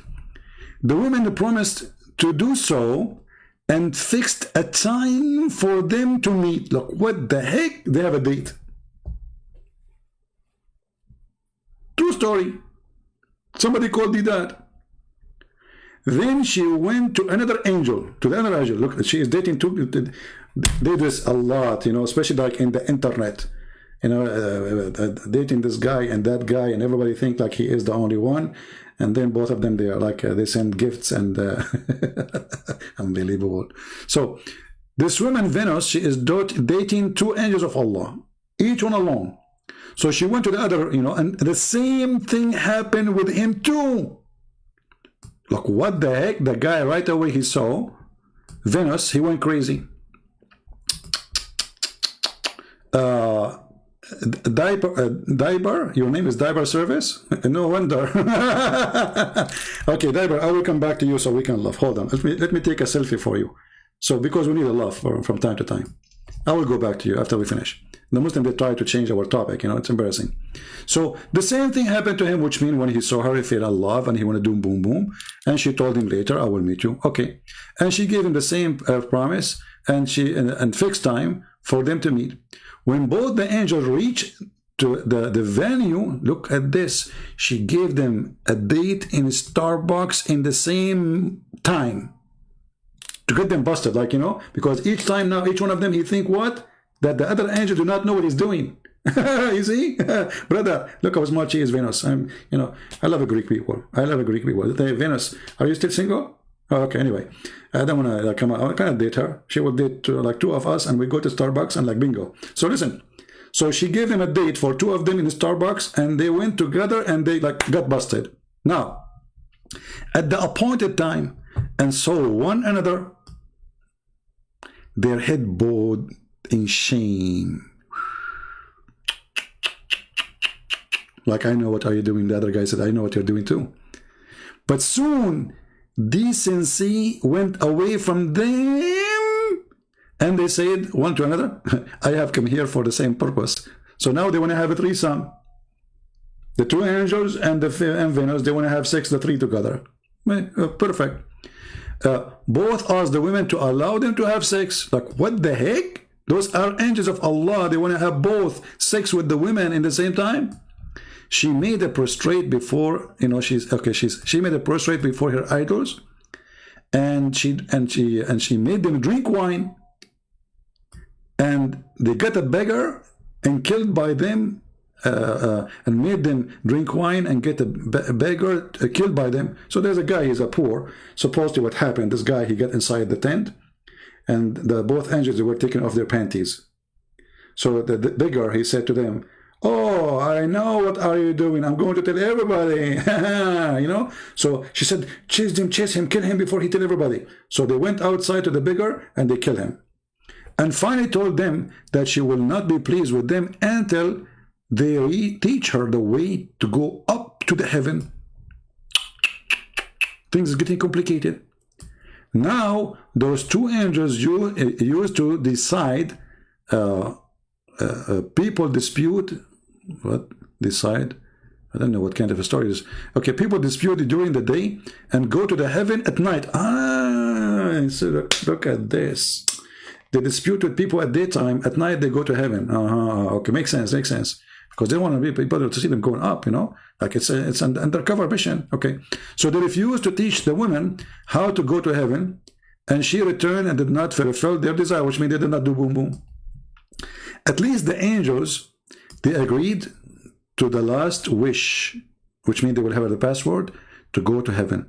The woman promised to do so and fixed a time for them to meet. Look, what the heck? They have a date. True story. Somebody called Deedat. Then she went to another angel, Look, she is dating two. They do this a lot, you know, especially like in the internet. You know, dating this guy and that guy, and everybody think like he is the only one. And then both of them, they are like, they send gifts and unbelievable. So this woman, Venus, she is dating two angels of Allah, each one alone. So she went to the other, you know, and the same thing happened with him too. Look, what the heck? The guy right away he saw Venus, he went crazy. Diaper, your name is Diaper Service? No wonder. Okay, Diaper, I will come back to you so we can laugh. Hold on, let me take a selfie for you. So because we need a laugh from time to time. I will go back to you after we finish. The Muslim, they try to change our topic, you know, it's embarrassing. So the same thing happened to him, which means when he saw her, he fell in love and he wanted to do boom boom. And she told him later, I will meet you. Okay. And she gave him the same promise and fixed time for them to meet. When both the angels reached to the venue, look at this. She gave them a date in Starbucks in the same time to get them busted, like, you know, because each time now, each one of them, he think what? That the other angel do not know what he's doing. You see? Brother, look how smart she is, Venus. You know, I love a Greek people. I love a Greek people. Venus, are you still single? Oh, okay, anyway. I don't want to like come out. I kind of date her. She will date like two of us and we go to Starbucks and like bingo. So listen. So she gave them a date for two of them in Starbucks and they went together and they like got busted. Now, at the appointed time and saw one another, their head bowed in shame. Like, I know what are you doing. The other guy said, I know what you're doing too. But soon decency went away from them and they said one to another, I have come here for the same purpose. So now they want to have a threesome. The two angels and Venus, they want to have sex, the three together. Perfect. Both asked the women to allow them to have sex. Like, what the heck? Those are angels of Allah. They want to have both sex with the women in the same time. She made a prostrate before, you know, she made a prostrate before her idols, and she made them drink wine, and they got a beggar and killed by them, and made them drink wine and get a beggar killed by them. So there's a guy, he's a poor. Supposedly what happened, this guy, he got inside the tent, and both angels, they were taking off their panties. So the beggar, he said to them, oh, I know what are you doing. I'm going to tell everybody. You know? So she said, chase him, kill him before he tell everybody. So they went outside to the beggar and they killed him. And finally told them that she will not be pleased with them until they teach her the way to go up to the heaven. Things are getting complicated. Now, those two angels used to decide people dispute. What? Decide? I don't know what kind of a story it is. Okay, people dispute during the day and go to the heaven at night. So look at this. They dispute with people at daytime. At night, they go to heaven. Okay, makes sense, Because they want to be people to see them going up, you know? Like it's an undercover mission. Okay. So they refused to teach the women how to go to heaven. And she returned and did not fulfill their desire, which means they did not do boom boom. At least the angels, they agreed to the last wish, which means they will have the password to go to heaven.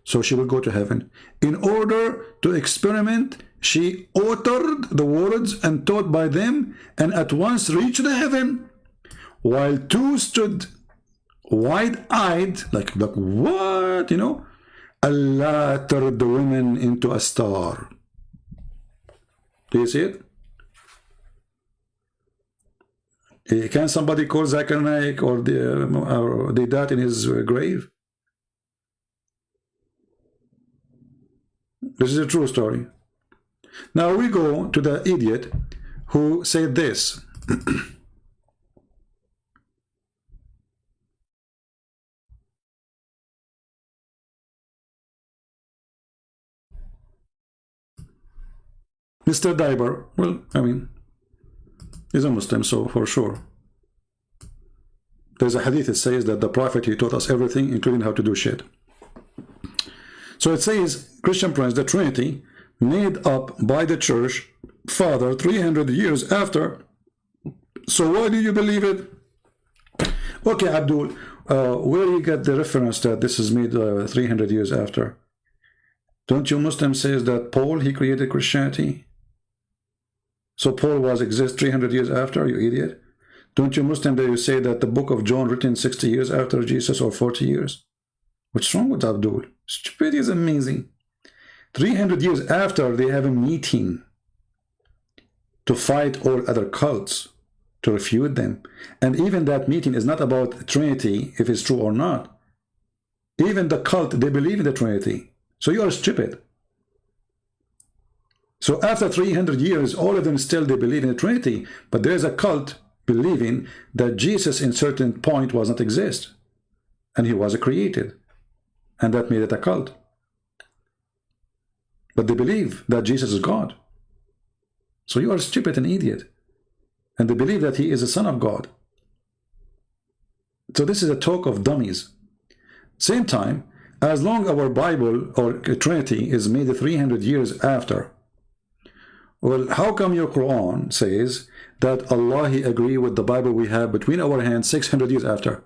So she will go to heaven. In order to experiment, she uttered the words and taught by them, and at once reached the heaven, while two stood wide-eyed, like what, you know? Allah turned the women into a star. Do you see it? Can somebody call Zakir Naik or Deedat in his grave? This is a true story. Now we go to the idiot who said this. Mr. Diber, well, I mean, he's a Muslim, so for sure. There's a hadith that says that the Prophet, he taught us everything, including how to do shit. So it says, Christian Prince, the Trinity, made up by the Church Father 300 years after. So why do you believe it? Okay, Abdul, where do you get the reference that this is made 300 years after? Don't you Muslims say that Paul, he created Christianity? So Paul was exist 300 years after, you idiot? Don't you Muslim that you say that the book of John written 60 years after Jesus or 40 years? What's wrong with Abdul? Stupidity is amazing. 300 years after, they have a meeting to fight all other cults, to refute them. And even that meeting is not about Trinity, if it's true or not. Even the cult, they believe in the Trinity. So you are stupid. So after 300 years, all of them still, they believe in the Trinity. But there is a cult believing that Jesus in certain point was not exist. And he was created. And that made it a cult. But they believe that Jesus is God. So you are stupid and idiot. And they believe that he is the Son of God. So this is a talk of dummies. Same time, as long our Bible or Trinity is made 300 years after, well, how come your Quran says that Allah, he agree with the Bible we have between our hands 600 years after?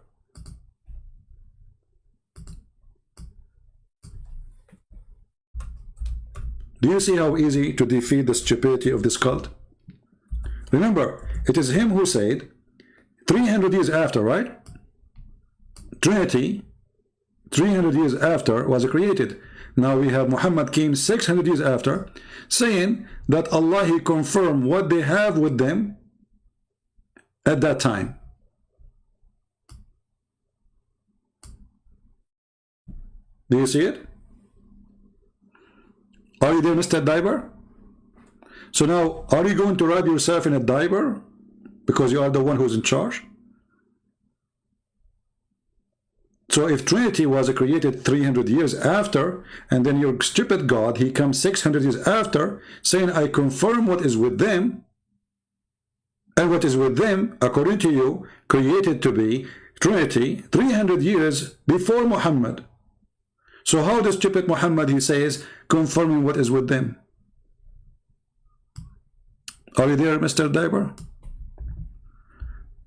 Do you see how easy to defeat the stupidity of this cult? Remember, it is him who said 300 years after, right? Trinity, 300 years after was created. Now we have Muhammad came 600 years after, saying that Allah, he confirmed what they have with them at that time. Do you see it? Are you there, Mr. Diber? So now, are you going to wrap yourself in a diaper because you are the one who's in charge? So if Trinity was created 300 years after, and then your stupid God, he comes 600 years after, saying, I confirm what is with them, and what is with them, according to you, created to be Trinity 300 years before Muhammad. So how does stupid Muhammad, he says, confirming what is with them? Are you there, Mr. Diber?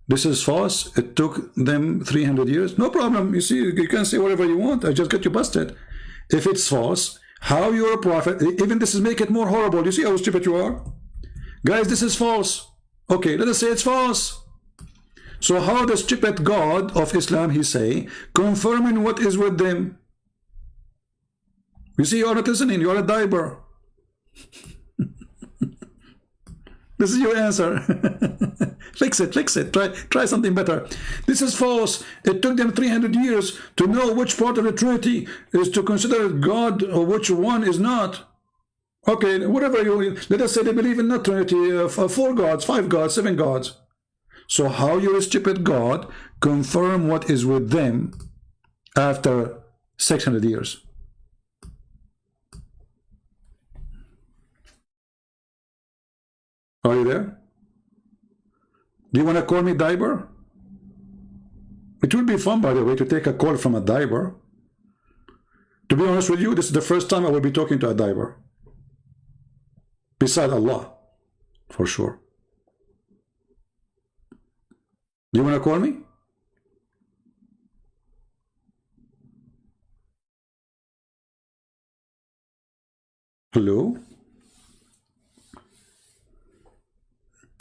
This is false. It took them 300 years. No problem. You see, you can say whatever you want. I just got you busted. If it's false, how you're a prophet, even this is make it more horrible. You see how stupid you are? Guys, this is false. Okay, let us say it's false. So how the stupid God of Islam, he say, confirming what is with them? You see, you are not listening. You are a diaper. This is your answer. Fix it, fix it. Try something better. This is false. It took them 300 years to know which part of the Trinity is to consider God or which one is not. Okay, whatever you, let us say they believe in not Trinity, 4 gods, 5 gods, 7 gods. So how your stupid God confirm what is with them after 600 years? Are you there? Do you want to call me Diber? It would be fun, by the way, to take a call from a Diber. To be honest with you, this is the first time I will be talking to a Diber. Beside Allah, for sure. Do you want to call me? Hello?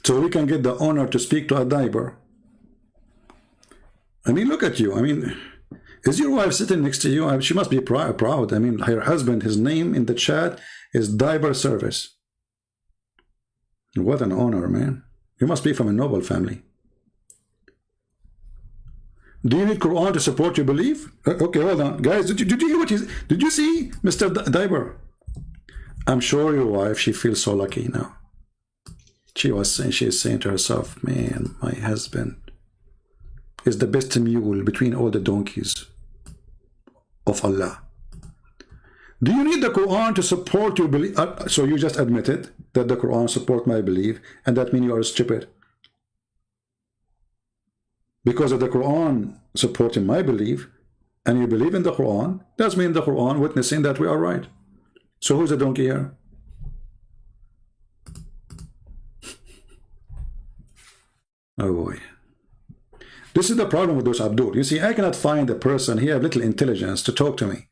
So we can get the honor to speak to a Diber. I mean, look at you. I mean, Is your wife sitting next to you? She must be proud. I mean, her husband, his name in the chat is Diaper Service. What an honor, man. You must be from a noble family. Do you need Quran to support your belief? Okay, hold on. Guys, did you hear what did you see, Mr. Diaper? I'm sure your wife, she feels so lucky now. She is saying to herself, man, my husband is the best mule between all the donkeys of Allah. Do you need the Quran to support your belief? So you just admitted that the Quran support my belief, and that means you are stupid. Because of the Quran supporting my belief, and you believe in the Quran, that means the Quran witnessing that we are right. So who's the donkey here? Oh boy. This is the problem with those Abdul. You see, I cannot find a person, he have little intelligence to talk to me.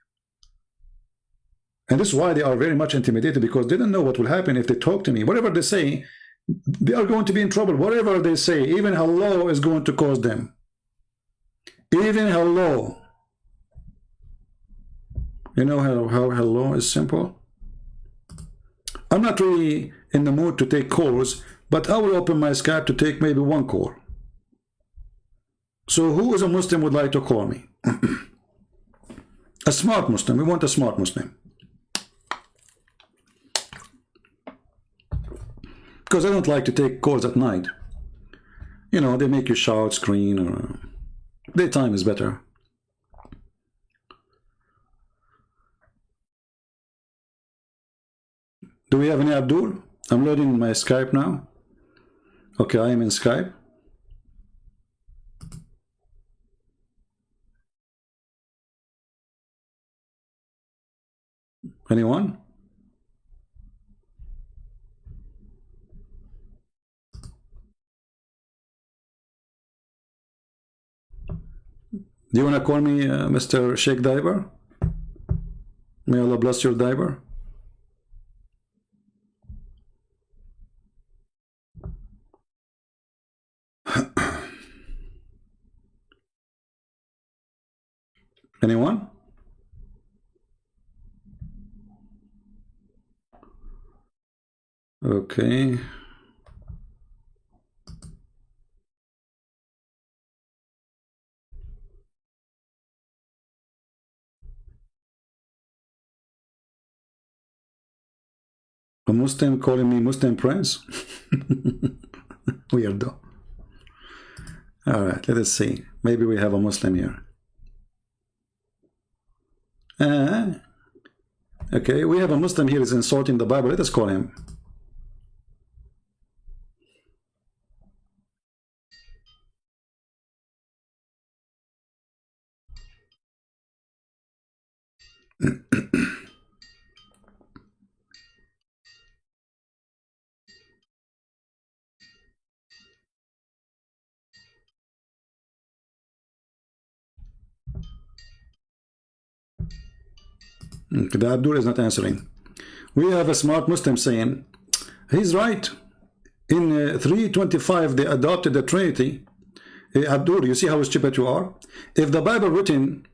And this is why they are very much intimidated, because they don't know what will happen if they talk to me. Whatever they say, they are going to be in trouble. Whatever they say, even hello is going to cause them. Even hello. You know how hello is simple? I'm not really in the mood to take calls, but I will open my Skype to take maybe one call. So who is a Muslim would like to call me? A smart Muslim. We want a smart Muslim. Because I don't like to take calls at night. You know, they make you shout, scream, or daytime is better. Do we have any Abdul? I'm loading my Skype now. Okay, I am in Skype. Anyone? Do you want to call me Mr. Sheikh Diver? May Allah bless your diver. Anyone? Okay. A Muslim calling me Muslim Prince? Weirdo. Alright, let us see. Maybe we have a Muslim here. Okay, we have a Muslim here is insulting the Bible. Let us call him. The Abdul is not answering. We have a smart Muslim saying, he's right. In 325, they adopted the Trinity. Abdul, you see how stupid you are? If the Bible written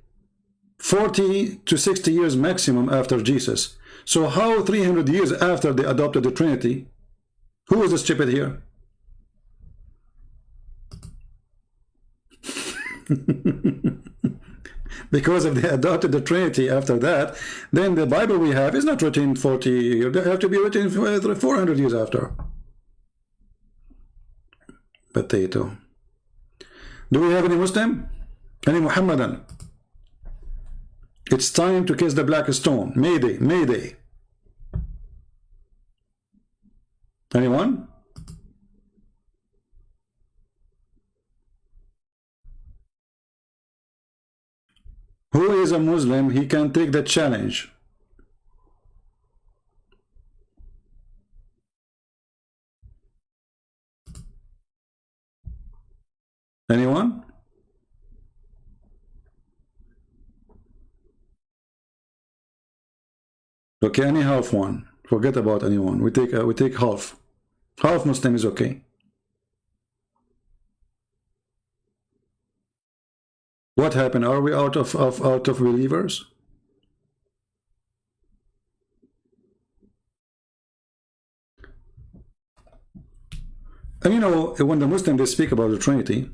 40 to 60 years maximum after Jesus, so how 300 years after they adopted the Trinity? Who is the stupid here? Because if they adopted the Trinity after that, then the Bible we have is not written 40 years. They have to be written 400 years after. Potato. Do we have any Muslim? Any Muhammadan? It's time to kiss the black stone. Mayday, Mayday. Anyone? Who is a Muslim? He can take the challenge. Anyone? Okay, any half one. Forget about anyone. We take half. Half Muslim is okay. What happened? Are we out of believers? And you know, when the Muslims they speak about the Trinity,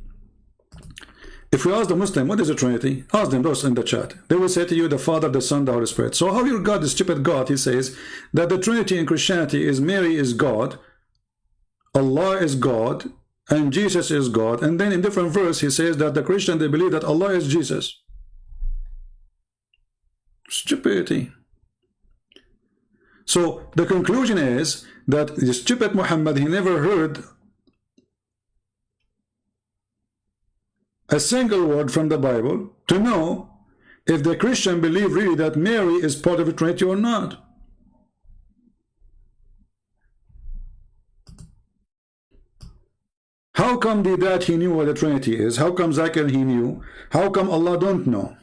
if we ask the Muslim, what is the Trinity? Ask them those in the chat. They will say to you, the Father, the Son, the Holy Spirit. So how your God, the stupid God, he says that the Trinity in Christianity is Mary is God, Allah is God, and Jesus is God. And then in different verse, he says that the Christian, they believe that Allah is Jesus. Stupidity. So the conclusion is that the stupid Muhammad, he never heard a single word from the Bible to know if the Christian believe really that Mary is part of the Trinity or not. How come Deedat he knew what the Trinity is? How come Zakir he knew? How come Allah don't know?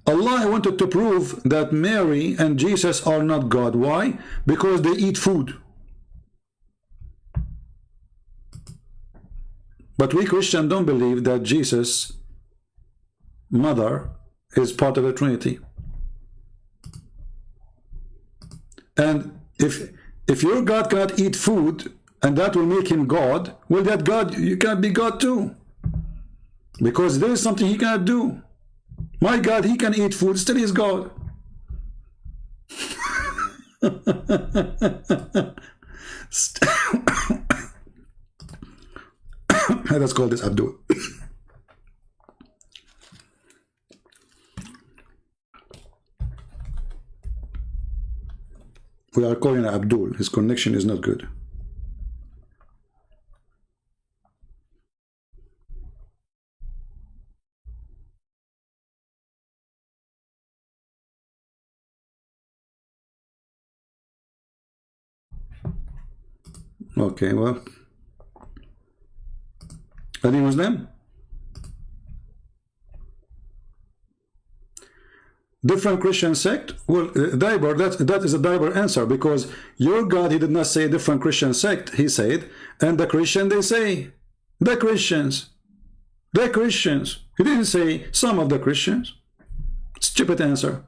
Allah wanted to prove that Mary and Jesus are not God. Why? Because they eat food. But we Christians don't believe that Jesus' mother is part of the Trinity. And if your God cannot eat food and that will make him God, well, that God, you cannot be God too. Because there is something he cannot do. My God, he can eat food, still he's God. Let's call this Abdul. We are calling him Abdul. His connection is not good. Okay, well, any Muslim? Different Christian sect? Well, Diber, that is a Diber answer, because your God, he did not say different Christian sect, he said, and the Christian, they say, the Christians. He didn't say some of the Christians. Stupid answer.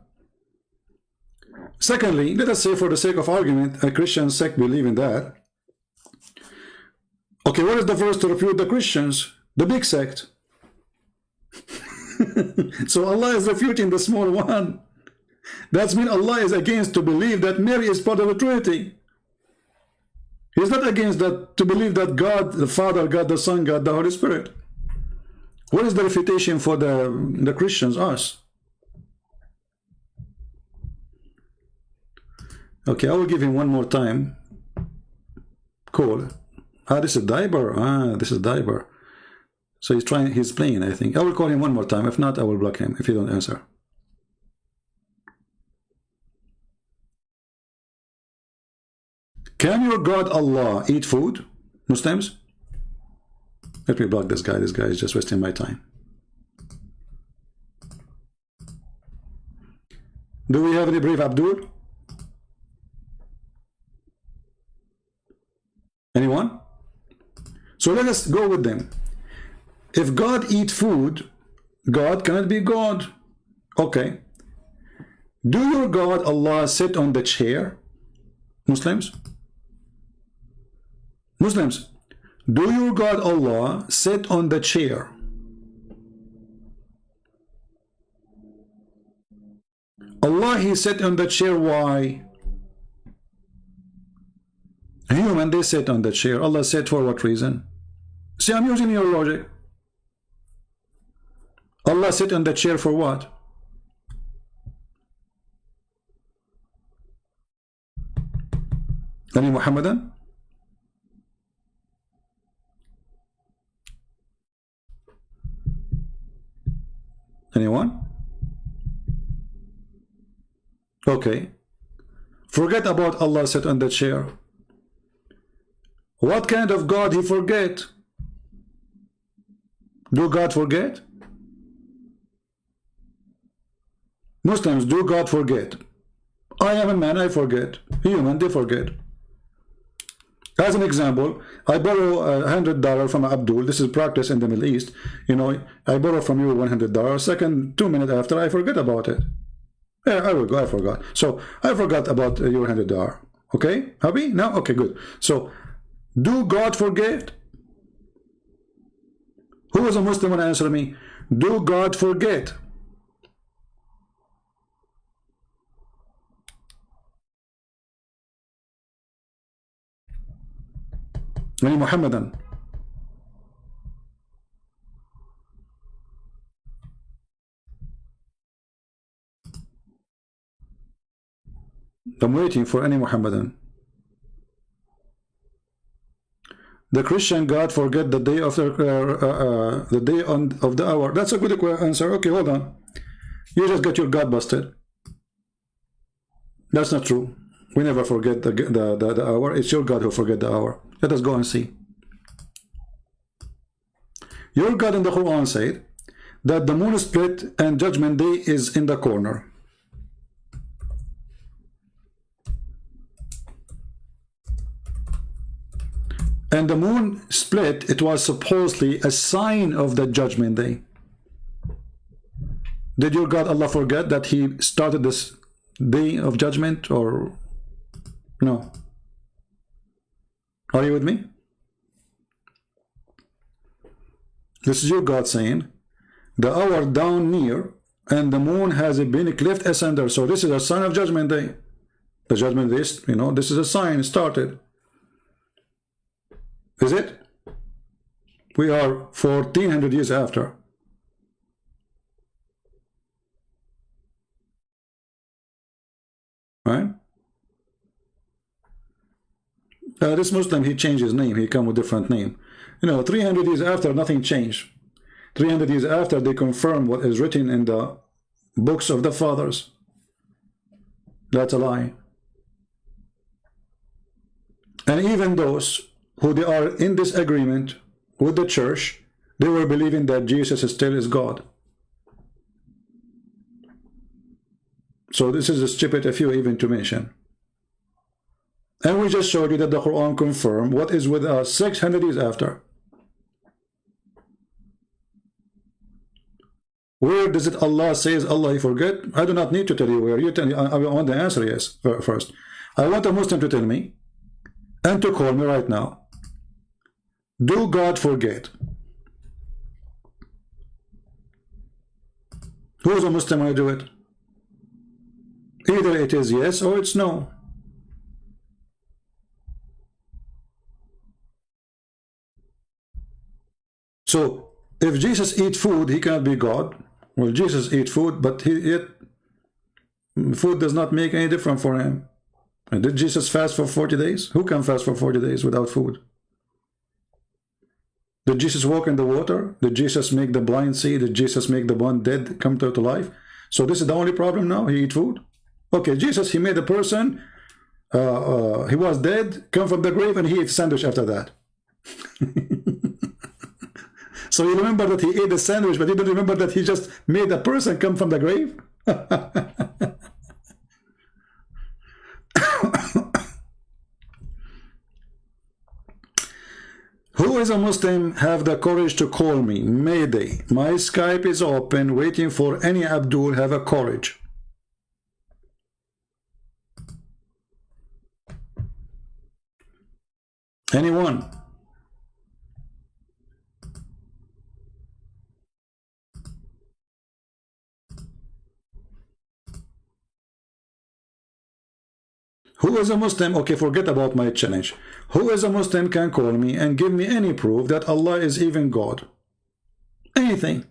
Secondly, let us say for the sake of argument, a Christian sect believe in that. Okay, what is the verse to refute the Christians? The big sect. So Allah is refuting the small one. That means Allah is against to believe that Mary is part of the Trinity. He's not against that to believe that God, the Father, God, the Son, God, the Holy Spirit. What is the refutation for the Christians, us? Okay, I will give him one more time. Cool. Ah, this is Diber. Ah, this is Diber. So he's playing, I think. I will call him one more time. If not, I will block him if he don't answer. Can your God Allah eat food? Muslims? Let me block this guy. This guy is just wasting my time. Do we have any brave Abdul? Anyone? So let us go with them. If God eat food, God cannot be God. Okay. Do your God Allah sit on the chair? Muslims? Muslims, do your God Allah sit on the chair? Allah, he sit on the chair. Why? Human, they sit on the chair. Allah said for what reason? See, I'm using your logic. Allah sit on the chair for what? Any Muhammadan? Anyone? Okay. Forget about Allah sit on the chair. What kind of God he forget? Do God forget? Muslims, do God forget? I am a man, I forget. Human, they forget. As an example, I borrow $100 from Abdul. This is practice in the Middle East. You know, I borrow from you $100. Second, 2 minutes after, I forget about it. Yeah, I forgot. So I forgot about your $100. Okay, Happy now? Okay, good. So, do God forget? Who is a Muslim and answer me? Do God forget? Any Muhammadan? I'm waiting for any Muhammadan. The Christian God forget the day of the day of the hour. That's a good answer. Okay, hold on. You just got your God busted. That's not true. We never forget the hour. It's your God who forget the hour. Let us go and see. Your God in the Quran said that the moon split and judgment day is in the corner. And the moon split, it was supposedly a sign of the judgment day. Did your God Allah forget that he started this day of judgment, or no? Are you with me? This is your God saying the hour down near and the moon has been cleft asunder. So this is a sign of judgment day. The judgment day, you know, this is a sign started. Is it? We are 1400 years after. Right? This Muslim, he changed his name. He come with different name. You know, 300 years after, nothing changed. 300 years after, they confirm what is written in the books of the fathers. That's a lie. And even those who they are in disagreement with the church, they were believing that Jesus still is God. So this is a stupid a few even to mention. And we just showed you that the Quran confirmed what is with us 600 years after. Where does it Allah says Allah he forget? I do not need to tell you where. You tell me. I want the answer yes first. I want a Muslim to tell me and to call me right now. Do God forget? Who is a Muslim when I do it? Either it is yes or it's no. So if Jesus eat food, he cannot be God. Well, Jesus eat food, but yet food does not make any difference for him. And did Jesus fast for 40 days? Who can fast for 40 days without food? Did Jesus walk in the water? Did Jesus make the blind see? Did Jesus make the one dead come to life? So this is the only problem now? He eat food? Okay, Jesus, he made a person, he was dead, come from the grave, and he ate sandwich after that. So you remember that he ate the sandwich, but you don't remember that he just made a person come from the grave? Who is a Muslim have the courage to call me? Mayday. My Skype is open, waiting for any Abdul have a courage. Anyone? Who is a Muslim? Okay, forget about my challenge. Who is a Muslim can call me and give me any proof that Allah is even God? Anything.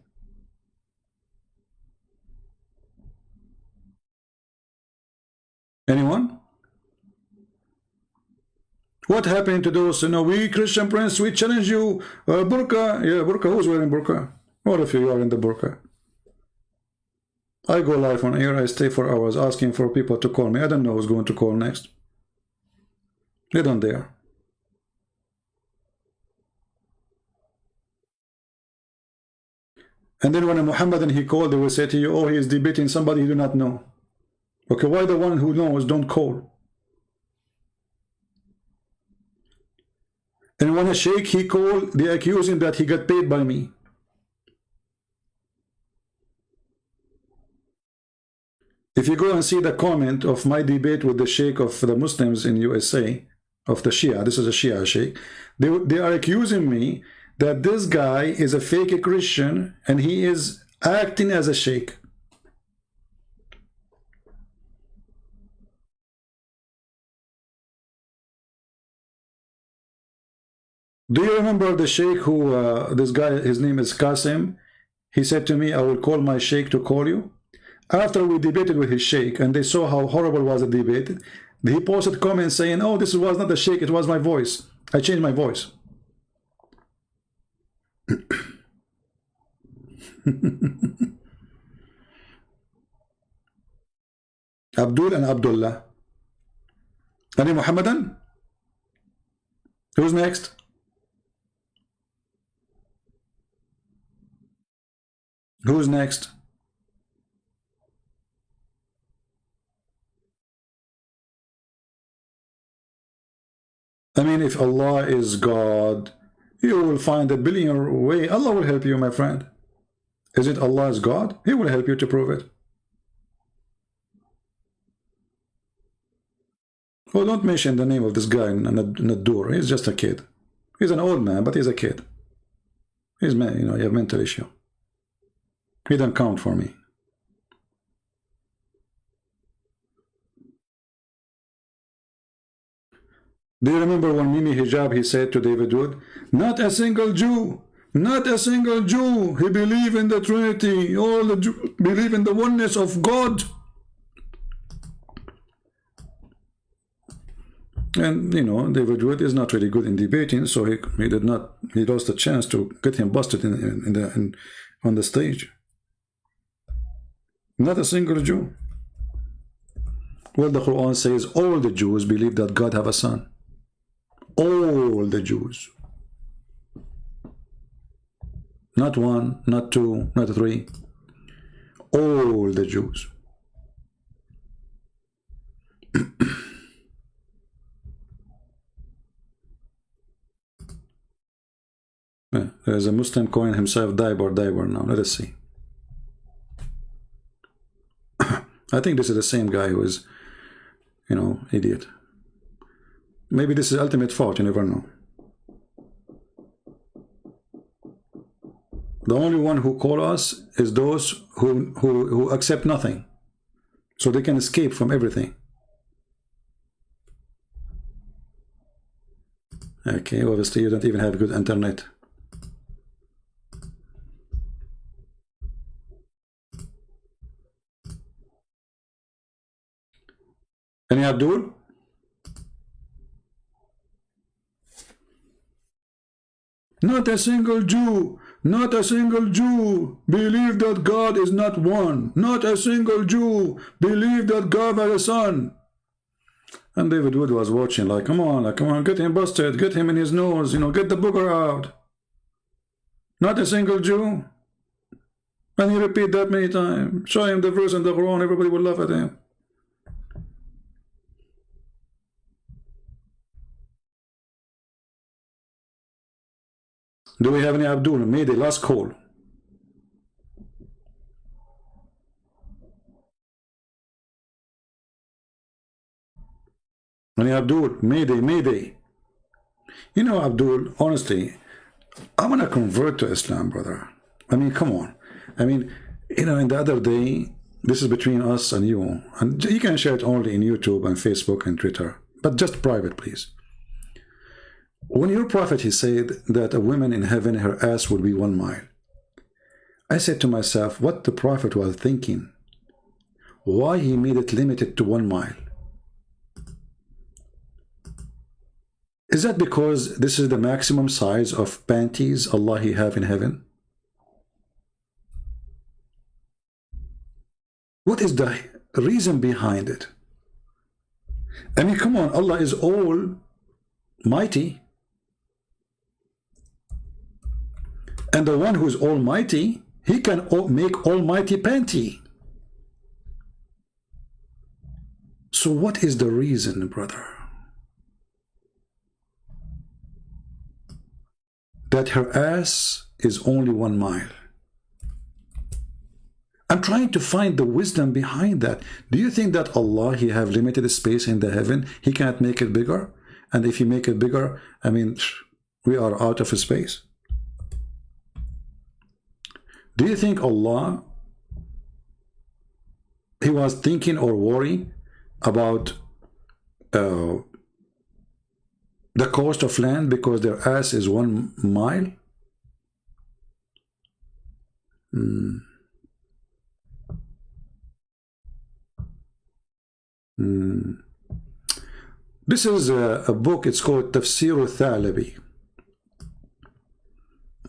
Anyone? What happened to those, you know, we Christian Prince, we challenge you, burqa, yeah, burqa, who's wearing burqa? What if you are in the burqa? I go live on air, I stay for hours asking for people to call me. I don't know who's going to call next. They don't dare. And then when a Muhammadan he called, they will say to you, oh, he is debating somebody you do not know. Okay, why the one who knows don't call? And when a sheikh he called, they accuse him that he got paid by me. If you go and see the comment of my debate with the sheikh of the Muslims in USA, of the Shia, this is a Shia sheikh, they are accusing me that this guy is a fake Christian and he is acting as a sheikh. Do you remember the sheikh who, this guy, his name is Qasim, he said to me, I will call my sheikh to call you. After we debated with his sheikh and they saw how horrible was the debate, he posted comments saying, oh, this was not the sheikh, it was my voice. I changed my voice. Abdul and Abdullah. Any Muhammadan? Who's next? Who's next? I mean, if Allah is God, you will find a billion way. Allah will help you, my friend. Is it Allah is God? He will help you to prove it. Well, don't mention the name of this guy in the door. He's just a kid. He's an old man, but he's a kid. He's, you know, you have mental issue. He don't count for me. Do you remember when Mimi Hijab, he said to David Wood, not a single Jew, not a single Jew, he believe in the Trinity, all the Jews believe in the oneness of God. And, you know, David Wood is not really good in debating, so he lost a chance to get him busted on the stage. Not a single Jew. Well, the Quran says all the Jews believe that God have a son. All the Jews. Not one, not two, not three. All the Jews. There's a Muslim calling himself Diber now. Let us see. I think this is the same guy who is, you know, idiot. Maybe this is ultimate fault, you never know. The only one who call us is those who accept nothing, so they can escape from everything. Okay, obviously you don't even have good internet. Any Abdul? Not a single Jew, not a single Jew believe that God is not one. Not a single Jew believe that God has a son. And David Wood was watching like, come on, get him busted, get him in his nose, you know, get the booger out. Not a single Jew. And he repeat that many times. Show him the verse in the Quran, everybody will laugh at him. Do we have any Abdul? Mayday, last call. Any Abdul? Mayday. You know, Abdul, honestly, I want to convert to Islam, brother. I mean, come on. I mean, you know, in the other day, this is between us and you. And you can share it only in YouTube and Facebook and Twitter. But just private, please. When your prophet, he said that a woman in heaven, her ass will be 1 mile. I said to myself, what the prophet was thinking? Why he made it limited to 1 mile? Is that because this is the maximum size of panties Allah he have in heaven? What is the reason behind it? I mean, come on, Allah is almighty. And the one who is almighty, he can make almighty panty. So what is the reason, brother? that her ass is only 1 mile. I'm trying to find the wisdom behind that. Do you think that Allah, He have limited space in the heaven? He can't make it bigger? And if He make it bigger, I mean, we are out of space. Do you think Allah, He was thinking or worrying about the cost of land because their ass is 1 mile? This is a book, it's called Tafsir al-Thalabi.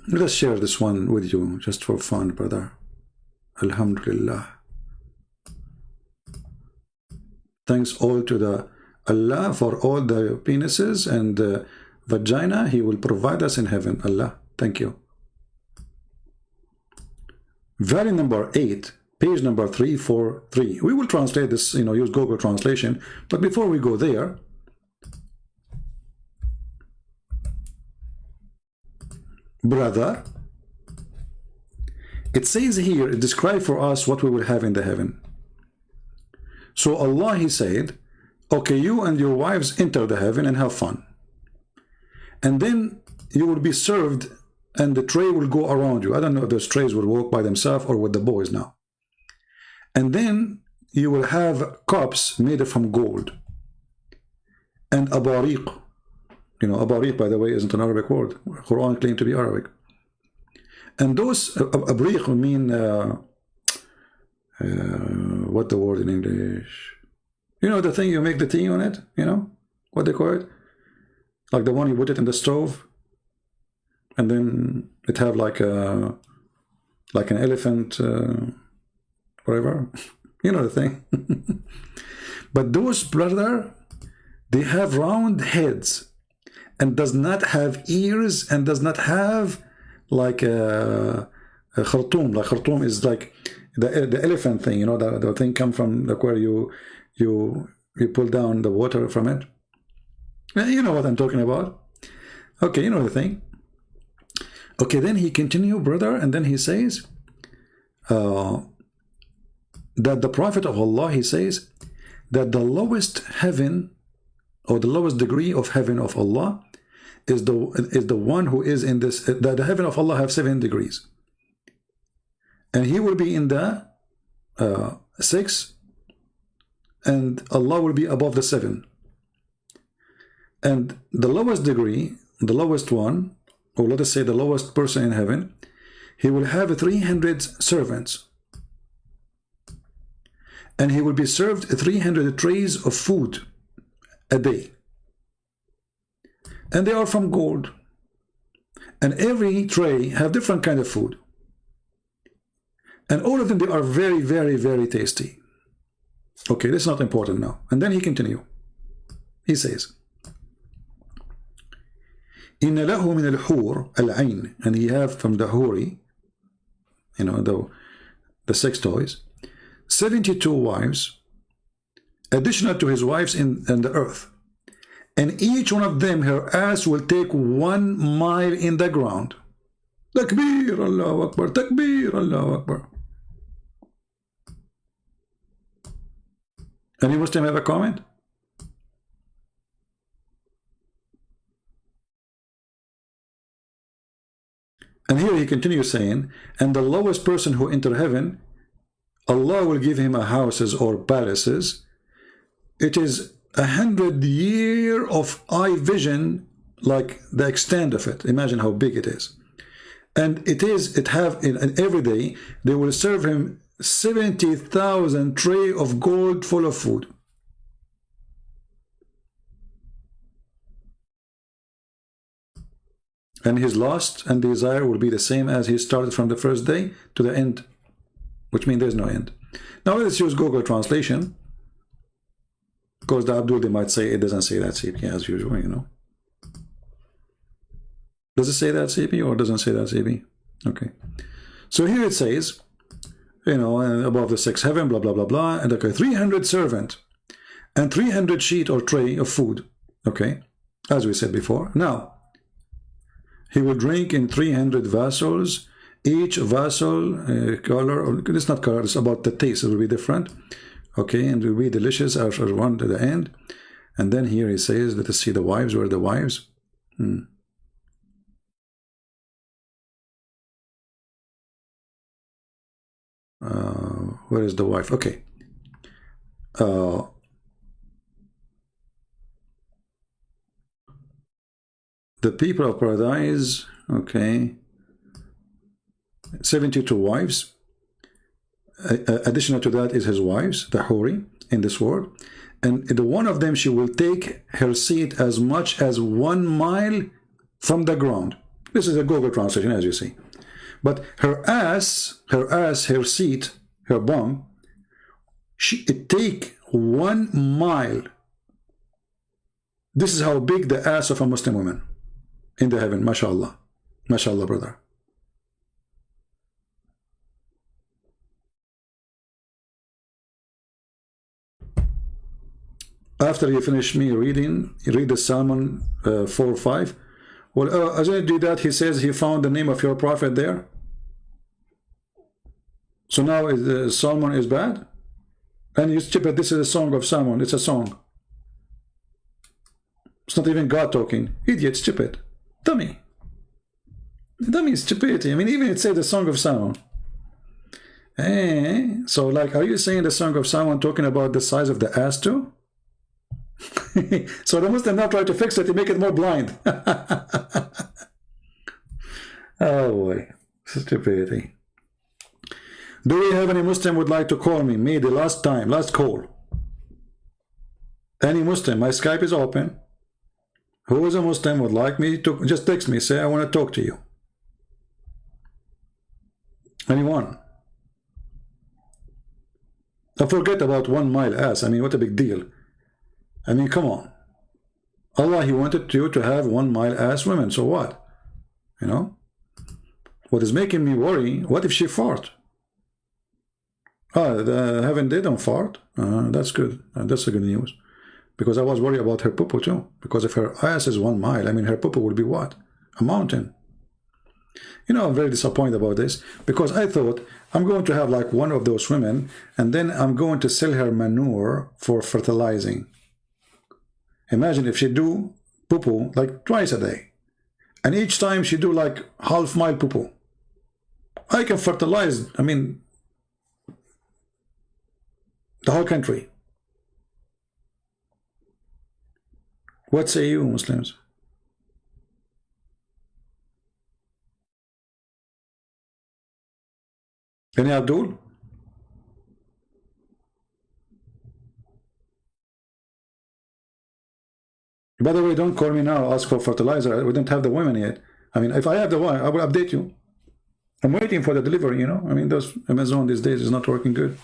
Let's share this one with you just for fun, brother. Alhamdulillah. Thanks all to the Allah for all the penises and the vagina He will provide us in heaven. Allah, thank you. Volume number 8, page number 343. We will translate this, use Google translation. But before we go there, brother, it says here, it describes for us what we will have in the heaven. So Allah, He said, okay, you and your wives enter the heaven and have fun. And then you will be served and the tray will go around you. I don't know if those trays will walk by themselves or with the boys now. And then you will have cups made from gold. And abariq. Abariq, by the way, isn't an Arabic word. Quran claimed to be Arabic. And those, abariq mean, what the word in English? The thing you make the tea on it, what they call it? Like the one you put it in the stove, and then it have like an elephant, whatever. The thing. But those, brother, they have round heads and does not have ears and does not have like a khartoum. Like khartoum is like the elephant thing, the thing come from like where you pull down the water from it. You know what I'm talking about. Okay, you know the thing. Okay, then he continue, brother, and then he says that the Prophet of Allah, he says that the lowest heaven or the lowest degree of heaven of Allah is the one who is in this, that the heaven of Allah have 7 degrees. And he will be in the 6, and Allah will be above the 7. And the lowest degree, the lowest one, or let us say the lowest person in heaven, he will have 300 servants. And he will be served 300 trays of food a day. And they are from gold. And every tray have different kind of food. And all of them, they are very, very, very tasty. Okay, this is not important now. And then he continue. He says, إِنَّ لَهُ مِنَ الْحُورِ الْعَيْنِ, and he have from the huri, the sex toys, 72 wives, additional to his wives in the earth. And each one of them, her ass will take 1 mile in the ground. Takbir, Allahu Akbar, Takbir, Allahu Akbar. Any Muslim have a comment? And here he continues saying, and the lowest person who enter heaven, Allah will give him a houses or palaces. It is 100 years of eye vision, like the extent of it. Imagine how big it is. And every day they will serve him 70,000 tray of gold full of food. And his lust and desire will be the same as he started from the first day to the end, which means there's no end. Now let's use Google translation, because the Abdul, they might say it doesn't say that, CP, as usual, Does it say that, CP, or doesn't say that, CP? Okay. So here it says, above the 6th heaven, blah, blah, blah, blah, and okay, 300 servant and 300 sheet or tray of food, okay, as we said before. Now, He will drink in 300 vessels. Each vessel color, it's not color, it's about the taste. It will be different. Okay, and it will be delicious after one to the end. And then here he says, let us see the wives. Where are the wives? Where is the wife? Okay. The people of paradise, okay, 72 wives. Additional to that is his wives, the Huri, in this world. And the one of them, she will take her seat as much as 1 mile from the ground. This is a Google translation, as you see. But her ass, her seat, her bum, it take 1 mile. This is how big the ass of a Muslim woman in the heaven, mashallah. Mashallah, brother. After you finish me reading, you read the Psalm 4:5. Well, as I do that, he says he found the name of your prophet there. So now Solomon is bad? And you stupid, this is a song of Solomon. It's a song. It's not even God talking. Idiot, stupid. Dummy. Dummy is stupidity. I mean, even it says the song of Solomon. So, like, are you saying the song of Solomon talking about the size of the ass too? So the Muslim now try to fix it to make it more blind. Oh boy, stupidity. Do we have any Muslim would like to call me? Me, the last call. Any Muslim, my Skype is open. Who is a Muslim would like me to just text me, say I want to talk to you. Anyone? Now forget about 1 mile ass. I mean, what a big deal. I mean, come on. Allah, he wanted you to have 1 mile ass women, so what? You know? What is making me worry, what if she fart? The heaven they don't fart. That's good. That's a good news. Because I was worried about her poo-poo too. Because if her ass is 1 mile, I mean, her poo-poo will be what? A mountain. You know, I'm very disappointed about this. Because I thought, I'm going to have like one of those women, and then I'm going to sell her manure for fertilizing. Imagine if she do poo-poo like twice a day. And each time she do like half-mile poo-poo. I can fertilize, I mean, the whole country. What say you, Muslims? Any Abdul? By the way, don't call me now, ask for fertilizer. We don't have the women yet. I mean, if I have the one, I will update you. I'm waiting for the delivery, you know. I mean, those Amazon these days is not working good.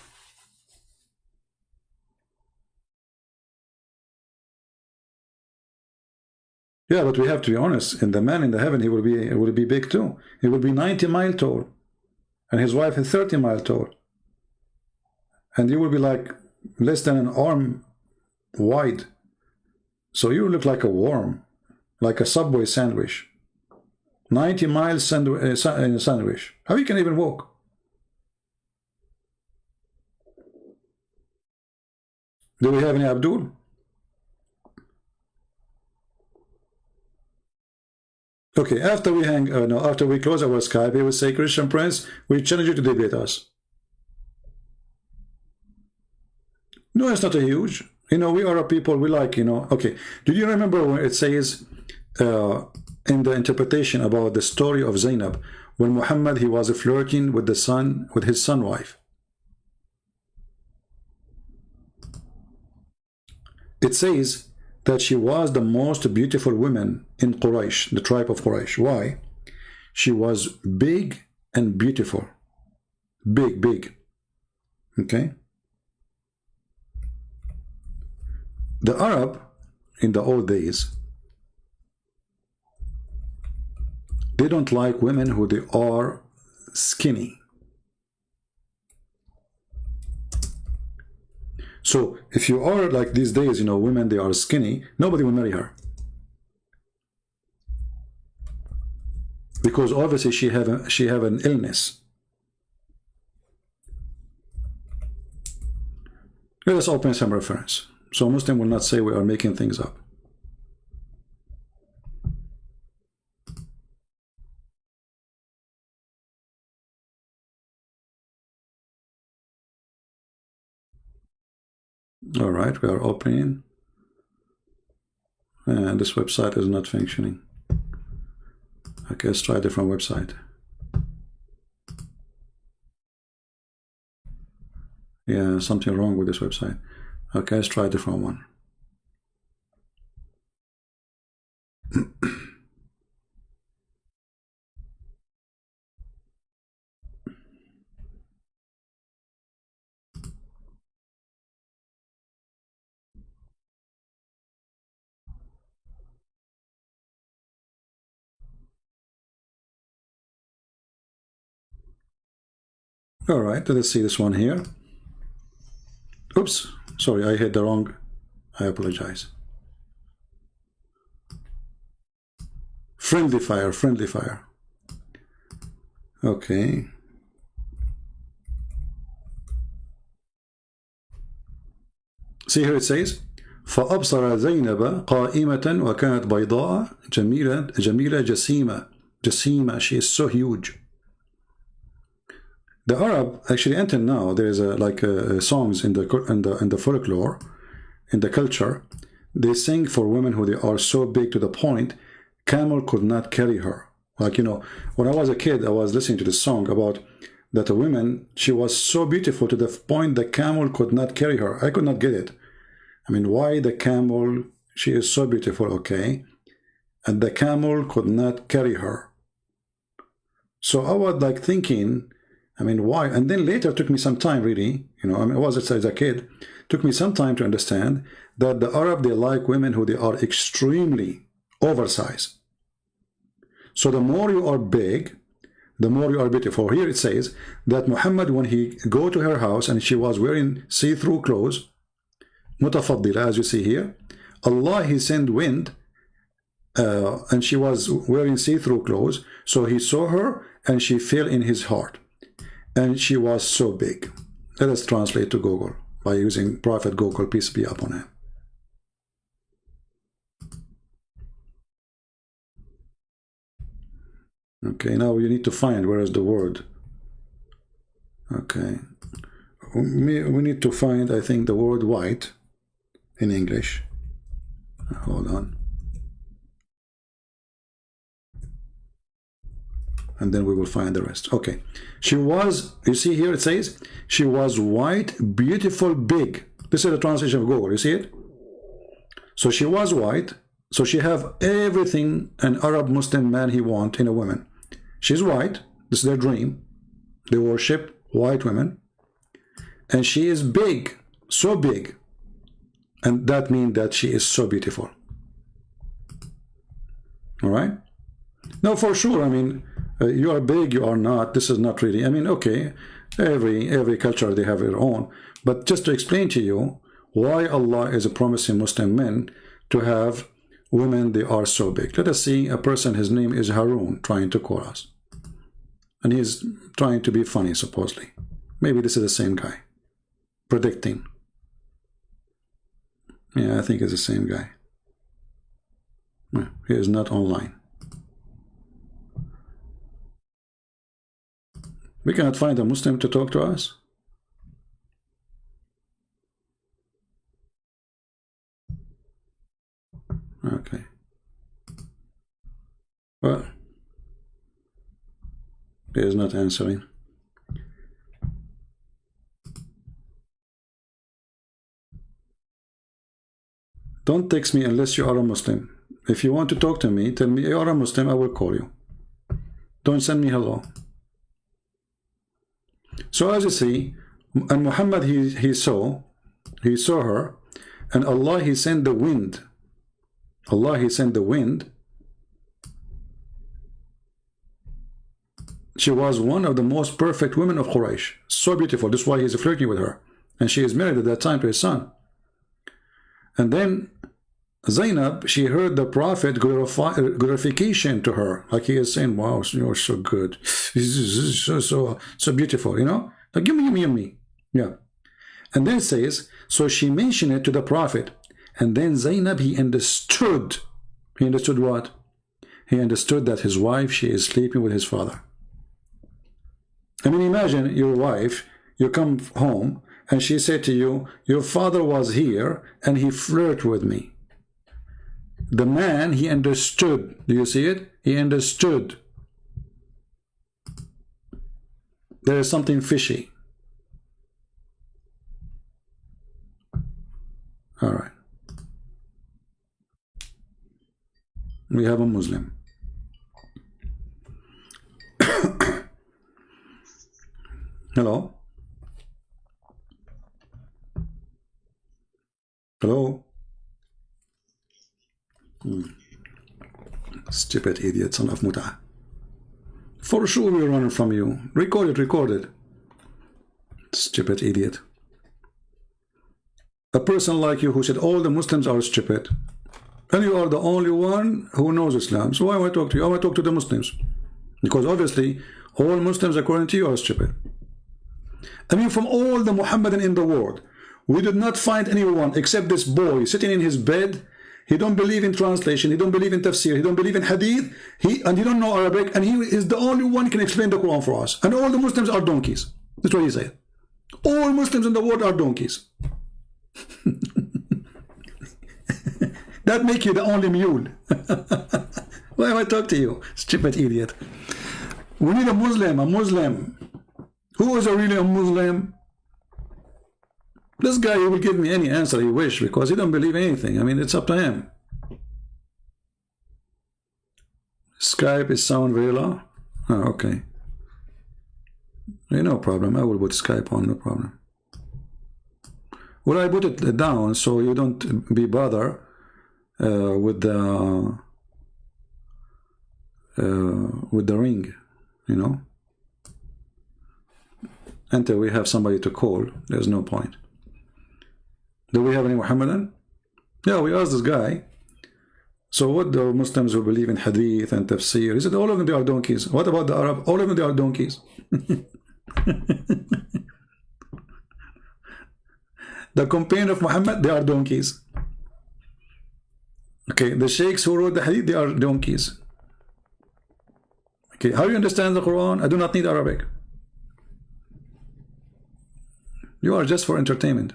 Yeah, but we have to be honest. And the man in the heaven, he will be big too. He will be 90 mile tall. And his wife is 30 mile tall. And you will be like less than an arm wide. So you look like a worm, like a Subway sandwich. 90 miles sandwich. How you can even walk? Do we have any Abdul? Okay, after we after we close our Skype, he will say, Christian Prince, we challenge you to debate us. No, it's not a huge. You know, we are a people, we like, you know. Okay, do you remember when it says in the interpretation about the story of Zainab, when Muhammad, he was flirting with his son wife. It says that she was the most beautiful woman in Quraysh, the tribe of Quraysh. Why? She was big and beautiful. Big. Okay? The Arab, in the old days, they don't like women who they are skinny. So if you are like these days, you know, women, they are skinny, nobody will marry her. because obviously she have an illness. Let us open some reference, so Muslim will not say we are making things up. All right, we are opening, and this website is not functioning. Okay, let's try a different website. Yeah, something wrong with this website. Okay, let's try a different one. All right, let's see this one here. Oops, sorry, I hit the wrong. I apologize. Friendly fire, friendly fire. Okay. See here it says, فأبصر زينب قائمة وكانت بيضاء جميلة جسيمة. She is so huge. The Arab, actually, until now, there is songs in the folklore, in the culture. They sing for women who they are so big to the point camel could not carry her. Like, you know, when I was a kid, I was listening to this song about that a woman, she was so beautiful to the point the camel could not carry her. I could not get it. I mean, why the camel? She is so beautiful, okay, and the camel could not carry her. So I was like thinking, I mean, why? And then later it took me some time, really, you know, I mean, I was as a kid, took me some time to understand that the Arab, they like women who they are extremely oversized. So the more you are big, the more you are beautiful. Here it says that Muhammad, when he go to her house and she was wearing see-through clothes, mutafaddila, as you see here, Allah, he sent wind, and she was wearing see-through clothes, so he saw her and she fell in his heart. And she was so big. Let us translate to Google by using Prophet Google, peace be upon him. Okay, now you need to find where is the word. Okay. We need to find, I think, the word white in English. Hold on. And then we will find the rest. Okay. She was, you see here it says, she was white, beautiful, big. This is the translation of Google. You see it? So she was white. So she have everything an Arab Muslim man he want in a woman. She's white. This is their dream. They worship white women. And she is big, so big. And that means that she is so beautiful. All right? Now, for sure, I mean, you are big, you are not. This is not really, I mean, okay, every culture, they have their own. But just to explain to you why Allah is promising Muslim men to have women, they are so big. Let us see a person, his name is Harun, trying to call us. And he's trying to be funny, supposedly. Maybe this is the same guy. Predicting. Yeah, I think it's the same guy. He is not online. We cannot find a Muslim to talk to us. Okay. Well, he is not answering. Don't text me unless you are a Muslim. If you want to talk to me, tell me you are a Muslim, I will call you. Don't send me hello. So as you see, and Muhammad, he saw her, and Allah, he sent the wind. Allah, he sent the wind. She was one of the most perfect women of Quraysh. So beautiful. That's why he's flirting with her. And she is married at that time to his son. And then Zainab, she heard the Prophet glorification to her. Like he is saying, wow, you're so good. This is so beautiful, you know? Like, gimme. Yeah. And then it says, so she mentioned it to the Prophet. And then Zainab, he understood. He understood what? He understood that his wife, she is sleeping with his father. I mean, imagine your wife, you come home, and she said to you, your father was here, and he flirted with me. The man, he understood. Do you see it? He understood. There is something fishy. All right. We have a Muslim. Hello? Hello? Stupid idiot, son of Muta. For sure we're running from you. Record it. Stupid idiot. A person like you who said all the Muslims are stupid. And you are the only one who knows Islam. So why am I talk to you? I want to talk to the Muslims. Because obviously, all Muslims according to you are stupid. I mean, from all the Muhammadan in the world, we did not find anyone except this boy sitting in his bed. He don't believe in translation. He don't believe in tafsir. He don't believe in hadith. He don't know Arabic. And he is the only one who can explain the Quran for us. And all the Muslims are donkeys. That's what he said. All Muslims in the world are donkeys. That make you the only mule. Why am I talk to you? Stupid idiot. We need a Muslim. Who is really a Muslim? This guy, he will give me any answer he wish because he don't believe anything. I mean, it's up to him. Skype is sound very low. Oh, okay. No problem. I will put Skype on, no problem. Well, I put it down so you don't be bothered with the ring, you know. Until we have somebody to call, there's no point. Do we have any Muhammadan? Yeah, we asked this guy. So what the Muslims who believe in hadith and tafsir? He said all of them they are donkeys. What about the Arab? All of them they are donkeys. The companion of Muhammad, they are donkeys. Okay, the sheikhs who wrote the hadith, they are donkeys. Okay, how do you understand the Quran? I do not need Arabic. You are just for entertainment.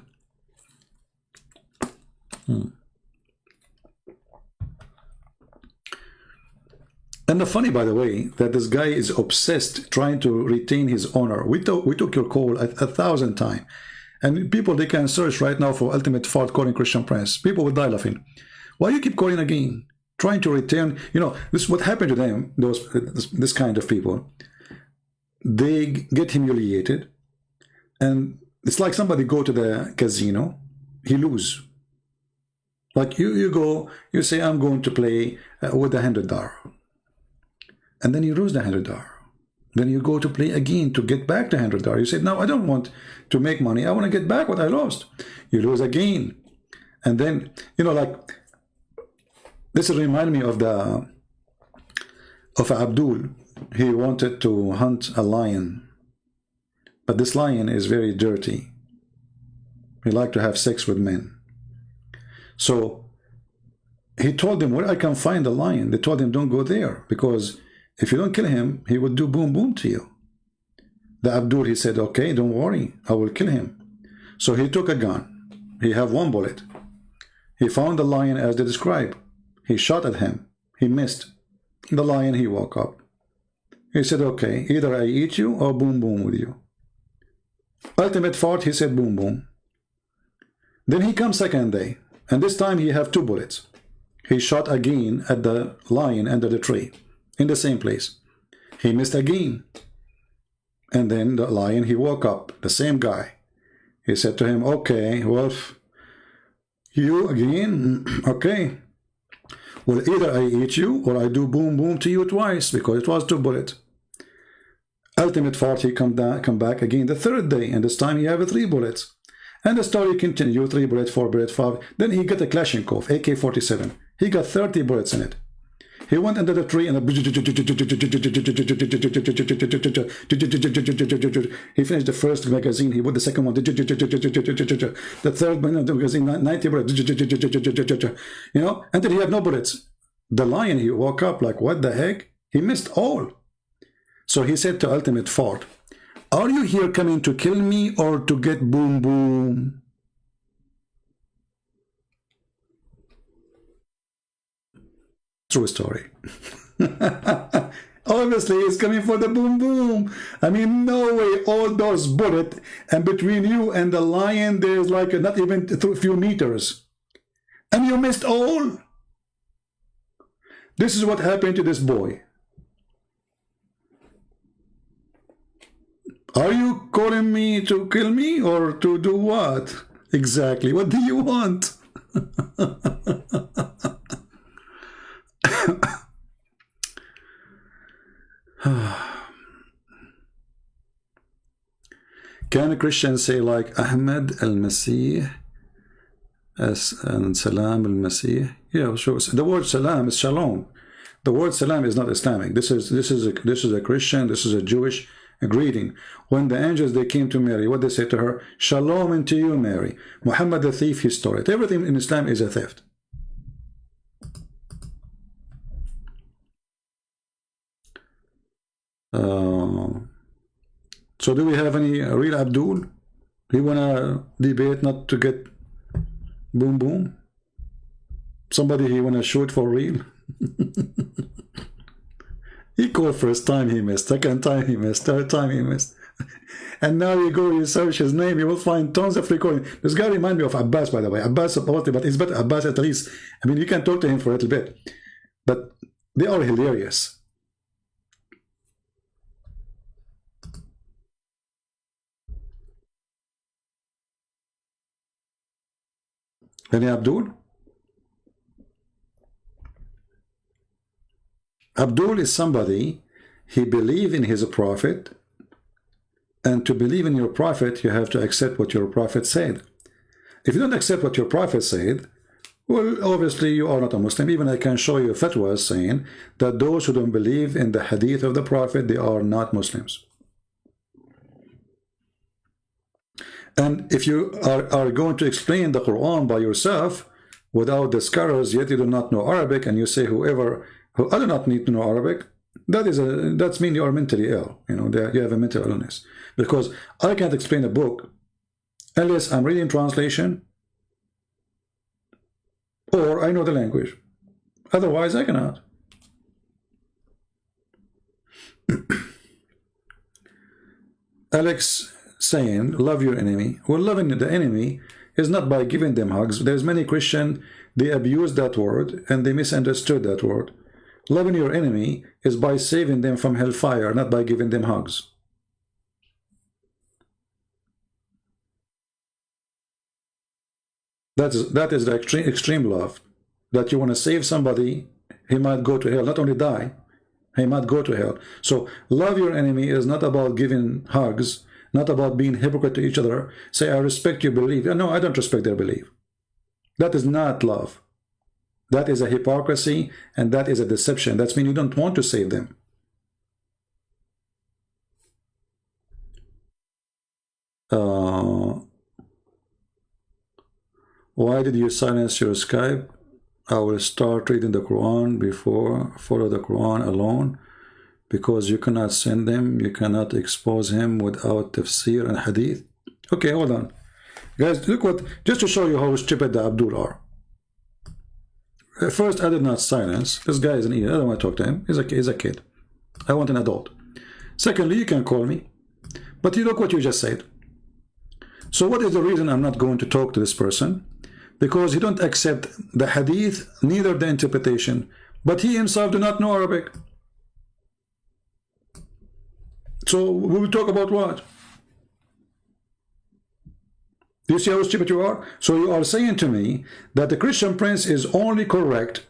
And the funny, by the way, that this guy is obsessed trying to retain his honor. We took your call 1,000 times. And people, they can search right now for Ultimate Fault calling Christian Prince. People will die laughing. Why you keep calling again? Trying to return, you know, this is what happened to them, this kind of people. They get humiliated. And it's like somebody go to the casino, he lose. Like you go, you say, I'm going to play with $100. And then you lose the $100. Then you go to play again to get back the $100. You say, no, I don't want to make money. I want to get back what I lost. You lose again. And then, you know, like, this reminds me of Abdul. He wanted to hunt a lion. But this lion is very dirty. He liked to have sex with men. So he told them, where I can find a lion? They told him, don't go there, because if you don't kill him, he would do boom boom to you. The Abdul, he said, okay, don't worry, I will kill him. So he took a gun. He have one bullet. He found the lion as they described. He shot at him. He missed. The lion, he woke up. He said, okay, either I eat you or boom boom with you. Ultimate Fault, he said boom boom. Then he comes second day, and this time he have 2 bullets. He shot again at the lion under the tree, in the same place. He missed again. And then the lion, he woke up, the same guy. He said to him, okay, well, you again? Okay. Well, either I eat you or I do boom boom to you twice, because it was 2 bullets. Ultimate Fault, he come back again the 3rd day, and this time he have 3 bullets. And the story continued, 3 bullets, 4 bullets, 5. Then he got a Kalashnikov, AK-47. He got 30 bullets in it. He went under the tree and he finished the first magazine. He put the second one. The third magazine, 90 bullets. You know, until he had no bullets. The lion, he woke up like, what the heck? He missed all. So he said to Ultimate Fort, are you here coming to kill me or to get boom boom? True story. Obviously, he's coming for the boom boom. I mean, no way, all those bullets, and between you and the lion, there's like not even a few meters. And you missed all. This is what happened to this boy. Are you calling me to kill me or to do what? Exactly. What do you want? Can a Christian say like Ahmad al-Masih and Salam al-Masih? Yeah, sure. The word Salam is Shalom. The word Salam is not Islamic. This is a Christian. This is a Jewish greeting. When the angels they came to Mary, what they say to her? Shalom unto you, Mary. Muhammad the thief, he stole it. Everything in Islam is a theft. So do we have any real Abdul? He wanna debate not to get boom boom? Somebody he wanna shoot for real? He called first time he missed, second time he missed, third time he missed. And now you go you search his name, you will find tons of recording. This guy reminds me of Abbas, by the way. Abbas, but it's better Abbas at least. I mean, you can talk to him for a little bit. But they are hilarious. Any Abdul? Abdul is somebody, he believes in his prophet, and to believe in your prophet, you have to accept what your prophet said. If you don't accept what your prophet said, well, obviously you are not a Muslim. Even I can show you fatwas saying that those who don't believe in the hadith of the prophet, they are not Muslims. And if you are going to explain the Quran by yourself without the scholars, yet you do not know Arabic, and you say who I do not need to know Arabic, that's mean you are mentally ill. You know, you have a mental illness. Because I can't explain a book unless I'm reading translation or I know the language. Otherwise, I cannot. Alex saying, love your enemy. Well, loving the enemy is not by giving them hugs. There's many Christians, they abuse that word and they misunderstood that word. Loving your enemy is by saving them from hellfire, not by giving them hugs. That is the extreme love. That you want to save somebody, he might go to hell, not only die, he might go to hell. So love your enemy is not about giving hugs, not about being hypocrite to each other. Say, I respect your belief. No, I don't respect their belief. That is not love. That is a hypocrisy, and that is a deception. That means you don't want to save them. Why did you silence your Skype? I will start reading the Quran before follow the Quran alone, because you cannot send them, you cannot expose him without tafsir and hadith. Okay, hold on. Guys, look what, just to show you how stupid the Abdul are. First, I did not silence. This guy is an idiot. I don't want to talk to him. He's a kid. I want an adult. Secondly, you can call me. But you look what you just said. So what is the reason I'm not going to talk to this person? Because he don't accept the hadith, neither the interpretation. But he himself do not know Arabic. So we will talk about what? Do you see how stupid you are? So you are saying to me that the Christian Prince is only correct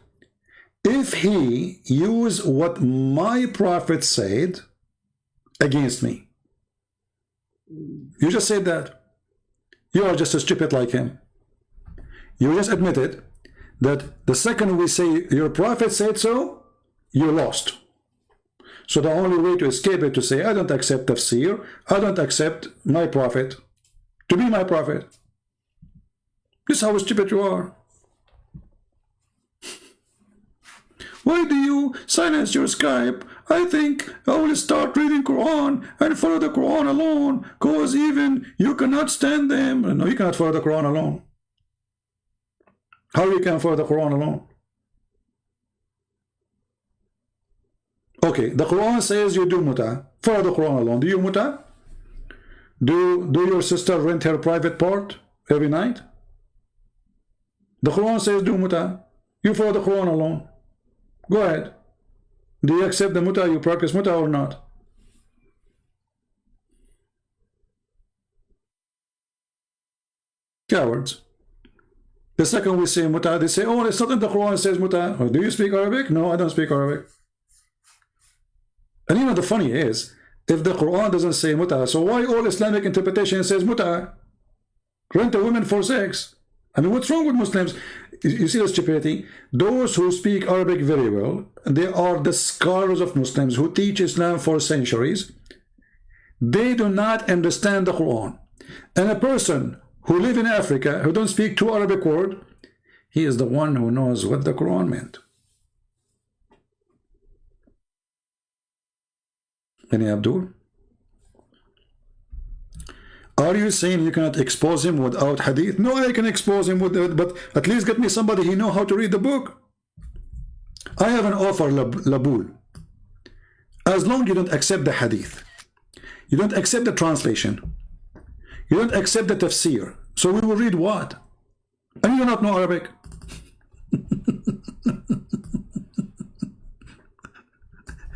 if he use what my prophet said against me. You just said that. You are just as stupid like him. You just admitted that the second we say your prophet said so, you lost. So the only way to escape it to say, I don't accept tafsir, I don't accept my prophet to be my prophet. This is how stupid you are. Why do you silence your Skype? I think I will start reading Quran and follow the Quran alone, because even you cannot stand them. No, you cannot follow the Quran alone. How you can follow the Quran alone? Okay, the Quran says you do muta. Follow the Quran alone. Do you muta? Do your sister rent her private part every night? The Quran says do muta. You follow the Quran alone. Go ahead. Do you accept the muta? You practice muta or not? Cowards. The second we say muta, they say, oh, it's not in the Quran, it says muta. Oh, do you speak Arabic? No, I don't speak Arabic. And you know the funny is, if the Quran doesn't say muta, so why all Islamic interpretation says muta? Rent a woman for sex. I mean, what's wrong with Muslims? You see the stupidity? Those who speak Arabic very well, they are the scholars of Muslims who teach Islam for centuries. They do not understand the Quran. And a person who live in Africa, who don't speak two Arabic words, he is the one who knows what the Quran meant. Any Abdul? Are you saying you cannot expose him without hadith? No, I can expose him with it, but at least get me somebody who know how to read the book. I have an offer, Labul. As long as you don't accept the hadith, you don't accept the translation, you don't accept the tafsir, so we will read what? And you do not know Arabic.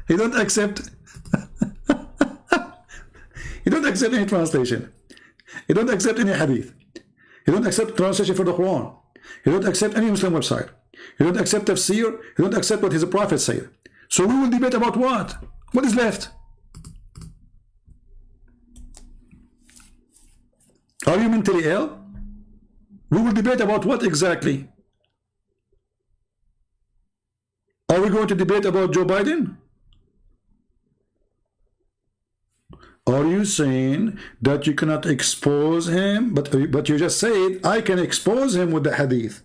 You don't accept you don't accept any translation. You don't accept any hadith. You don't accept translation for the Quran. You don't accept any Muslim website. You don't accept tafsir. You don't accept what his prophet said. So we will debate about what? What is left? Are you mentally ill? We will debate about what exactly? Are we going to debate about Joe Biden? Are you saying that you cannot expose him? But you just said, I can expose him with the hadith.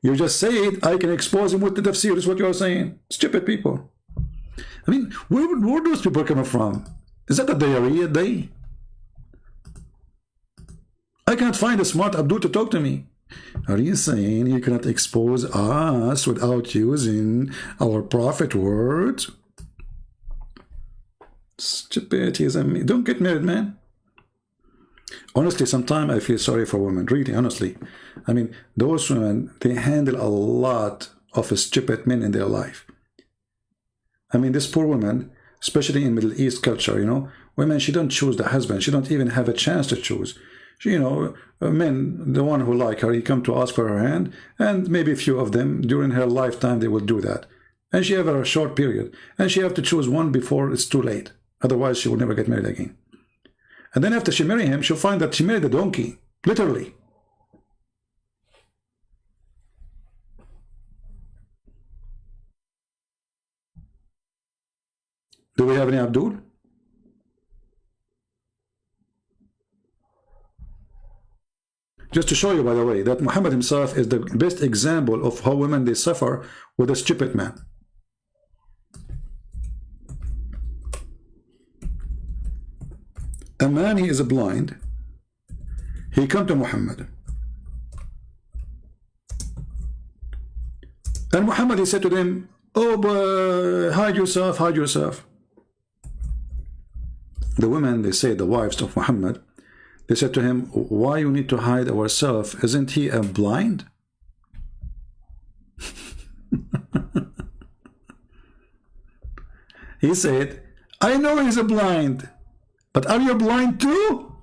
You just said, I can expose him with the tafsir. That's what you are saying. Stupid people. I mean, where those people coming from? Is that a diarrhea day? I cannot find a smart Abdul to talk to me. Are you saying you cannot expose us without using our prophet words? Stupidities. Don't get married, man. Honestly, sometimes I feel sorry for women. Really, honestly. I mean, those women, they handle a lot of stupid men in their life. I mean, this poor woman, especially in Middle East culture, you know, women, she don't choose the husband. She don't even have a chance to choose. She, you know, men, the one who like her, he come to ask for her hand, and maybe a few of them during her lifetime, they will do that. And she have a short period, and she have to choose one before it's too late. Otherwise, she will never get married again. And then after she marry him, she'll find that she married a donkey. Literally. Do we have any Abdul? Just to show you, by the way, that Muhammad himself is the best example of how women, they suffer with a stupid man. A man, he is blind. He come to Muhammad. And Muhammad, he said to them, oh, but hide yourself, hide yourself. The women, they say, the wives of Muhammad, they said to him, why you need to hide ourselves? Isn't he a blind? He said, I know he's a blind. But are you blind too?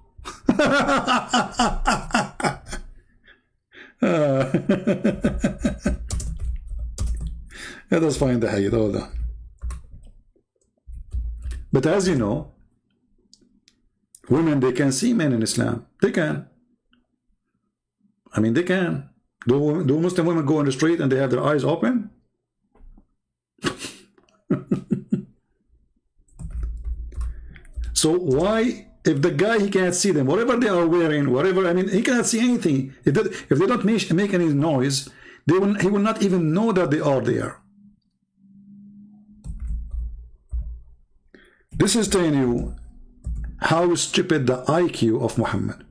Let us find the hadith. Hold on. But as you know, women, they can see men in Islam. They can. I mean, they can. Do Muslim women go on the street and they have their eyes open? So why, if the guy, he can't see them, whatever they are wearing, whatever, I mean, he cannot see anything. If they don't make any noise, he will not even know that they are there. This is telling you how stupid the IQ of Muhammad.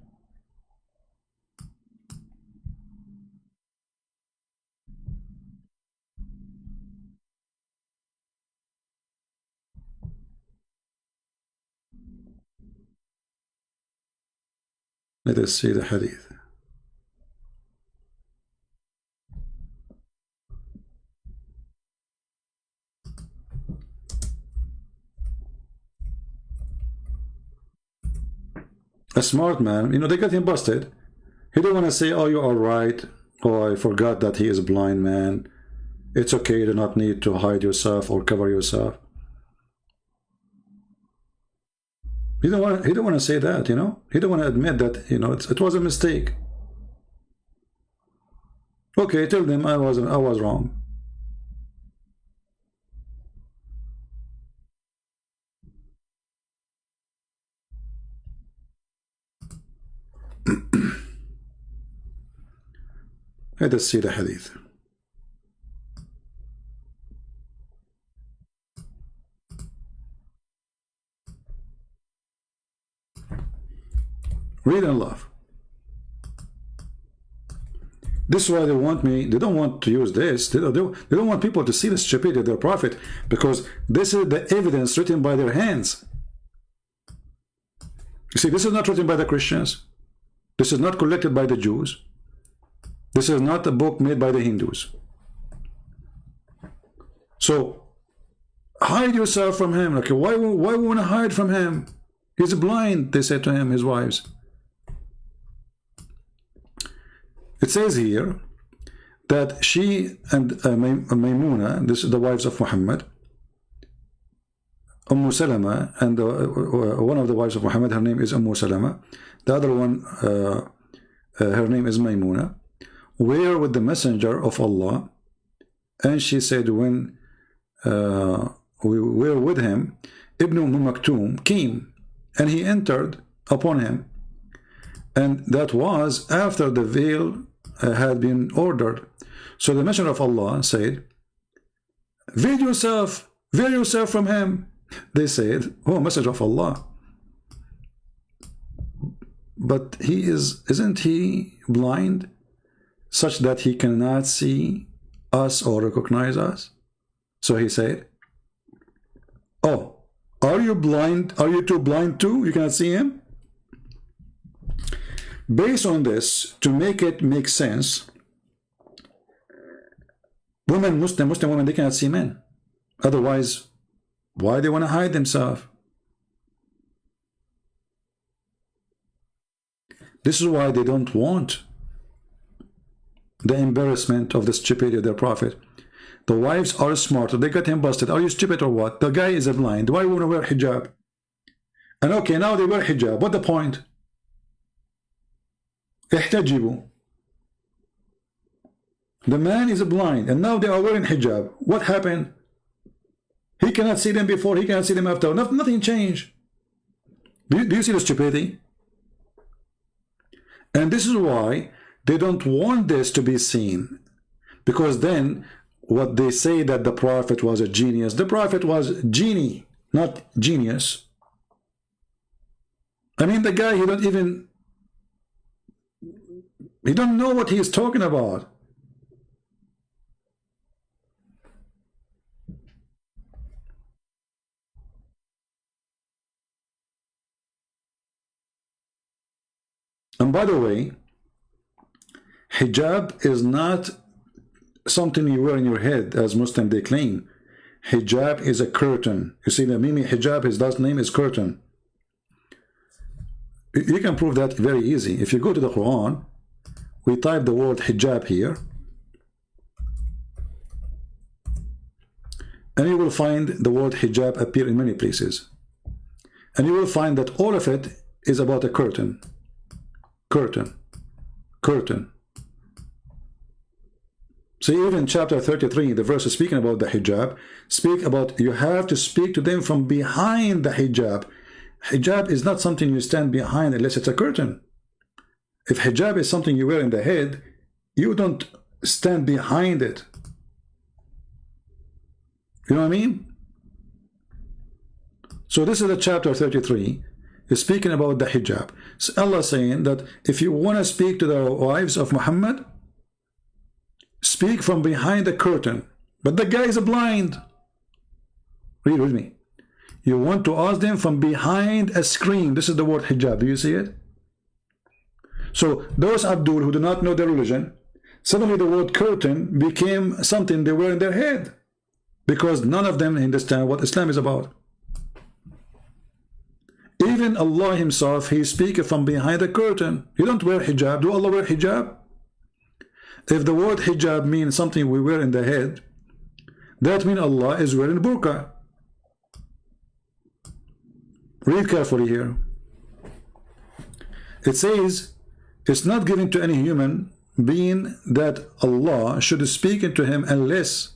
Let us see the hadith. A smart man, you know, they got him busted. He don't want to say, oh, you are right. Oh, I forgot that he is a blind man. It's okay, you do not need to hide yourself or cover yourself. He don't want to say that, you know. He don't want to admit that, you know, it was a mistake. Okay, tell them I was wrong. Let us see the hadith. Read and love. This is why they want me. They don't want to use this. They don't want people to see the stupidity of their prophet, because this is the evidence written by their hands. You see, this is not written by the Christians. This is not collected by the Jews. This is not a book made by the Hindus. So hide yourself from him. Okay, why want to hide from him? He's blind, they said to him, his wives. It says here that she and Maymuna, this is the wives of Muhammad, Salama, and one of the wives of Muhammad, her name is Salama. The other one, her name is Maymuna, were with the messenger of Allah. And she said, when we were with him, Ibn Maktoum came, and he entered upon him. And that was after the veil had been ordered. So the messenger of Allah said, veil yourself from him. They said, oh, messenger of Allah, but isn't he blind, such that he cannot see us or recognize us? So he said, oh, are you blind? Are you too blind too? You cannot see him? Based on this, to make it make sense, Muslim women, they cannot see men. Otherwise, why they want to hide themselves? This is why they don't want the embarrassment of the stupidity of their prophet. The wives are smart. They got him busted. Are you stupid or what? The guy is blind. Why would you wear hijab? And okay, now they wear hijab. What the point? احتجبوا. The man is blind and now they are wearing hijab. What happened? He cannot see them before, he cannot see them after. Nothing changed. Do you see the stupidity? And this is why they don't want this to be seen, because then what they say, that the prophet was a genius. The prophet was genie, not genius. I mean, the guy, he don't know what he is talking about. And by the way, hijab is not something you wear in your head, as Muslims they claim. Hijab is a curtain. You see, the meaning hijab, his last name is curtain. You can prove that very easy. If you go to the Quran, we type the word hijab here, and you will find the word hijab appear in many places. And you will find that all of it is about a curtain. Curtain. Curtain. See, even chapter 33, the verse is speaking about the hijab, speak about you have to speak to them from behind the hijab. Hijab is not something you stand behind unless it's a curtain. If hijab is something you wear in the head, you don't stand behind it. You know what I mean? So this is the chapter 33. Is speaking about the hijab. So Allah saying that if you want to speak to the wives of Muhammad, speak from behind the curtain. But the guy is blind. Read with me. You want to ask them from behind a screen. This is the word hijab. Do you see it? So those Abdul who do not know their religion, suddenly the word curtain became something they wear in their head, because none of them understand what Islam is about. Even Allah himself, he speaks from behind the curtain. He don't wear hijab. Do Allah wear hijab? If the word hijab means something we wear in the head, that means Allah is wearing burqa. Read carefully here. It says, it's not given to any human being that Allah should speak into him unless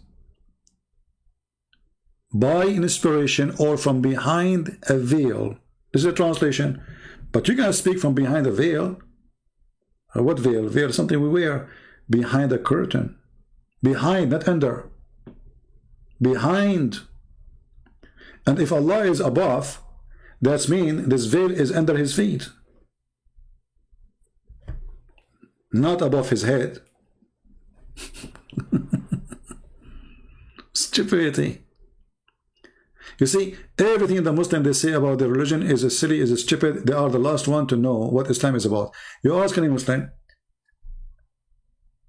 by inspiration or from behind a veil. This is a translation. But you can speak from behind a veil. What veil? Veil is something we wear behind a curtain. Behind, not under. Behind. And if Allah is above, that means this veil is under his feet, not above his head. Stupidity. You see, everything the Muslims they say about their religion is a silly, is a stupid. They are the last one to know what Islam is about. You ask any Muslim,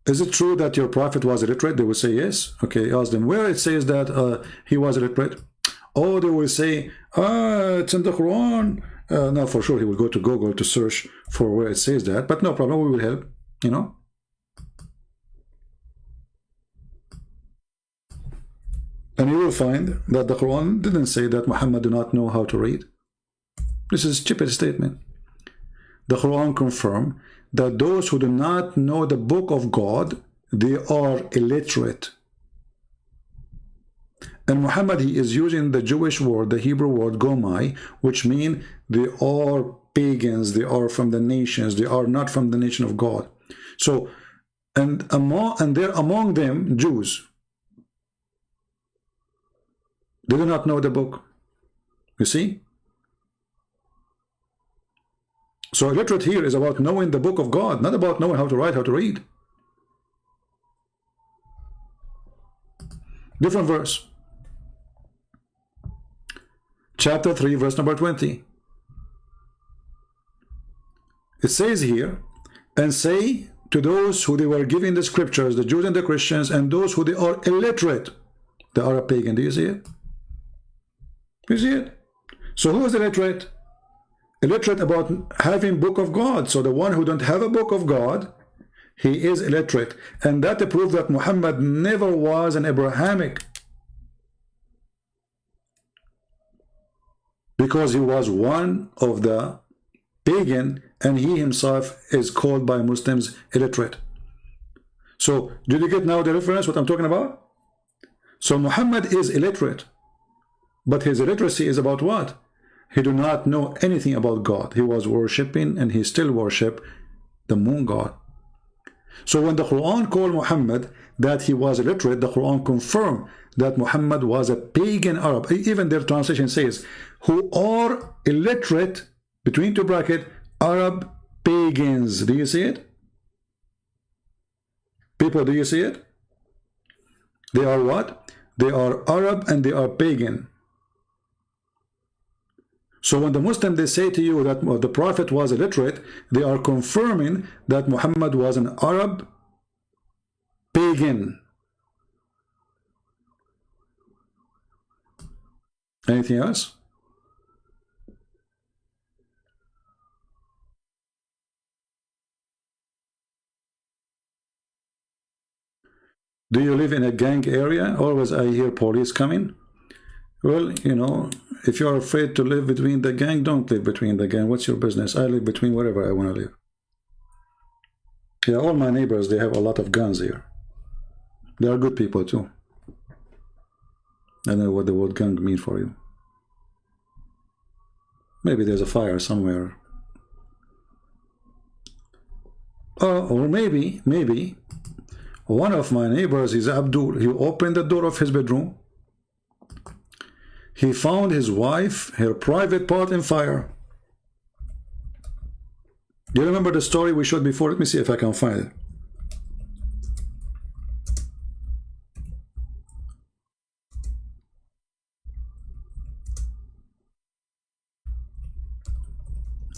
is it true that your prophet was illiterate? They will say yes. Okay, ask them where it says that he was illiterate. Oh, they will say, it's in the Quran. Now for sure he will go to Google to search for where it says that, but no problem, we will help, you know. And you will find that the Quran didn't say that Muhammad do not know how to read. This is a stupid statement. The Quran confirms that those who do not know the book of God, they are illiterate. And Muhammad, he is using the Jewish word, the Hebrew word gomai, which means they are pagans, they are from the nations, they are not from the nation of God. So, and they're among them Jews. They do not know the book. You see? So illiterate here is about knowing the book of God, not about knowing how to write, how to read. Different verse. Chapter 3, verse number 20. It says here, and say to those who they were giving the scriptures, the Jews and the Christians, and those who they are illiterate, they are a pagan. Do you see it? You see it? So who is illiterate? Illiterate about having book of God. So the one who don't have a book of God, he is illiterate. And that proves that Muhammad never was an Abrahamic, because he was one of the pagan, and he himself is called by Muslims illiterate. So did you get now the reference what I'm talking about? So Muhammad is illiterate, but his illiteracy is about what? He do not know anything about God. He was worshipping, and he still worship the moon god. So when the Quran called Muhammad that he was illiterate, the Quran confirmed that Muhammad was a pagan Arab. Even their translation says, who are illiterate, between two brackets, Arab pagans. Do you see it? People, do you see it? They are what? They are Arab and they are pagan. So when the Muslim they say to you that the Prophet was illiterate, they are confirming that Muhammad was an Arab pagan. Anything else? Do you live in a gang area? Always I hear police coming. Well, you know, if you're afraid to live between the gang, don't live between the gang. What's your business? I live between wherever I want to live. Yeah, all my neighbors, they have a lot of guns here. They are good people too. I don't know what the word gang mean for you. Maybe there's a fire somewhere. Or maybe one of my neighbors is Abdul. He opened the door of his bedroom. He found his wife, her private part in fire. Do you remember the story we showed before? Let me see if I can find it.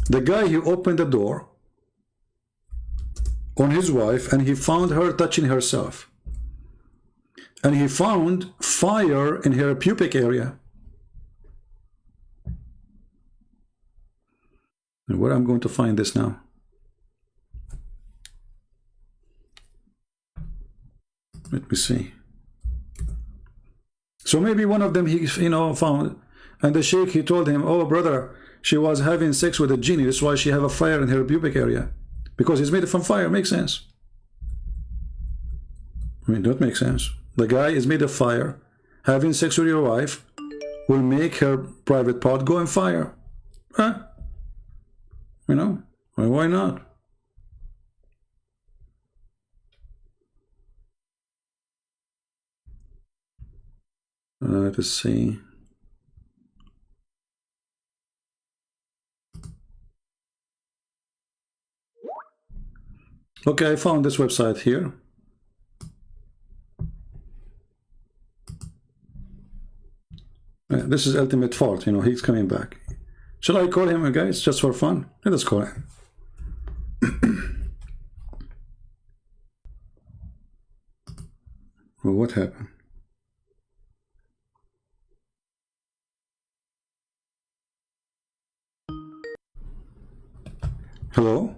The guy, he opened the door on his wife and he found her touching herself. And he found fire in her pubic area. And where I'm going to find this now? Let me see. So maybe one of them he found, and the sheikh, he told him, oh brother, she was having sex with a genie, that's why she have a fire in her pubic area, because he's made it from fire. Makes sense. I mean, that makes sense. The guy is made of fire. Having sex with your wife will make her private part go in fire. Huh? You know, well, why not? Let's see. Okay, I found this website here. This is Ultimate Fault. You know, he's coming back. Shall I call him, guys, just for fun? Let us call him. Well, what happened? Hello?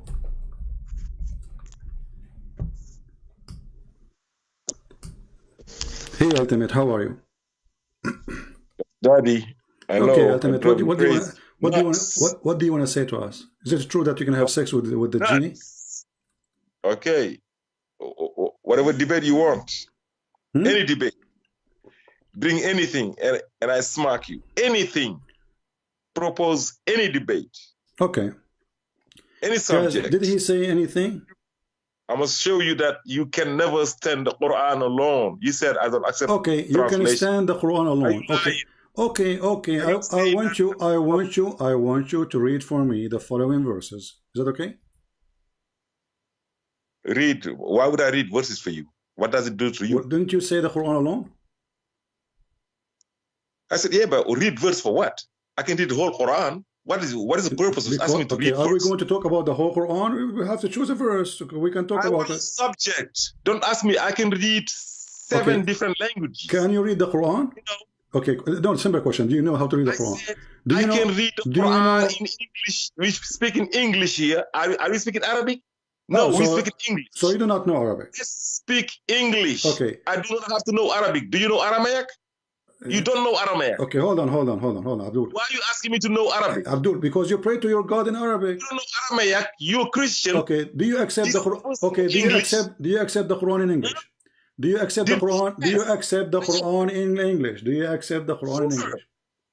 Hey, Ultimate, how are you? Daddy, hello. Okay, Ultimate, what do you want to say to us? Is it true that you can have sex with the genie? Okay. Whatever debate you want. Any debate. Bring anything and I smack you. Anything. Propose any debate. Okay. Any subject. Did he say anything? I must show you that you can never stand the Quran alone. You said I don't accept. Okay, you can stand the Quran alone. Okay. I want you to read for me the following verses. Is that okay? Read. Why would I read verses for you? What does it do to you? Well, didn't you say the Quran alone? I said, yeah, but read verse for what? I can read the whole Quran. What is the purpose of asking me to read are we going to talk about the whole Quran? We have to choose a verse. We can talk about it. Subject. Don't ask me. I can read seven different languages. Can you read the Quran? Okay, no, simple question. Do you know how to read the Quran? I can read the Quran in English. We speak in English here. Are we speaking Arabic? No, we speak in English. So you do not know Arabic? Let's speak English. Okay. I do not have to know Arabic. Do you know Aramaic? You don't know Aramaic. Okay, hold on, Abdul. Why are you asking me to know Arabic? Abdul, because you pray to your God in Arabic. You don't know Aramaic. You're Christian. Okay, do you accept the Quran? Okay, do you accept the Quran in English? Do you accept the Quran? Do you accept the Quran in English? Do you accept the Quran in English?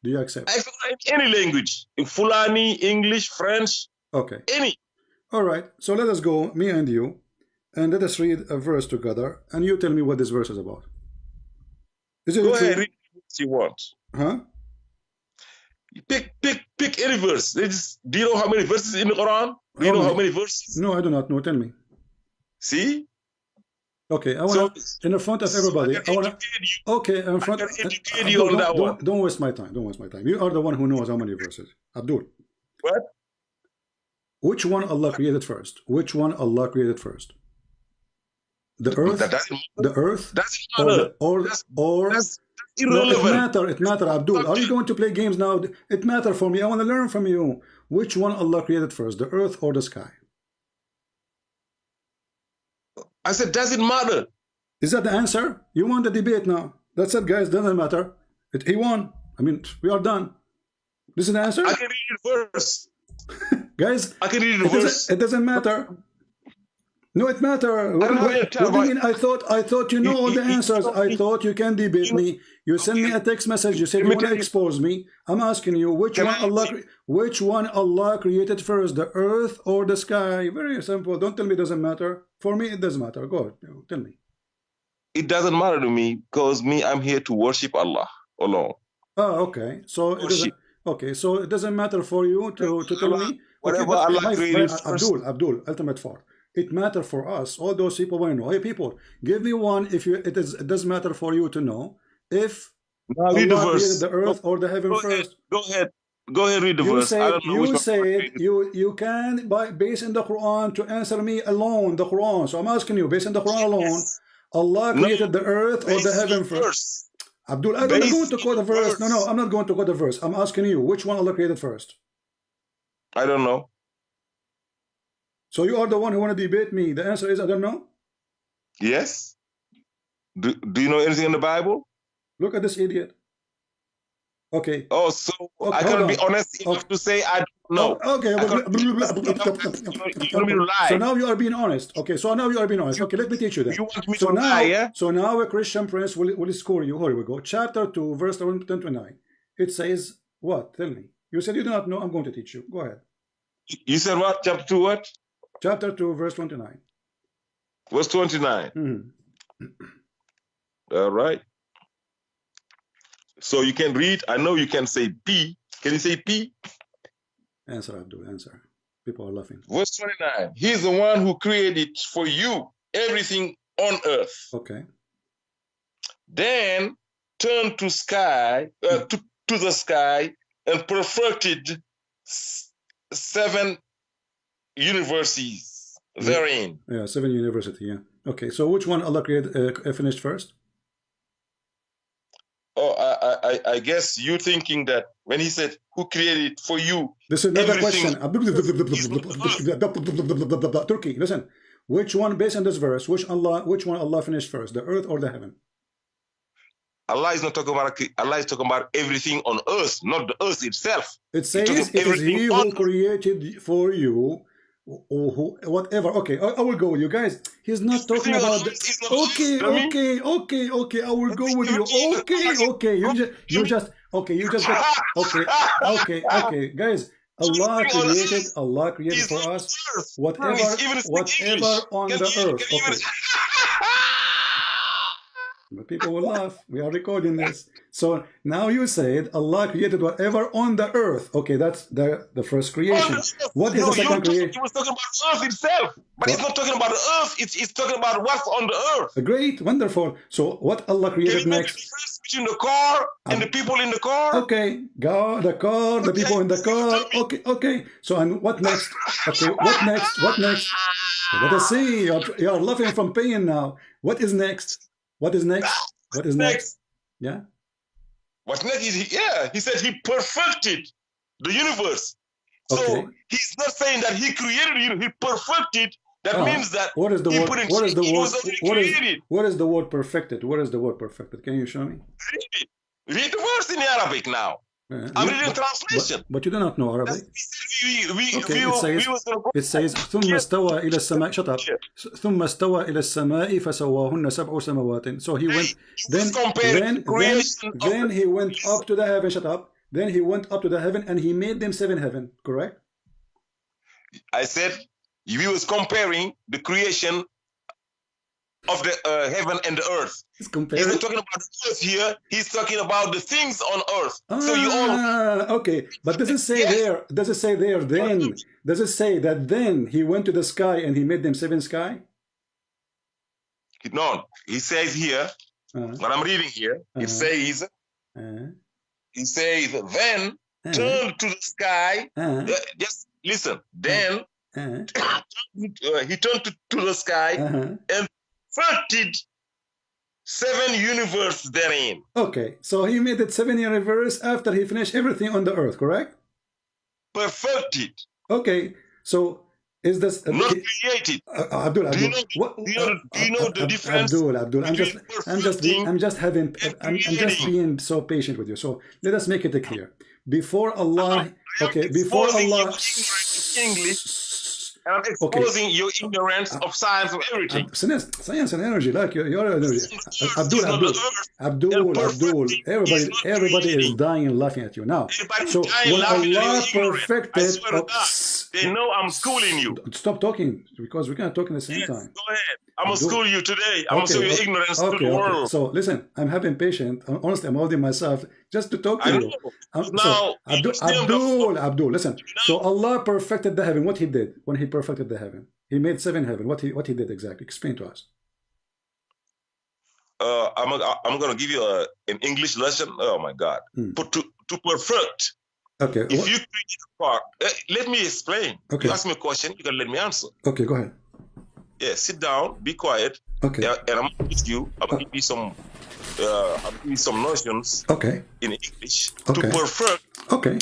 Do you accept? I accept any language. In Fulani, English, French. Okay. Any. All right. So let us go, me and you, and let us read a verse together, and you tell me what this verse is about. Is it Go ahead, read what you want. Huh? Pick any verse. Do you know how many verses in the Quran? Do you know how many verses? No, I do not know. Tell me. See? Okay, I want to, in the front of everybody, I want to, okay, in front, don't waste my time, don't waste my time. You are the one who knows how many verses. Abdul. What? Which one Allah created first? Which one Allah created first? The earth, the earth, or that's irrelevant. No, it matter, Abdul. Are you going to play games now? It matter for me. I want to learn from you. Which one Allah created first, the earth or the sky? I said, does it matter? Is that the answer? You won the debate now. That's it, guys. Doesn't matter. He won. I mean, we are done. This is the answer? I can read the verse. Guys, I can read the verse. It doesn't matter. No, it matter. I don't know what What do you mean? I thought you know all the answers. I thought you can debate me. You send me a text message. You said you want to expose me. I'm asking you which one Allah created first, the earth or the sky? Very simple. Don't tell me it doesn't matter. For me, it does matter. Go ahead. Tell me. It doesn't matter to me because I'm here to worship Allah alone. Oh, okay. So it doesn't. Okay, so it doesn't matter for you to tell me. Whatever Okay, Allah created first. Abdul, ultimate for. It matter for us. All those people want to know. Hey, people, give me one. If it does matter for you to know if Now read the Allah verse. created the earth or the heaven first. Go ahead. Go ahead, read the verse. I don't know which You one said you can based in the Quran to answer me alone. The Quran. So I'm asking you, based on the Quran alone, Allah created the earth or the heaven first. Abdul, I'm not going to quote the verse. No, I'm not going to quote the verse. I'm asking you, which one Allah created first? I don't know. So you are the one who want to debate me. The answer is I don't know. Yes. Do you know anything in the Bible? Look at this idiot. Okay. Oh, so Okay, I can be honest enough to say I don't know. Okay. So now you are being honest. Okay. So now you are being honest. Okay. Let me teach you that. You want me So to now, lie, yeah? so now a Christian prince will score you. Here we go. Chapter 2, verse 29. It says what? Tell me. You said you do not know. I'm going to teach you. Go ahead. You said what? Chapter 2 what? Chapter 2, verse 29. Verse 29. All right. So you can read. I know you can say P. Can you say P? Answer, Abdul. Answer. People are laughing. Verse 29. He's the one who created for you everything on earth. Okay. Then turned to the sky and perfected 7 universities therein. Yeah, 7 university. Yeah. Okay. So which one Allah created finished first? Oh, I guess you thinking that when he said, "Who created for you?" This is another everything question. Turkey, listen. Which one, based on this verse, which one Allah finished first, the earth or the heaven? Allah is not talking about. Allah is talking about everything on earth, not the earth itself. It says it is He who created for you, or whatever. Okay, I will go with you guys. He's not talking about. Okay. I will go with you. Okay. You just. Okay. Guys, Allah created for us whatever on the earth. Okay. But people will laugh. We are recording this. So now you said Allah created whatever on the earth. Okay, that's the first creation. What is the second creation? He was talking about earth itself, but it's not talking about the earth. It's talking about what's on the earth. Great, wonderful. So what Allah created next? The difference between the car and the people in the car. Okay, the car, the people in the car. Okay. So and what next? Okay, what next? Let us see. You are laughing from pain now. What is next? What is next? Yeah. What next is he said he perfected the universe. Okay. So he's not saying that he created you, he perfected. That means that what is the word? What is the word? Created. What is the word perfected? What is the word perfected? Can you show me? Read the verse in Arabic now. I'm reading translation. But you do not know Arabic. It says ثم استوى إلى السماء. Shut up. ثم استوى إلى السماء فسواهن سبع سماوات. So he went. Then he went up to the heaven. Shut up. Then he went up to the heaven and he made them 7 heaven. Correct? I said he was comparing the creation of the heaven and the earth. He's not talking about the earth here. He's talking about the things on earth. So you all okay. But does it say there? Does it say there? Then does it say that then he went to the sky and he made them 7 sky? No, he says here. What I'm reading here. It says. He says then turn to the sky. Just listen. Then he turned to the sky and perfected 7 universe therein. Okay, so he made it 7 universe after he finished everything on the earth, correct? Perfected. Okay, so is this not created? Abdul, do you know the difference? Abdul, I'm just being so patient with you. So let us make it clear. Before Allah, okay, before Allah, English. And I'm exposing your ignorance of science of everything. Science and energy, like your energy. Abdul, everybody is dying and laughing at you now. So when Allah perfected, they know I'm schooling you. Stop talking, because we can't talk at the same time. Go ahead. I'm gonna school you today. I'm gonna show you ignorance to the world. So listen, I'm having patience. Honestly, I'm holding myself just to talk to you. Now, Abdul, listen. So Allah perfected the heaven. What He did when He perfected the heaven? He made 7 heaven. What he did exactly? Explain to us. I'm gonna give you an English lesson. Oh my God! To perfect. Okay. If you create a part, let me explain. Okay. You ask me a question, you can let me answer. Okay, go ahead. Yeah, sit down, be quiet. Okay. And I'm gonna teach you. I'm gonna give you some notions. Okay. In English Okay. to perfect. Okay.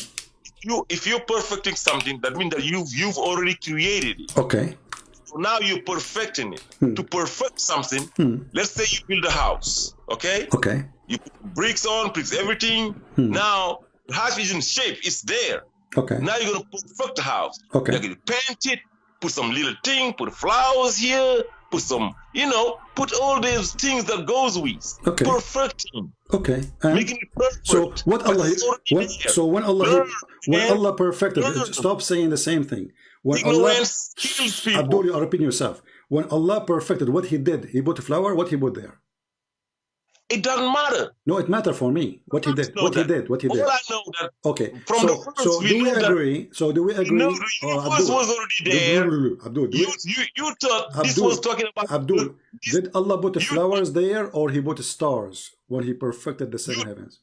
If you're perfecting something, that means that you've already created it. Okay. So now you're perfecting it. To perfect something, let's say you build a house. Okay. Okay. You put bricks on, bricks everything. Now the house is in shape. It's there. Okay. Now you're gonna perfect the house. Okay. You're gonna paint it. Put some little thing. Put flowers here. Put some, put all these things that goes with. Okay. Perfecting. Okay. Making it perfect. So when Allah perfected it, stop saying the same thing. When ignorance kills people. Abdul, you are repeating yourself. When Allah perfected, what He did, He put a flower. What He put there? It doesn't matter. No, it matters for me. What He did. What He did. What He did. All I know that. Okay. From the first, so do we agree? So do we agree? No, the universe was already there. Abdul, you thought this was talking about. Abdul, did Allah put the flowers there, or He put the stars when He perfected the 7 heavens?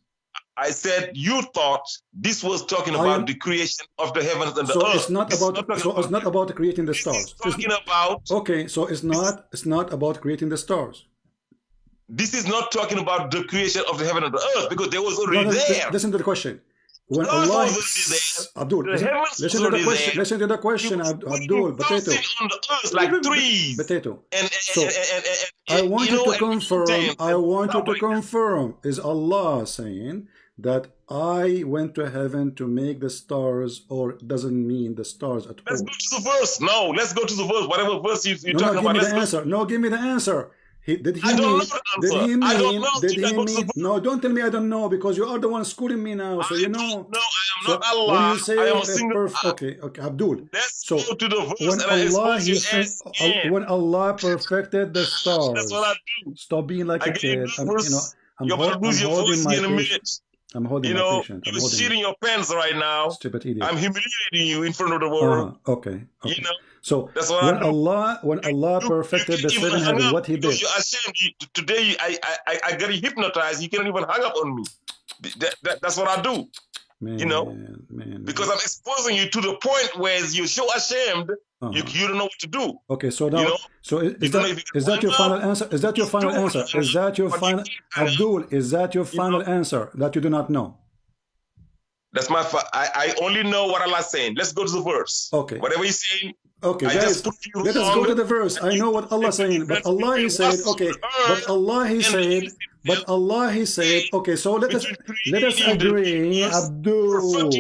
I said you thought this was talking about the creation of the heavens and the earth. It's not about. It's not about creating the stars. It's talking about. Okay, so it's not about creating the stars. This is not talking about the creation of the heaven and the earth, because there was already there. Listen to the question. When Allah, Abdul, listen to the question. Listen to the question, Abdul. Potato. On the earth like trees. Potato. And I want you to confirm. I want you to confirm. Is Allah saying that I went to heaven to make the stars, or doesn't mean the stars at all? Let's go to the verse. No, let's go to the verse. Whatever verse you're talking about. Give me the answer. No, give me the answer. Did he mean? No, don't tell me I don't know, because you are the one schooling me now. So you know. No, I am not Allah. When you say I am a single. Okay, Abdul. Let's go to the verse when Allah perfected the stars. That's what I do. Stop being like a kid. I'm holding my patience. You're shitting your pants right now. Stupid idiot. I'm humiliating you in front of the world. Okay. So that's what when Allah perfected the 7 heavens, what He did? You're ashamed. Today I got hypnotized. You can't even hang up on me. That's what I do. Man, because I'm exposing you to the point where you're so ashamed, you don't know what to do. Okay, so now, is that your final answer? Is that your final answer? Is that your final, Abdul? Is that your final answer that you do not know? That's my. I only know what Allah's saying. Let's go to the verse. Okay. Whatever He's saying. Okay, guys, let us go to the verse. I know what Allah is saying, but Allah He said, okay, but Allah He said, okay, so let us agree, Abdul.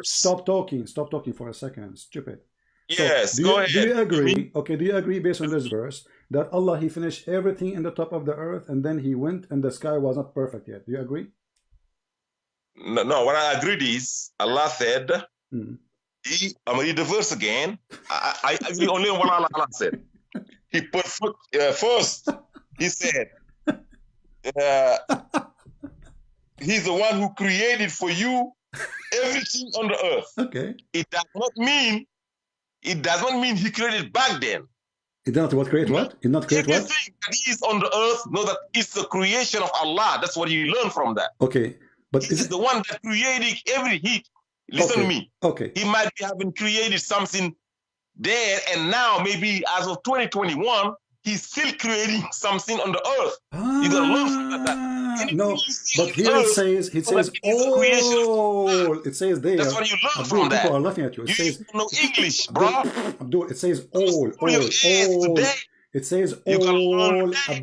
Stop talking for a second, stupid. Yes, go ahead. Do you agree? Okay, do you agree based on this verse that Allah He finished everything in the top of the earth, and then He went and the sky was not perfect yet? Do you agree? No, what I agreed is Allah said. I'm gonna read the verse again. I agree only on what Allah said. He perfect first. He said, He's the one who created for you everything on the earth. Okay. It does not mean He created back then. It does not create what? It not create what? Everything that is on the earth, know that it's the creation of Allah. That's what you learn from that. Okay, but He's the one that created every heat. Listen to me. Okay. He might be having created something there, and now maybe as of 2021, He's still creating something on the earth. You gotta learn from that. No, but here it says all. It says there. That's what you learn from that. People are laughing at you. It says no English, bro. Abdul, it says all. It says You gotta learn all. today.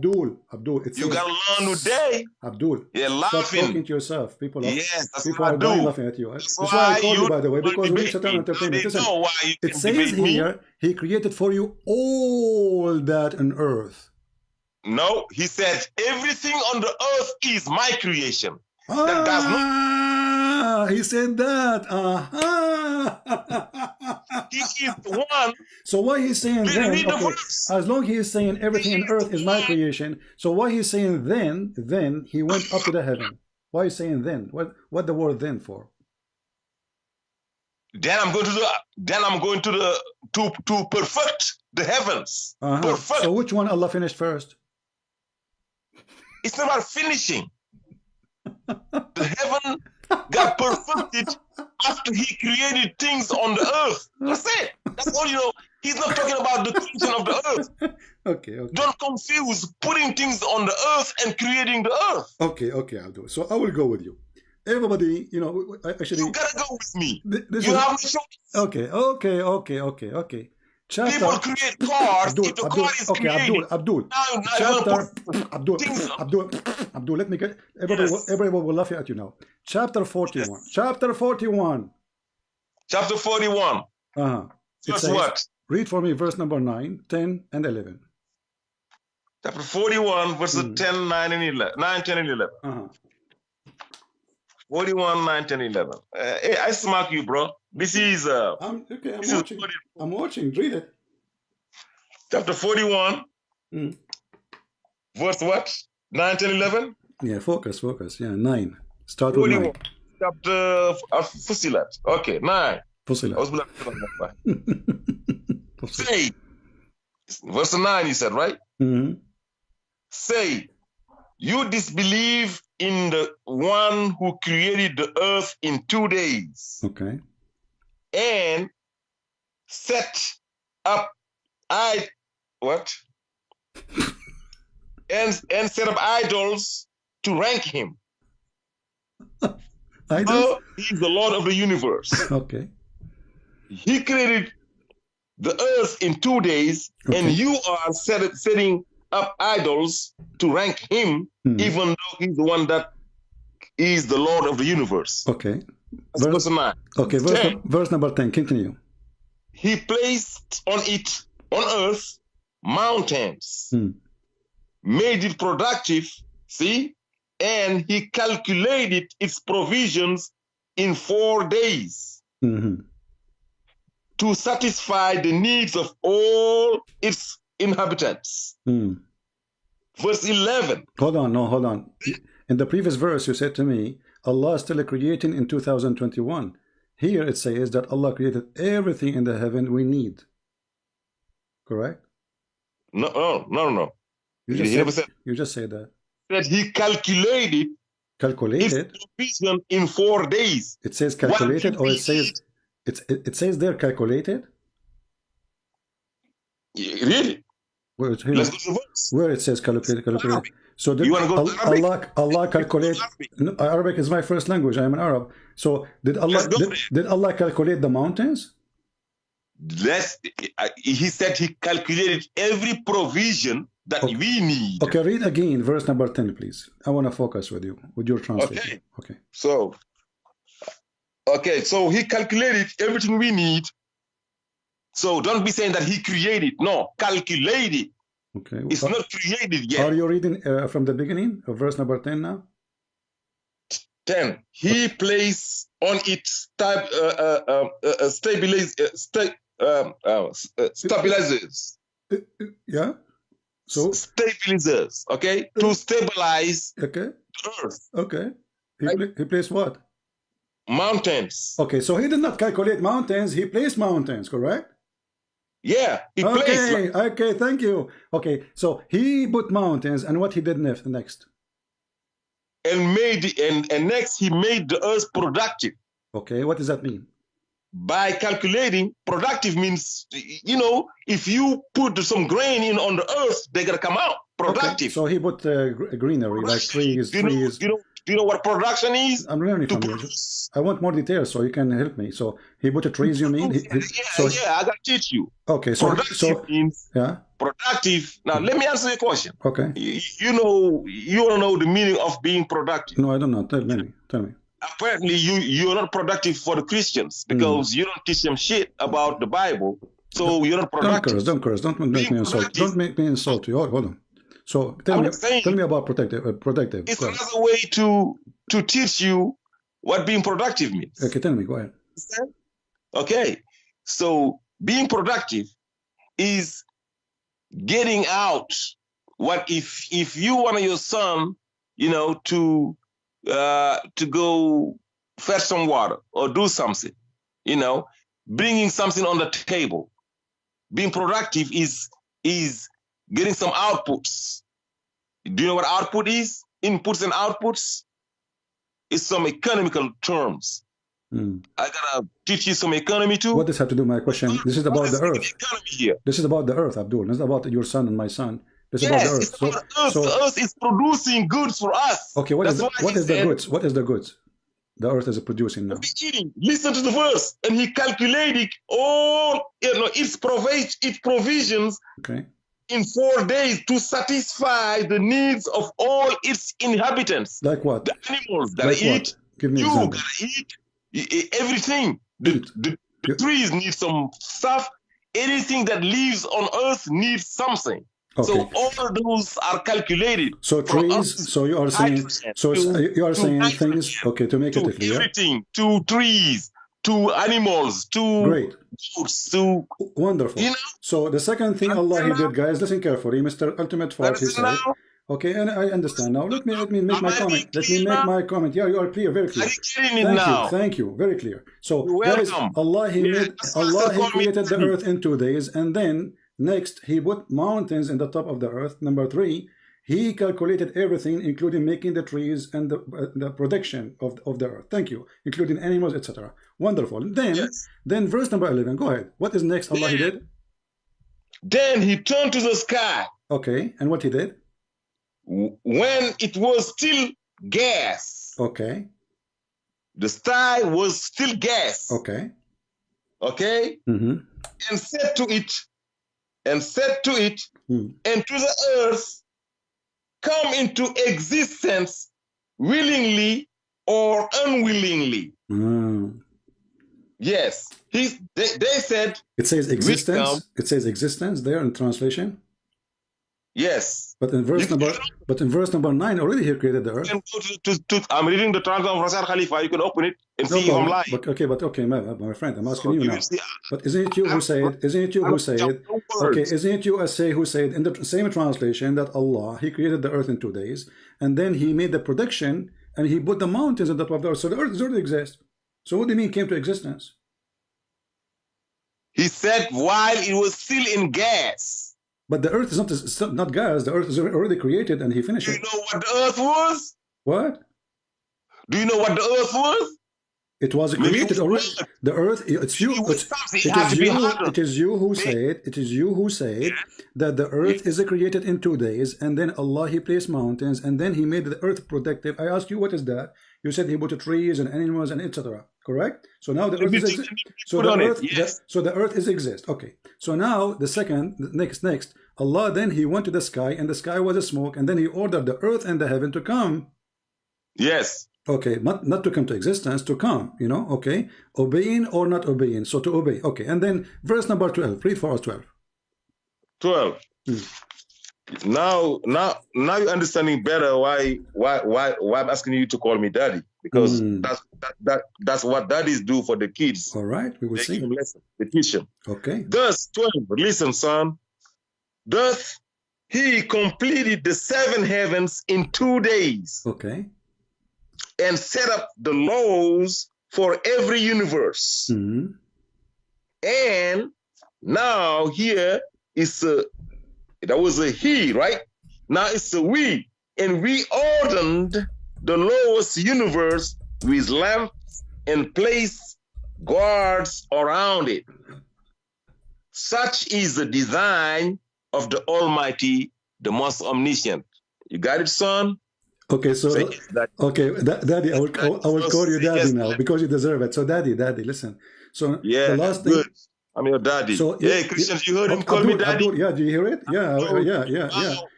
Abdul. It says, You gotta learn today. Abdul. Yeah, Stop laughing. talking to yourself. People are, Yes, that's people what are I dying do. laughing at you. That's That's why I called you you, by the way, don't because we need debate Satan me. entertainment. They Listen, know why you it can says debate me. here, he created for you all that on earth. No, he said everything on the earth is my creation. That does not. He said that. He is the one. So why he's saying then, Read the okay, verse. as long as he's saying everything on earth is my creation, so why he's saying then he went up to the heaven. Why is saying then? What the word then for? Then I'm going to perfect the heavens. Perfect. So which one Allah finished first? It's not about finishing. The heaven got perfected after he created things on the earth. That's it. That's all you know. He's not talking about the creation of the earth. Okay. Don't confuse putting things on the earth and creating the earth. Okay, Abdul. So I will go with you. Everybody, you know, actually... You gotta go with me. You have no choice. Okay. Chapter, people create cars. If the car is created, Abdul, let me get... Everybody will laugh at you now. Chapter 41. Yes. Chapter 41. Chapter 41. Verse what? Read for me verse number 9, 10, and 11. Chapter 41, verses 10, 9, and 11. 9, 10, and 11. 41, 9, 10, 11. Hey, I smack you, bro. This is... I'm watching. Read it. Chapter 41. Verse what? 9, 10, 11? Yeah, focus. Yeah, 9. Start with 9. Chapter Fusilat. Okay, 9. Fusilat. Say. Verse 9, he said, right? Say, you disbelieve in the one who created the earth in 2 days. Okay. And set up and set up idols to rank him. Idols? He's the Lord of the universe. Okay. He created the earth in 2 days, and you are setting up idols to rank him, even though he's the one that is the Lord of the universe. Okay. Verse 9. Okay, verse number 10. Continue. He placed on earth mountains, made it productive, see, and he calculated its provisions in 4 days to satisfy the needs of all its inhabitants. Verse 11. Hold on. In the previous verse, you said to me, Allah is still creating in 2021. Here it says that Allah created everything in the heaven we need. Correct? No. You just said that. That he calculated its provision in 4 days. It says calculated, or it says there calculated? Really? Let's go to the verse. Where it says calculated. So you want to go to Arabic? Allah calculate. No, Arabic is my first language. I am an Arab. So did Allah calculate the mountains? He said he calculated every provision that we need. Okay, read again verse number 10, please. I want to focus with you, with your translation. Okay. So he calculated everything we need. So don't be saying that he created. No, calculated. Okay. It's not created yet. Are you reading from the beginning of verse number 10 now? 10. He placed on it stabilizers. Yeah. So stabilizers. Okay. To stabilize. Okay. The earth. Okay. He placed what? Mountains. Okay. So he did not calculate mountains. He placed mountains. Correct. Yeah, okay, thank you. Okay, so he put mountains, and what he did next? And next he made the earth productive. Okay, what does that mean? By calculating, productive means, you know, if you put some grain in on the earth, they're gonna come out productive. Okay, so he put greenery, like trees. You know, Do you know what production is? I'm learning To from you. produce. I want more details so you can help me. So he put the trees, you mean? Yeah, I got to teach you. Okay, Productive means yeah. productive. Now, let me answer your question. Okay. You don't know the meaning of being productive. No, I don't know. Tell me. Apparently, you're not productive for the Christians because you don't teach them shit about the Bible. So you're not productive. Don't curse. Don't make me insult. Don't make me insult you. Hold on. So tell me about productive. It's another way to teach you what being productive means. Okay, tell me. Go ahead. Okay, so being productive is getting out. What if you want your son, to go fetch some water or do something, bringing something on the table. Being productive is getting some outputs. Do you know what output is? Inputs and outputs? It's some economical terms. I gotta teach you some economy too. What does have to do with my question? This is about the earth. Economy here. This is about the earth, Abdul. This is about your son and my son. This is yes, about the earth. It's about the earth. The earth is producing goods for us. Okay, what is the goods? What is the goods the earth is producing now? Listen to the verse. And he calculated all its provisions in 4 days to satisfy the needs of all its inhabitants. Like what? The animals gotta eat. Give me you example. gotta eat everything. The trees need some stuff. Anything that lives on earth needs something. Okay. So all those are calculated. So trees. So you are saying. So you are saying things. Okay, to make it clear. Everything to trees, to animals, to goats, to wonderful. So the second thing Allah He did, guys, listen carefully. Mr. Ultimate Fart, he said. Okay, and I understand now. Let me make my comment. Let me make my comment. Yeah, you are clear, very clear. Thank you, very clear. So, guys, Allah He created the earth in 2 days, and then next He put mountains in the top of the earth. Number 3, He calculated everything, including making the trees and the production of the earth. Thank you, including animals, etc. Wonderful. Then verse number 11. Go ahead. What is next? Allah He did. Then He turned to the sky. Okay, and what He did? When it was still gas. Okay. The sky was still gas. Okay. Okay. And said to it, and to the earth, come into existence willingly or unwillingly. Yes. They said. It says existence. It says existence there in translation. Yes. But in verse number 9, already He created the earth. You can go I'm reading the translation of Rasul Khalifa. You can open it and see if I'm lying. But okay, my friend, I'm asking you now. But isn't it you who said? Okay, isn't it you who said in the same translation that Allah He created the earth in 2 days, and then He made the production and He put the mountains on top of the earth, so the earth already exists. So what do you mean came to existence? He said while it was still in gas. But the earth is not gas. The earth is already created, and He finished it. Do you know what the earth was? What? Do you know what the earth was? It was created already. The earth. It's you. It is you who said. It is you who said that the earth is created in 2 days, and then Allah He placed mountains, and then He made the earth productive. I asked you, what is that? You said He put trees and animals and etc. Correct? So now the earth is the earth is exist. Okay. So now the next. Allah then He went to the sky, and the sky was a smoke, and then He ordered the earth and the heaven to come. Yes. Okay, not to come to existence, to come, okay. Obeying or not obeying. So to obey. Okay, and then verse number 12. Read for us 12. 12. Now you're understanding better why I'm asking you to call me daddy, because that's what daddies do for the kids. All right, we will see. They teach them. Okay. Thus 12. Listen, son. Thus He completed the 7 heavens in 2 days. Okay. And set up the laws for every universe. And now here is that was a he, right? Now it's a we. And we ordered the lowest universe with lamps and placed guards around it. Such is the design of the Almighty, the most omniscient. You got it, son? Okay, so Say yes, Daddy. okay, Daddy, I will call you Daddy Yes, now Daddy. because you deserve it. So, Daddy, listen. So Yeah, the last good. thing. I'm your daddy. So Hey, Christians, you heard him call me Abdul, daddy? Abdul, yeah, do you hear it? Yeah, yeah, yeah, yeah,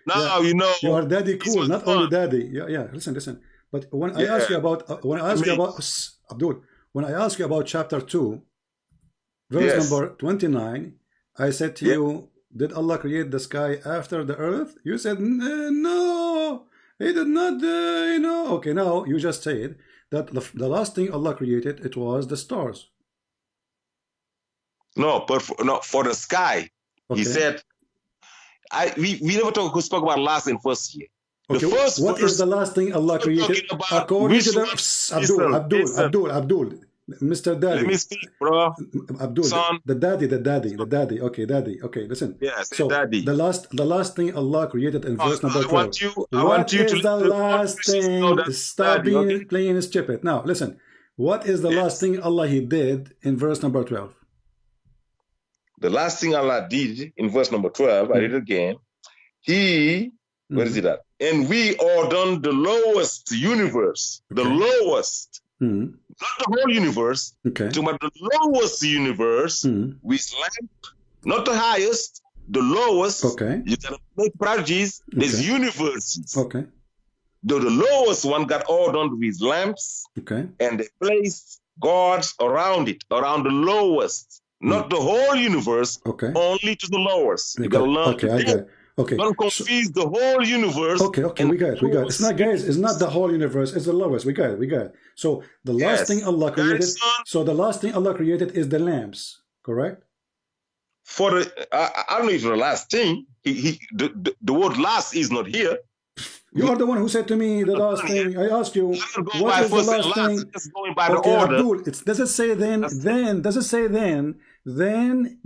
Now yeah. you know. You are Daddy This cool, was not fun. only Daddy. Yeah, yeah. Listen. But when I Yeah. ask you about, Mates. Abdul, when I ask you about chapter 2, verse Yes. number 29, I said to Yeah. you, did Allah create the sky after the earth? You said, no, He did not, you know. Okay, now you just said that the last thing Allah created, it was the stars. No, but for the sky, Okay. he said, we never spoke about last and first here. Okay, The first what verse, is the last thing Allah created according to the Abdul, Mr. Daddy. Let me speak, bro. Abdul, Son. the daddy. Okay, daddy. Okay, listen. Yeah, so daddy. the last thing Allah created in verse number 12. I want you to the last thing? Stop being playing stupid. Now, listen. What is the last thing Allah He did in verse number 12? The last thing Allah did in verse number 12, I read it again. He, where is it at? And we ordained the lowest universe, the lowest, not the whole universe, but the lowest universe with lamp, not the highest, the lowest. Okay. You gotta make prodigies. There's universes. Okay. The lowest one got ordained with lamps. Okay. And they placed gods around it, around the lowest. Not the whole universe, only to the lowest. You gotta learn. Okay, I got it. Okay. Don't confuse the whole universe. Okay, we got it. It's not, guys, it's not the whole universe, it's the lowest. We got it. So the last thing Allah created, is the lamps, correct? For the I don't know if the last thing, the word last is not here. You are the one who said to me the last thing. I asked you, what is the last thing? Just going by the order. Abdul, does it say then? Does it say then? Then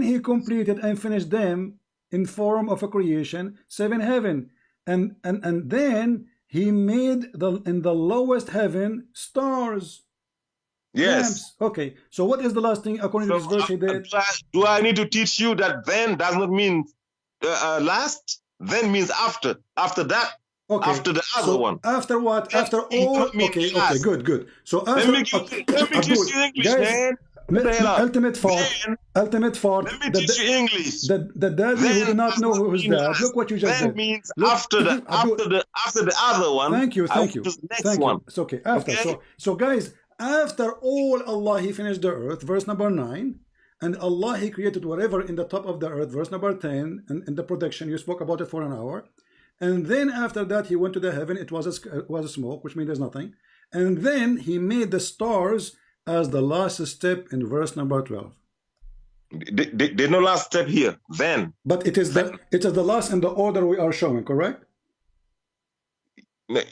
He completed and finished them in form of a creation, 7 heaven, and then He made in the lowest heaven stars. Yes. Lamps. Okay. So what is the last thing according to this verse He did? Do I need to teach you that then does not mean last? Then means after. After that. Okay. After the other one. After what? After all. Okay. Good. So after. Let me teach you English, guys, man. Ultimate fart. Let me teach you English. The daddy who did not know who was dad. Look what you just did. That means after the other one. Thank you. Next one. It's okay. After. Okay. So guys, after all Allah He finished the earth, verse number 9, and Allah He created whatever in the top of the earth, verse number 10, and in the production you spoke about it for an hour, and then after that He went to the heaven. It was a smoke, which means there's nothing, and then He made the stars as the last step in verse number 12. There's no last step here. Then, but it is the last in the order we are showing, correct?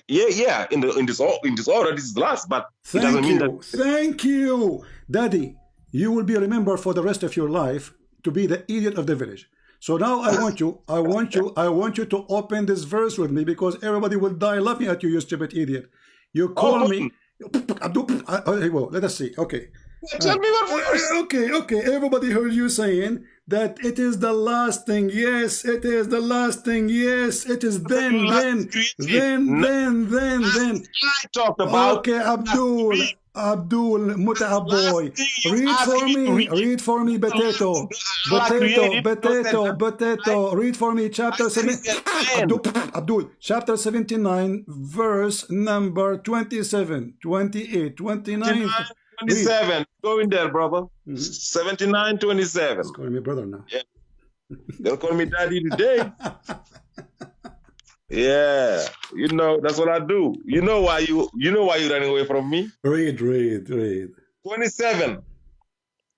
Yeah. In this order, this is the last. But it doesn't mean that. Thank you, Daddy. You will be remembered for the rest of your life to be the idiot of the village. So now I want you to open this verse with me, because everybody will die laughing at you, you stupid idiot. You call me. Well, let us see. Okay. Tell me what verse. Okay. Everybody heard you saying that it is the last thing. Yes, it is the last thing. Yes, it is then. I talked about. Okay, Abdul, Muta'ab boy. Read for me, potato. Read for me, chapter 7. Abdul, chapter 79, verse number 27, 28, 29. 27. Go in there, brother. 79, 27. He's calling me brother now. Yeah. They'll call me daddy today. Yeah. That's what I do. You know why you're running away from me? Read. 27.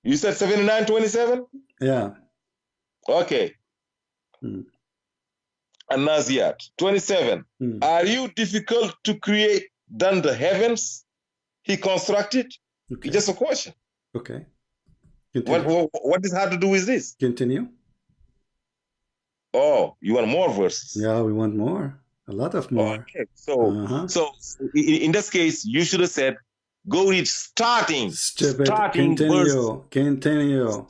You said 79, 27? Yeah. Okay. And Naziat, 27. Are you difficult to create than the heavens He constructed? Okay. It's just a question. Okay. What is hard to do with this? Continue. Oh, you want more verses? Yeah, we want more. A lot of more. Okay. So in this case, you should have said Go read starting. Stupid. Starting verse. Continue.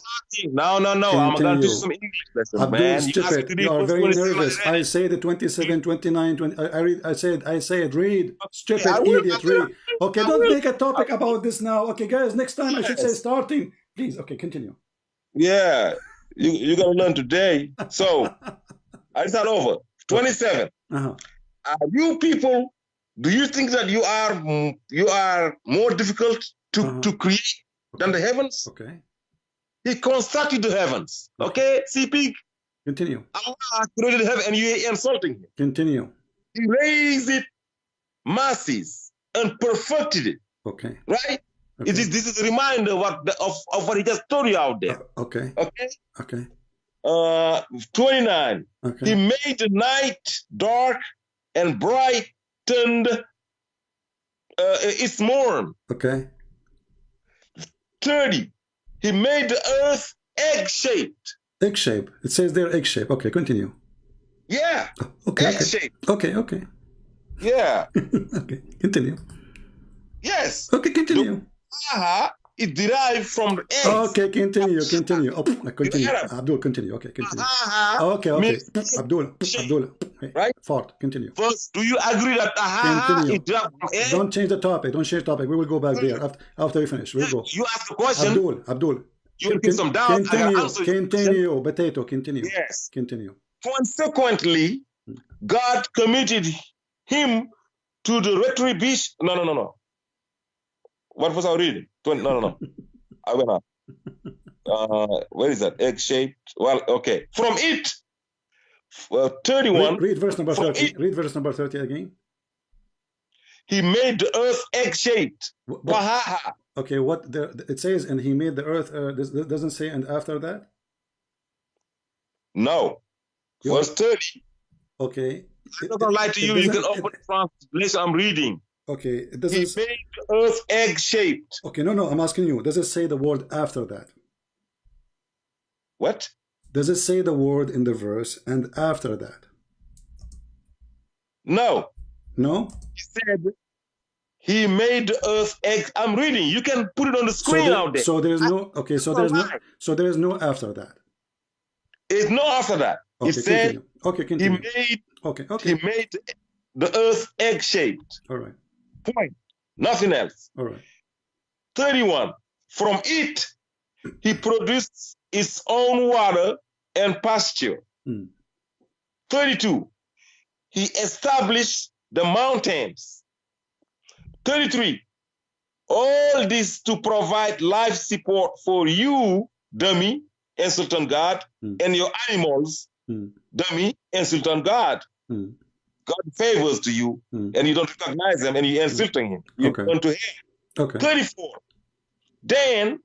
No. I'm going to teach some English lessons, Abdul, man. stupid. You are very nervous. I say the 27, 29, 20. I said, read. Stupid idiot, read. Okay, don't make a topic about this now. Okay, guys, next time I should say starting. Please, okay, continue. Yeah, you're going to learn today. So, I start over. 27. You people, do you think that you are more difficult to create than the heavens? Okay. He constructed the heavens. Okay, see, pig. Continue. Allah created heaven and you are insulting him. Continue. He raised it masses and perfected it. Okay. Right? Okay. This is a reminder of what he just told you out there. Okay. Okay. Okay. 29. Okay. He made the night dark and brightened its morn. Okay. 30. He made the earth egg-shaped. Egg-shaped. It says there egg-shaped. Okay, continue. Yeah. Okay. Egg-shaped. Okay. Yeah. Okay, continue. Yes. Okay, continue. It derived from the eggs. Okay, continue. Oh, continue. Abdul, continue. Okay, continue. Okay. Abdul. Right? Fort, continue. First, do you agree that it derived from eggs? Don't change the topic. We will go back there after we finish. We'll go. You ask the question. Abdul. You will give some doubt. Continue. Potato, continue. Yes. Continue. Consequently, God committed him to the retribution. No. What was I reading? No. I went up. Where is that? Egg-shaped. Well, okay. From it, 31. Read verse number 30. Read verse number 30 again. He made the earth egg-shaped. Okay, it says, and he made the earth. Doesn't say, and after that? No. Verse 30. Okay. I'm not going to lie to you. You can open the translation I'm reading. Okay, it He doesn't. made the earth egg-shaped. Okay, no, I'm asking you. Does it say the word after that? What? Does it say the word in the verse and after that? No. No? He said he made the earth egg. I'm reading. You can put it on the screen out there. So there's no. Okay, so there's no after that. It's no after that. Okay, he said continue. Okay, continue. He made the earth egg-shaped. All right. Point. Nothing else. All right. 31. From it, he produced its own water and pasture. 32. He established the mountains. 33. All this to provide life support for you, dummy, and Sultan God, and your animals, dummy, and Sultan God. God favors to you, and you don't recognize them, and you're insulting him. You turn to him. Okay. 34. Then.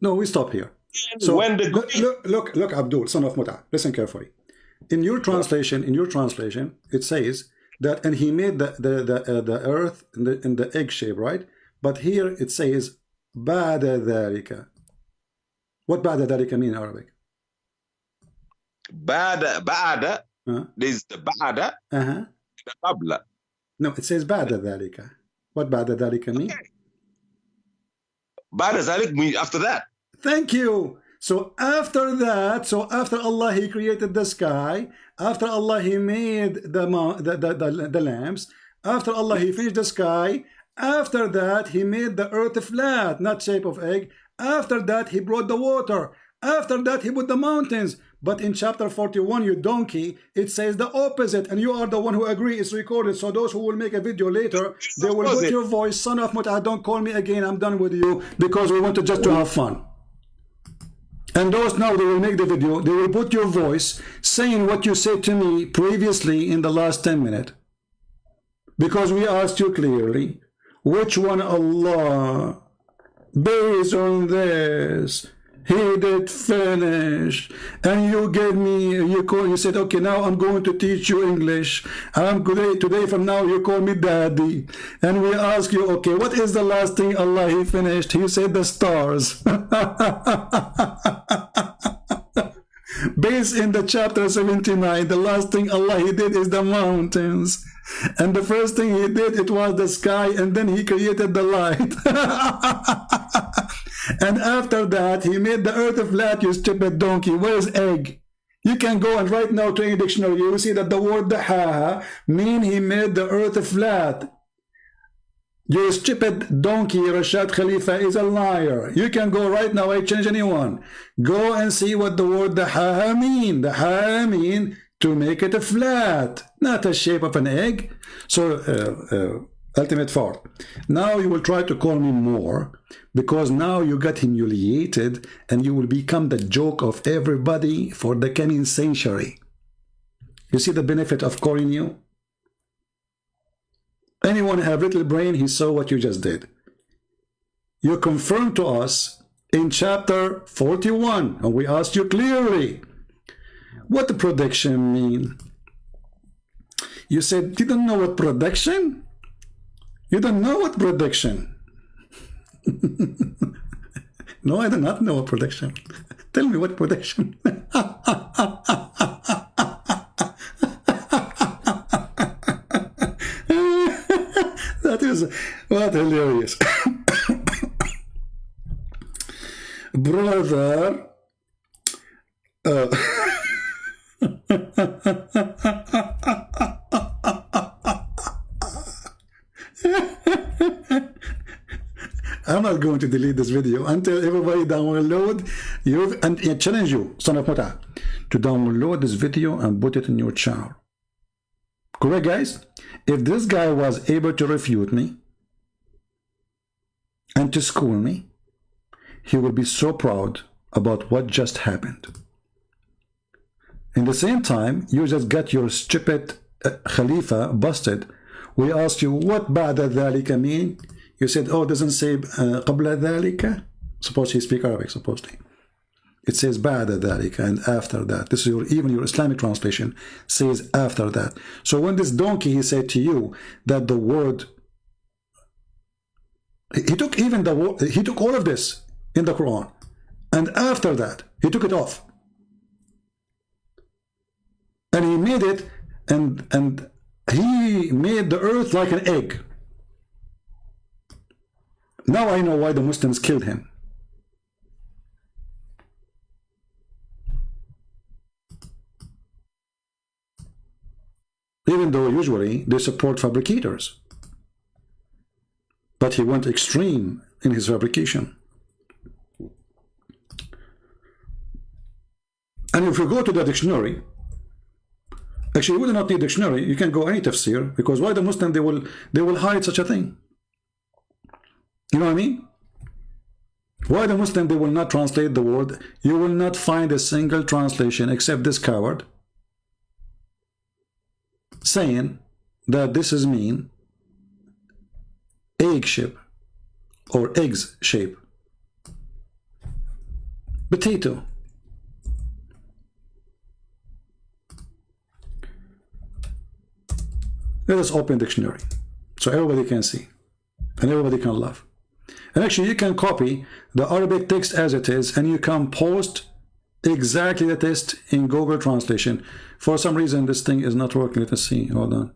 No, we stop here. So when look, Abdul, son of Muta, listen carefully. In your translation, it says that, and he made the earth in the egg shape, right? But here it says ba'da dhalika. What ba'da dhalika mean in Arabic? Ba'da. There's the ba'da. The qabla. No, it says ba'da dhalika. What ba'da dhalika mean? Ba'da dhalik means after that. Thank you. So after that, after Allah he created the sky, after Allah he made the lamps, after Allah he finished the sky, after that he made the earth flat, not shape of egg. After that he brought the water. After that he put the mountains. But in chapter 41, you donkey, it says the opposite, and you are the one who agree. It's recorded. So those who will make a video later, they will put your voice, son of Muta, don't call me again, I'm done with you, because we want just to have fun. And those now, they will make the video, they will put your voice saying what you said to me previously in the last 10 minutes. Because we asked you clearly, which one Allah, based on this, he did finish, and you gave me, you said, okay, now I'm going to teach you English. Today from now you call me daddy. And we ask you, okay, what is the last thing Allah he finished? He said the stars. Based in the chapter 79, the last thing Allah he did is the mountains. And the first thing he did, it was the sky, and then he created the light. And after that, he made the earth flat, you stupid donkey. Where's egg? You can go and right now to any dictionary, you will see that the word dahaha mean he made the earth flat. Your stupid donkey, Rashad Khalifa, is a liar. You can go right now, I change anyone. Go and see what the word dahaha mean. Dahaha mean to make it a flat, not a shape of an egg. So, ultimate fault. Now you will try to call me more, because now you got humiliated and you will become the joke of everybody for the coming century. You see the benefit of calling you? Anyone have little brain, he saw what you just did. You confirmed to us in chapter 41, and we asked you clearly, what the prediction mean? You said, you don't know what prediction? You don't know what prediction? No, I do not know what prediction. Tell me what prediction. That is what hilarious. Brother, I'm not going to delete this video until everybody download you, and I challenge you, son of Muta, to download this video and put it in your channel. Correct, guys? If this guy was able to refute me and to school me, he will be so proud about what just happened. In the same time, you just got your stupid Khalifa busted. We asked you what ba'da dhalika mean. You said, oh, it doesn't say qabla dhalika. Suppose he speaks Arabic, supposedly. It says ba'da dhalika, and after that. This is even your Islamic translation says after that. So when this donkey, he said to you that the word, he took even the word, he took all of this in the Quran, and after that, he took it off. And he made it, and he made the earth like an egg. Now I know why the Muslims killed him. Even though usually they support fabricators. But he went extreme in his fabrication. And if you go to the dictionary, actually you do not need dictionary, you can go any tafsir, because why the Muslim, they will hide such a thing. You know what I mean? Why the Muslim, they will not translate the word? You will not find a single translation except this coward saying that this is mean egg shape or eggs shape. Potato. Let us open dictionary so everybody can see and everybody can laugh. And actually you can copy the Arabic text as it is, and you can post exactly the text in Google Translation. For some reason this thing is not working. Let us see. Hold on.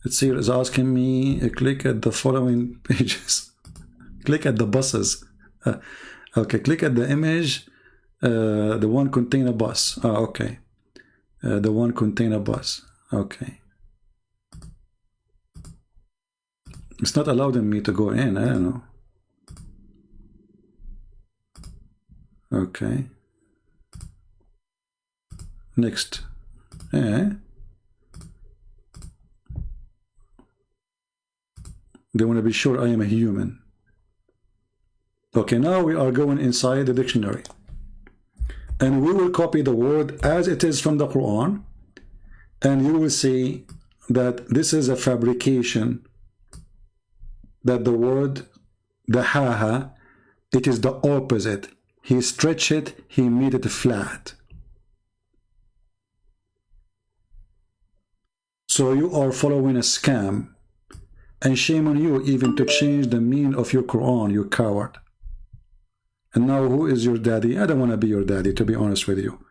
Let's see. It's asking me click at the following pages. Click at the buses. Okay, click at the image. The one contain a bus. Okay. The one contain a bus. Okay. It's not allowing me to go in. I don't know. Okay. Next. They want to be sure I am a human. Okay, now we are going inside the dictionary. And we will copy the word as it is from the Quran. And you will see that this is a fabrication. That the word, the haha, it is the opposite. He stretched it, he made it flat. So you are following a scam, and shame on you even to change the meaning of your Quran, you coward. And now who is your daddy? I don't want to be your daddy, to be honest with you,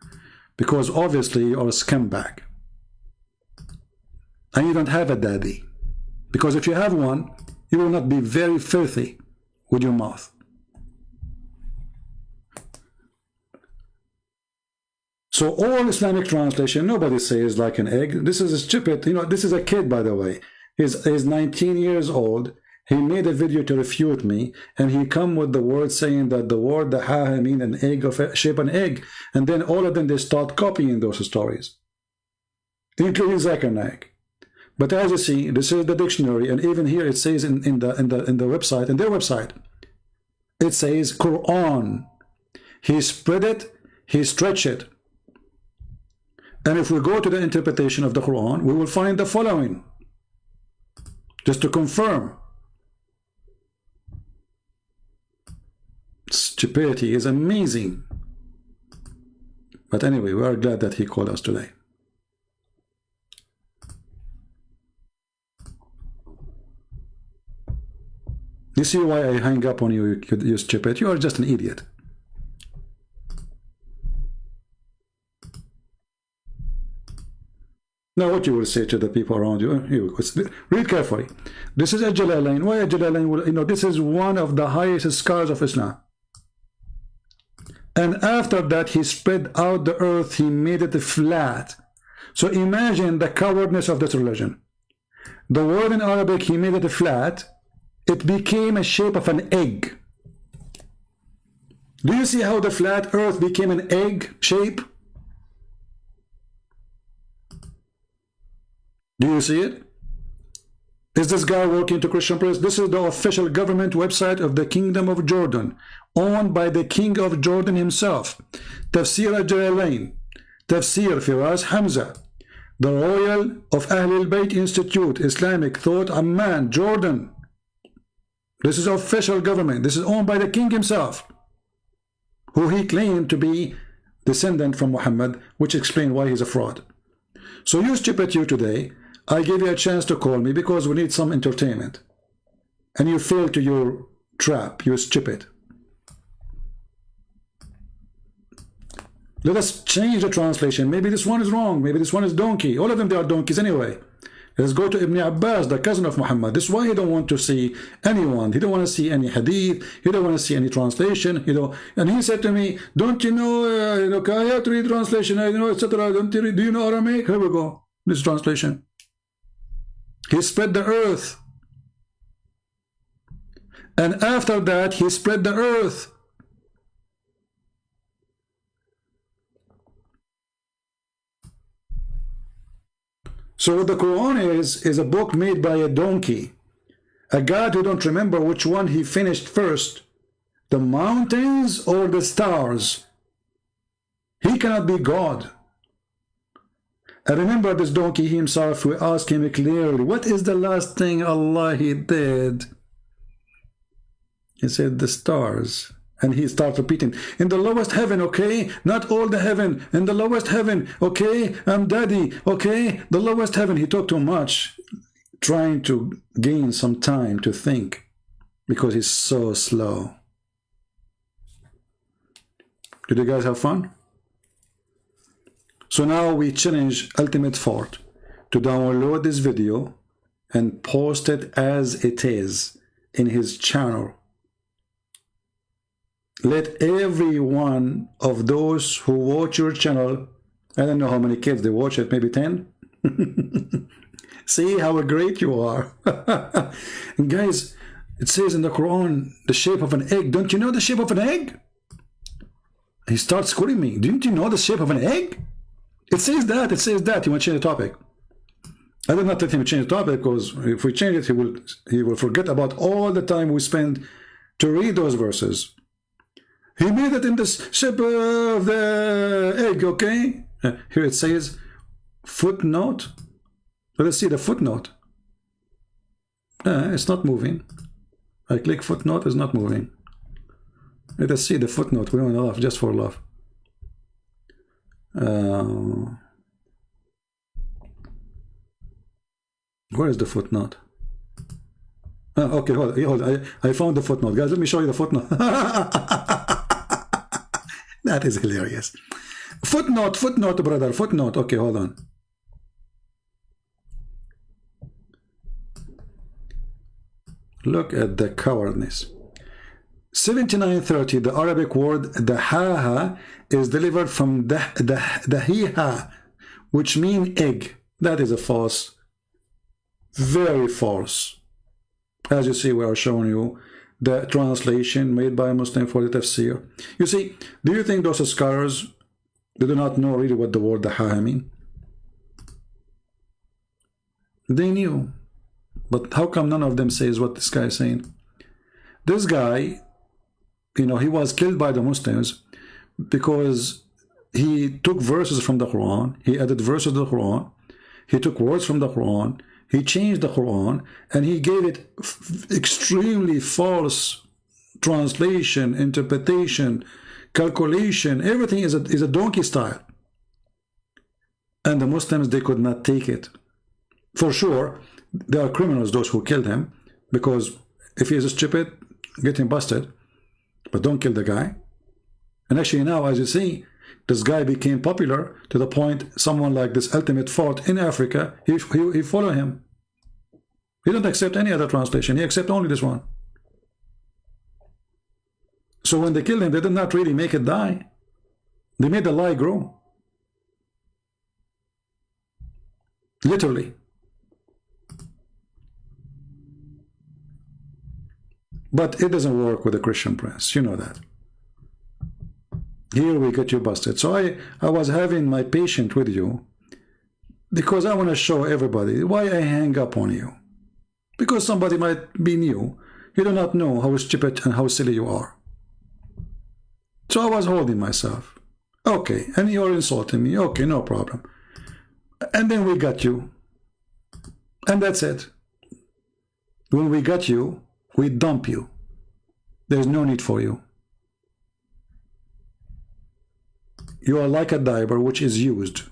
because obviously you are a scumbag. and you don't have a daddy. Because if you have one, you will not be very filthy with your mouth. So all Islamic translation, nobody says like an egg. This is a stupid, you know, this is a kid, by the way. He's 19 years old. He made a video to refute me, and he come with the word saying that the word the ha mean an egg of shape an egg, and then all of them they start copying those stories, including Zakir Naik. But as you see, this is the dictionary, and even here it says in the website, in their website, it says Quran. He spread it, he stretched it. And if we go to the interpretation of the Quran, we will find the following, just to confirm. Stupidity is amazing. But anyway, we are glad that he called us today. You see why I hang up on you, you stupid? You are just an idiot. Now what you will say to the people around you, read carefully. This is a Jalalain. Why a Jalalain? You know, this is one of the highest scars of Islam. And after that, he spread out the earth, he made it flat. So imagine the cowardness of this religion. The word in Arabic, he made it flat. It became a shape of an egg. Do you see how the flat earth became an egg shape? Do you see it? Is this guy working to Christian Press? This is the official government website of the Kingdom of Jordan, owned by the King of Jordan himself. Tafsir al-Jalalain, Tafsir Firas Hamza, the Royal of Ahlul Bayt Institute, Islamic Thought, Amman, Jordan. This is official government. This is owned by the king himself, who he claimed to be descendant from Muhammad, which explains why he's a fraud. So you stupid you today, I gave you a chance to call me because we need some entertainment. And you fell to your trap, you stupid. Let us change the translation. Maybe this one is wrong. Maybe this one is donkey. All of them, they are donkeys anyway. Let's go to Ibn Abbas, the cousin of Muhammad. This is why he don't want to see anyone. He don't want to see any hadith. He don't want to see any translation. You know. And he said to me, "Don't you know? I have to read translation. Etc. Don't you read? Do you know Aramaic? Here we go. This translation. He spread the earth, and after that, he spread the earth." So what the Quran is a book made by a donkey, a God who don't remember which one he finished first, the mountains or the stars. He cannot be God. I remember this donkey himself, we asked him clearly, what is the last thing Allah he did? He said the stars. And he started repeating, in the lowest heaven, okay? Not all the heaven. In the lowest heaven, okay? I'm daddy, okay? The lowest heaven. He talked too much, trying to gain some time to think, because he's so slow. Did you guys have fun? So now we challenge Ultimate Fort to download this video and post it as it is in his channel. Let every one of those who watch your channel, I don't know how many kids they watch it, maybe 10? See how great you are. And guys, it says in the Quran, the shape of an egg. Don't you know the shape of an egg? He starts quoting me. Didn't you know the shape of an egg? It says that, it says that. You want to change the topic. I did not let him change the topic, because if we change it, he will forget about all the time we spend to read those verses. He made it in the shape of the egg, okay? Here it says footnote. Let us see the footnote. It's not moving. I click footnote, it's not moving. Let us see the footnote. We want to laugh just for love. Where is the footnote? Okay, hold on. I found the footnote. Guys, let me show you the footnote. That is hilarious. Footnote, brother, footnote. Okay, hold on. Look at the cowardness. 7930, the Arabic word dahaha is delivered from dahiha, which means egg. That is a false, very false. As you see, we are showing you the translation made by a Muslim for the tafsir. You see, do you think those scholars, they do not know really what the word dahaha mean? They knew, but how come none of them says what this guy is saying? This guy, you know, he was killed by the Muslims because he took verses from the Quran, he added verses to the Quran, he took words from the Quran, he changed the Quran, and he gave it extremely false translation, interpretation, calculation. Everything is a donkey style. And the Muslims, they could not take it. For sure, there are criminals, those who killed him, because if he is stupid, get him busted. But don't kill the guy. And actually now, as you see, this guy became popular to the point someone like this ultimate fort in Africa, he follow him. He don't accept any other translation. He accept only this one. So when they killed him, they did not really make it die. They made the lie grow. Literally. But it doesn't work with the Christian press. You know that. Here we get you busted. So I was having my patience with you because I want to show everybody why I hang up on you. Because somebody might be new. You do not know how stupid and how silly you are. So I was holding myself. Okay, and you're insulting me. Okay, no problem. And then we got you. And that's it. When we got you, we dump you. There's no need for you. You are like a diaper which is used.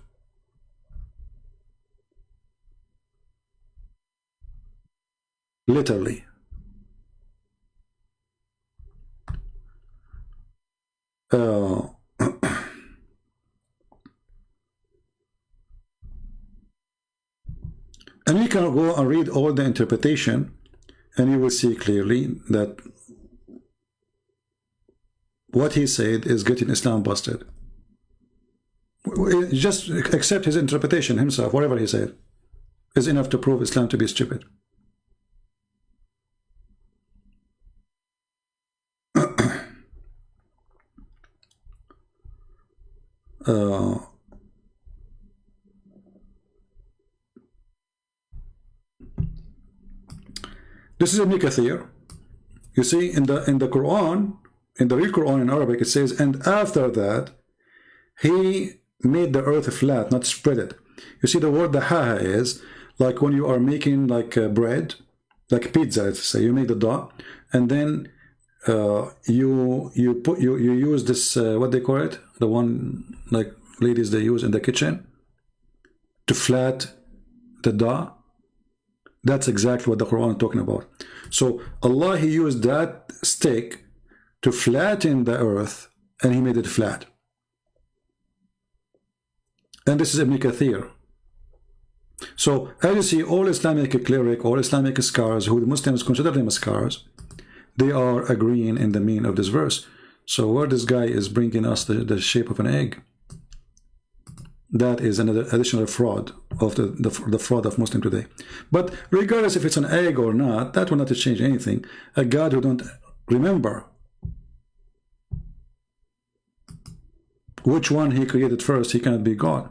Literally. And you can go and read all the interpretation, and you will see clearly that what he said is getting Islam busted. Just accept his interpretation himself, whatever he said, is enough to prove Islam to be stupid. This is Ibn Kathir. You see, in the Quran, in the real Quran in Arabic, it says, and after that, he made the earth flat, not spread it. You see, the word dahaha is like when you are making like bread, like pizza, let's say, you make the dough, and then you use this what they call it, the one like ladies they use in the kitchen to flat the dough. That's exactly what the Quran is talking about. So Allah, he used that stick to flatten the earth, and he made it flat. And this is Ibn Kathir. So as you see, all Islamic cleric, all Islamic scholars, who the Muslims consider them as scholars, they are agreeing in the meaning of this verse. So where this guy is bringing us the shape of an egg, that is another additional fraud of the fraud of Muslim today. But regardless if it's an egg or not, that will not change anything. A God who don't remember which one he created first, he cannot be God.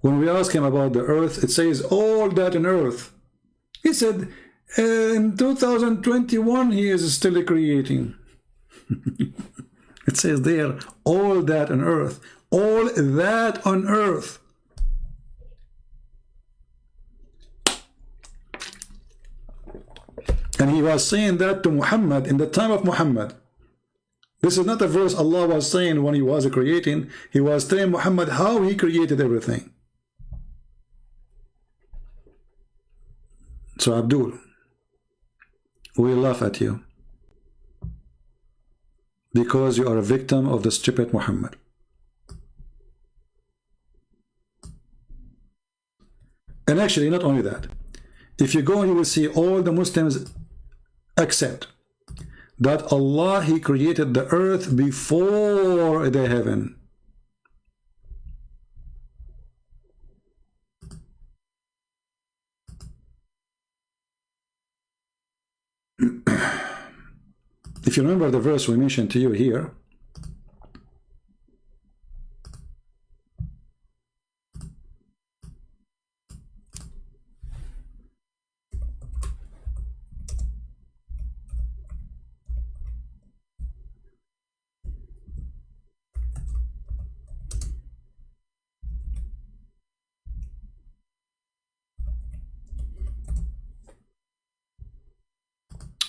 When we ask him about the earth, it says all that in earth. He said in 2021 he is still creating. It says there, all that on earth. All that on earth. And he was saying that to Muhammad in the time of Muhammad. This is not a verse Allah was saying when he was creating. He was telling Muhammad how he created everything. So Abdul, we laugh at you because you are a victim of the stupid Muhammad. And actually, not only that, if you go, you will see all the Muslims accept that Allah, He created the earth before the heaven. If you remember the verse we mentioned to you here,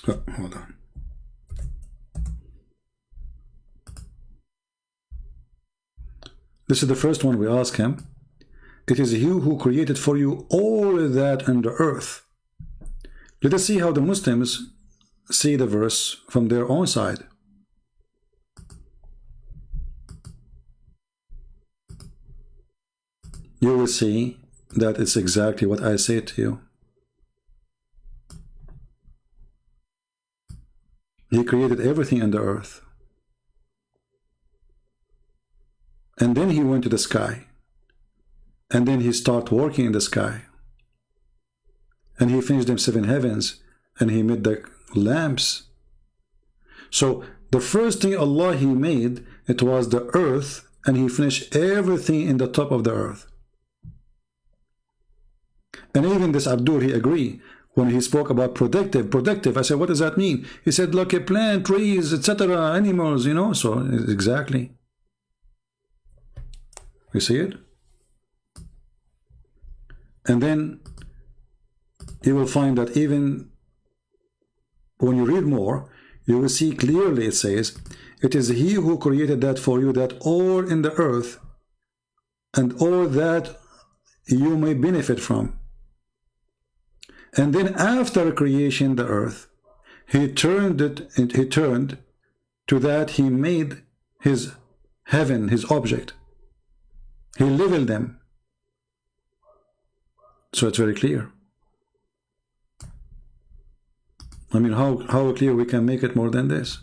oh, hold on. This is the first one we ask him. It is you who created for you all that on the earth. Let us see how the Muslims see the verse from their own side. You will see that it's exactly what I say to you. He created everything on the earth. And then he went to the sky. And then he started working in the sky. And he finished them 7 heavens. And he made the lamps. So the first thing Allah He made, it was the earth. And He finished everything in the top of the earth. And even this Abdul, he agreed. When he spoke about productive, I said, what does that mean? He said, look, a plant, trees, etc., animals, you know. So exactly. You see it? And then you will find that even when you read more, you will see clearly it says, it is He who created that for you, that all in the earth and all that you may benefit from. And then after creation the earth, He turned to that He made His heaven, His object. He leveled them. So it's very clear. I mean, how clear we can make it more than this?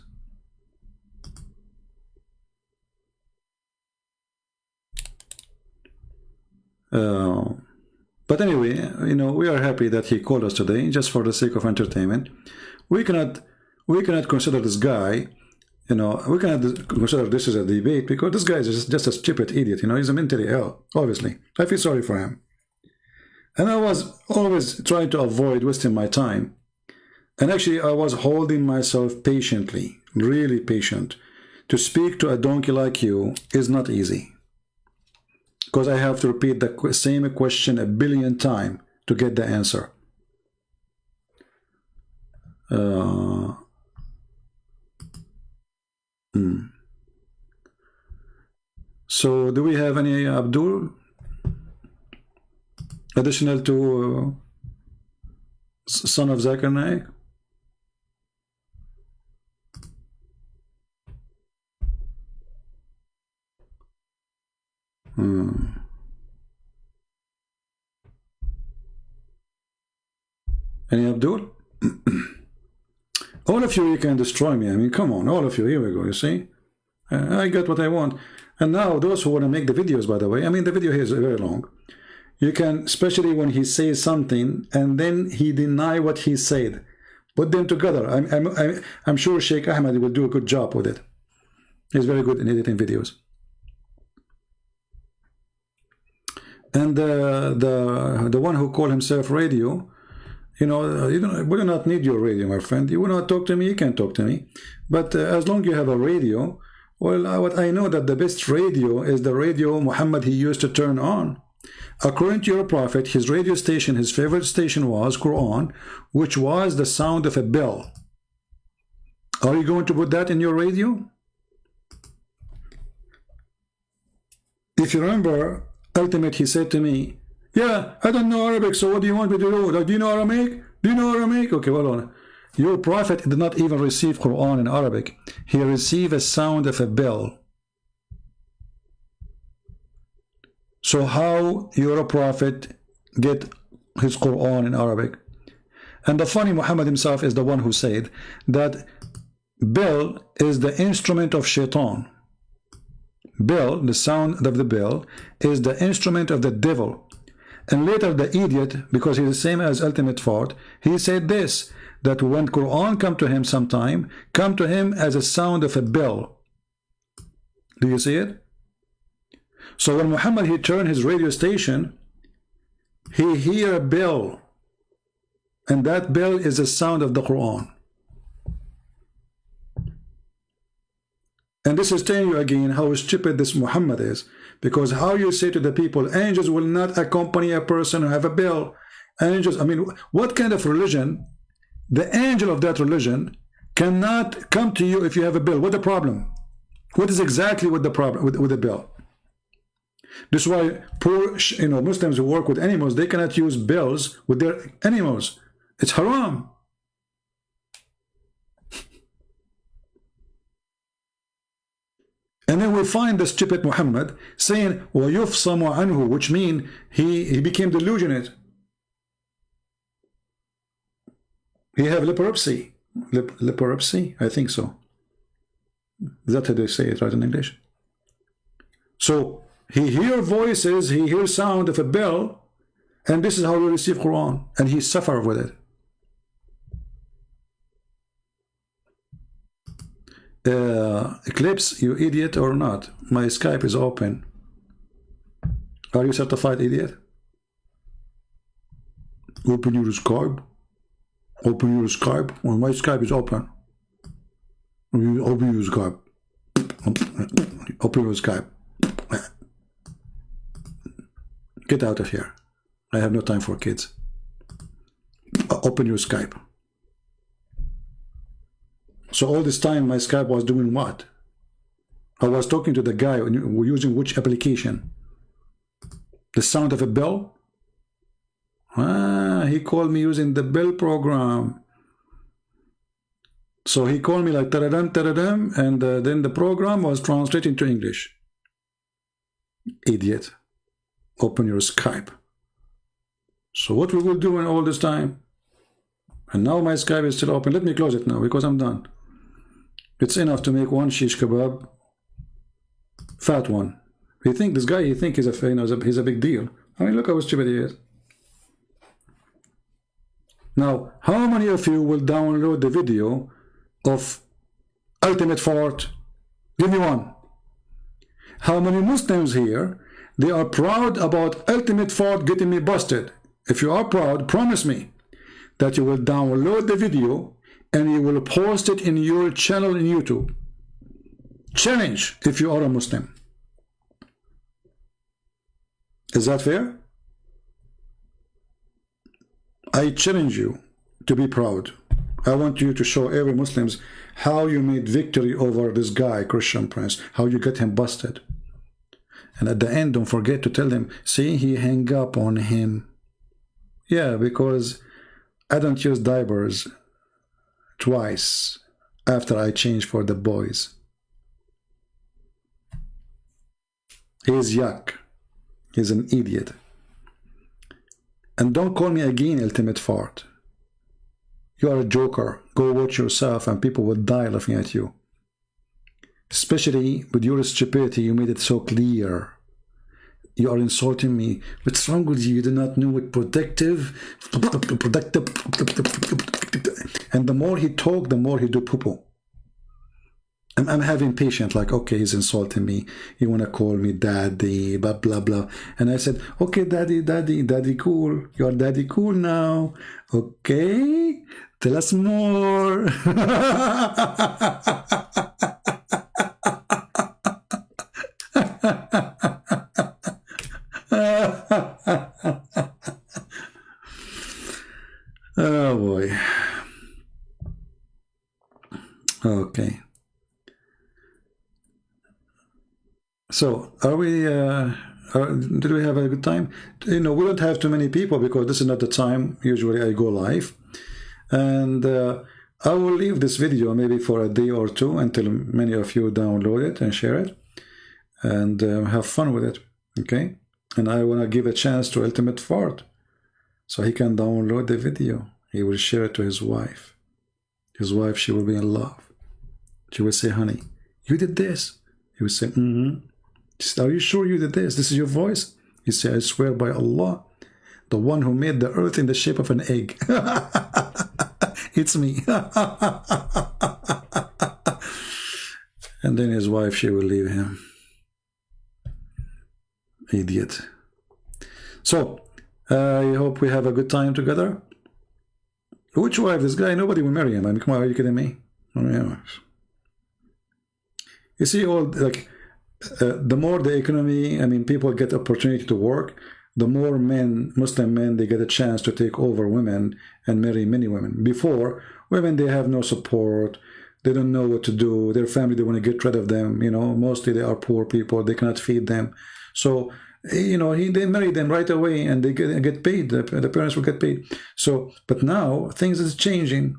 But anyway, you know, we are happy that he called us today, just for the sake of entertainment. We cannot consider this guy, you know, we cannot consider this as a debate, because this guy is just a stupid idiot, you know, he's a mentally ill, obviously. I feel sorry for him. And I was always trying to avoid wasting my time. And actually, I was holding myself patiently, really patient. To speak to a donkey like you is not easy. Because I have to repeat the same question 1 billion times to get the answer. So, do we have any Abdul? Additional to son of Zakir Naik? Any Abdul? All of you can destroy me. I mean, come on, all of you. Here we go, you see? I got what I want. And now, those who want to make the videos, by the way, I mean, the video here is very long. You can, especially when he says something, and then he deny what he said. Put them together. I'm sure Sheikh Ahmad will do a good job with it. He's very good in editing videos. And the one who called himself radio, you know, we do not need your radio, my friend. You will not talk to me, you can talk to me. But as long as you have a radio, well, what I know that the best radio is the radio Muhammad he used to turn on. According to your prophet, his radio station, his favorite station was Quran, which was the sound of a bell. Are you going to put that in your radio? If you remember, ultimate, he said to me, yeah, I don't know Arabic, so what do you want me to do? Like, do you know Aramaic? Do you know Aramaic? Okay, well, on. Your prophet did not even receive Quran in Arabic. He received a sound of a bell. So how your prophet get his Quran in Arabic? And the funny, Muhammad himself is the one who said that bell is the instrument of shaitan. Bell, the sound of the bell, is the instrument of the devil. And later the idiot, because he's the same as Ultimate Fort, he said this, that when Quran come to him sometime, come to him as a sound of a bell. Do you see it? So when Muhammad, he turned his radio station, he hear a bell, and that bell is the sound of the Quran. And this is telling you again how stupid this Muhammad is, because how you say to the people, angels will not accompany a person who have a bell. Angels, I mean, what kind of religion? The angel of that religion cannot come to you if you have a bell. What's the problem? What is exactly with the problem with the bell? This is why poor, Muslims who work with animals, they cannot use bells with their animals. It's haram. And then we find the stupid Muhammad saying, وَيُفْصَمُ عَنْهُ, which means he became delusionate. He have leprosy. Leprosy? I think so. That's how they say it, right, in English. So he hear voices, he hear sound of a bell, and this is how we receive Quran, and he suffer with it. Eclipse, you idiot or not? My Skype is open. Are you certified idiot? Open your Skype. Open your Skype. Well, my Skype is open. Open your Skype. Open your Skype. Get out of here. I have no time for kids. Open your Skype. So all this time my Skype was doing what? I was talking to the guy using which application? The sound of a bell? Ah, he called me using the bell program. So he called me like taradam, taradam, and then the program was translated to English. Idiot. Open your Skype. So what we will do in all this time? And now my Skype is still open. Let me close it now because I'm done. It's enough to make one shish kebab, fat one. He think this guy, he think he's a big deal. I mean, look how stupid he is. Now, how many of you will download the video of Ultimate Fort? Give me one. How many Muslims here, they are proud about Ultimate Fort getting me busted? If you are proud, promise me that you will download the video and you will post it in your channel in YouTube. Challenge if you are a Muslim. Is that fair? I challenge you to be proud. I want you to show every Muslims how you made victory over this guy, Christian Prince, how you get him busted. And at the end, don't forget to tell them, see, he hang up on him. Yeah, because I don't use diapers twice after I change for the boys. He's yuck. He's an idiot. And don't call me again Ultimate Fart. You are a joker. Go watch yourself and people will die laughing at you. Especially with your stupidity, you made it so clear. You are insulting me. What's wrong with you? You do not know what productive. And the more he talk, the more he do poo-poo. I'm having patience, like, okay, he's insulting me. He want to call me daddy, blah, blah, blah. And I said, okay, daddy cool. You're daddy cool now. Okay, tell us more. Oh boy. Okay. So, are we, did we have a good time? We don't have too many people because this is not the time usually I go live. And I will leave this video maybe for a day or two until many of you download it and share it. And have fun with it, okay? And I want to give a chance to Ultimate Fart so he can download the video he will share it to his wife. His wife, she will be in love. She will say, honey, you did this. He will say, mm-hmm. She said, are you sure you did this? This is your voice? He said, I swear by Allah, the one who made the earth in the shape of an egg. It's me. And then his wife, she will leave him. Idiot. So, I hope we have a good time together. Which wife? This guy, nobody will marry him. I mean, come on, are you kidding me? You see, all like the more the economy, I mean, people get opportunity to work, the more men, Muslim men, they get a chance to take over women and marry many women. Before, women, they have no support. They don't know what to do. Their family, they want to get rid of them. You know, mostly they are poor people. They cannot feed them. So, you know, they marry them right away and they get paid. The parents will get paid. So, but now things is changing.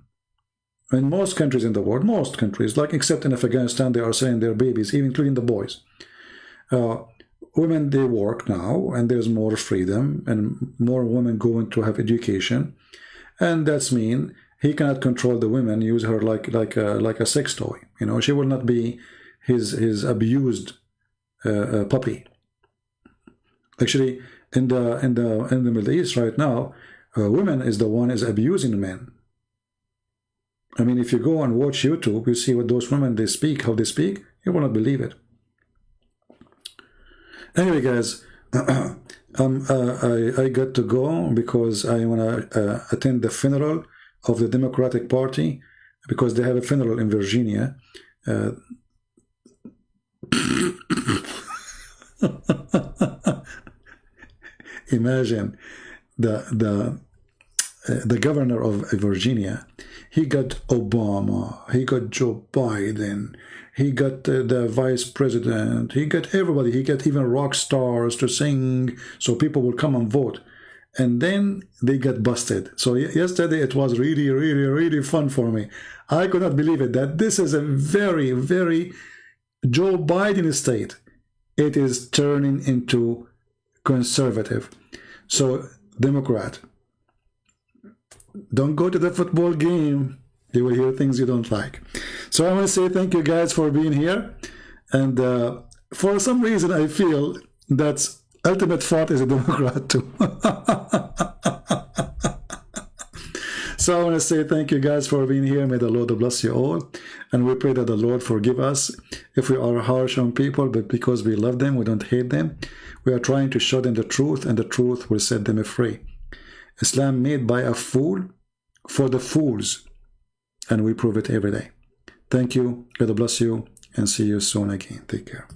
In most countries in the world, most countries, like except in Afghanistan, they are selling their babies, even including the boys. Women, they work now, and there's more freedom, and more women going to have education, and that's mean he cannot control the women, use her like a sex toy. You know, she will not be his abused puppy. Actually, in the Middle East right now, women is the one is abusing men. I mean, if you go and watch YouTube, you see what those women they speak, how they speak, you will not believe it. Anyway, guys, I got to go because I want to attend the funeral of the Democratic Party because they have a funeral in Virginia. Imagine the governor of Virginia. He got Obama. He got Joe Biden. He got the vice president. He got everybody. He got even rock stars to sing so people will come and vote. And then they got busted. So yesterday it was really, really, really fun for me. I could not believe it that this is a very, very Joe Biden state. It is turning into conservative. So Democrat, don't go to the football game. You will hear things you don't like. So I want to say thank you guys for being here. And for some reason, I feel that Ultimate Thought is a Democrat too. So I want to say thank you guys for being here. May the Lord bless you all. And we pray that the Lord forgive us if we are harsh on people, but because we love them, we don't hate them. We are trying to show them the truth, and the truth will set them free. Islam made by a fool for the fools, and we prove it every day. Thank you. God bless you, and see you soon again. Take care.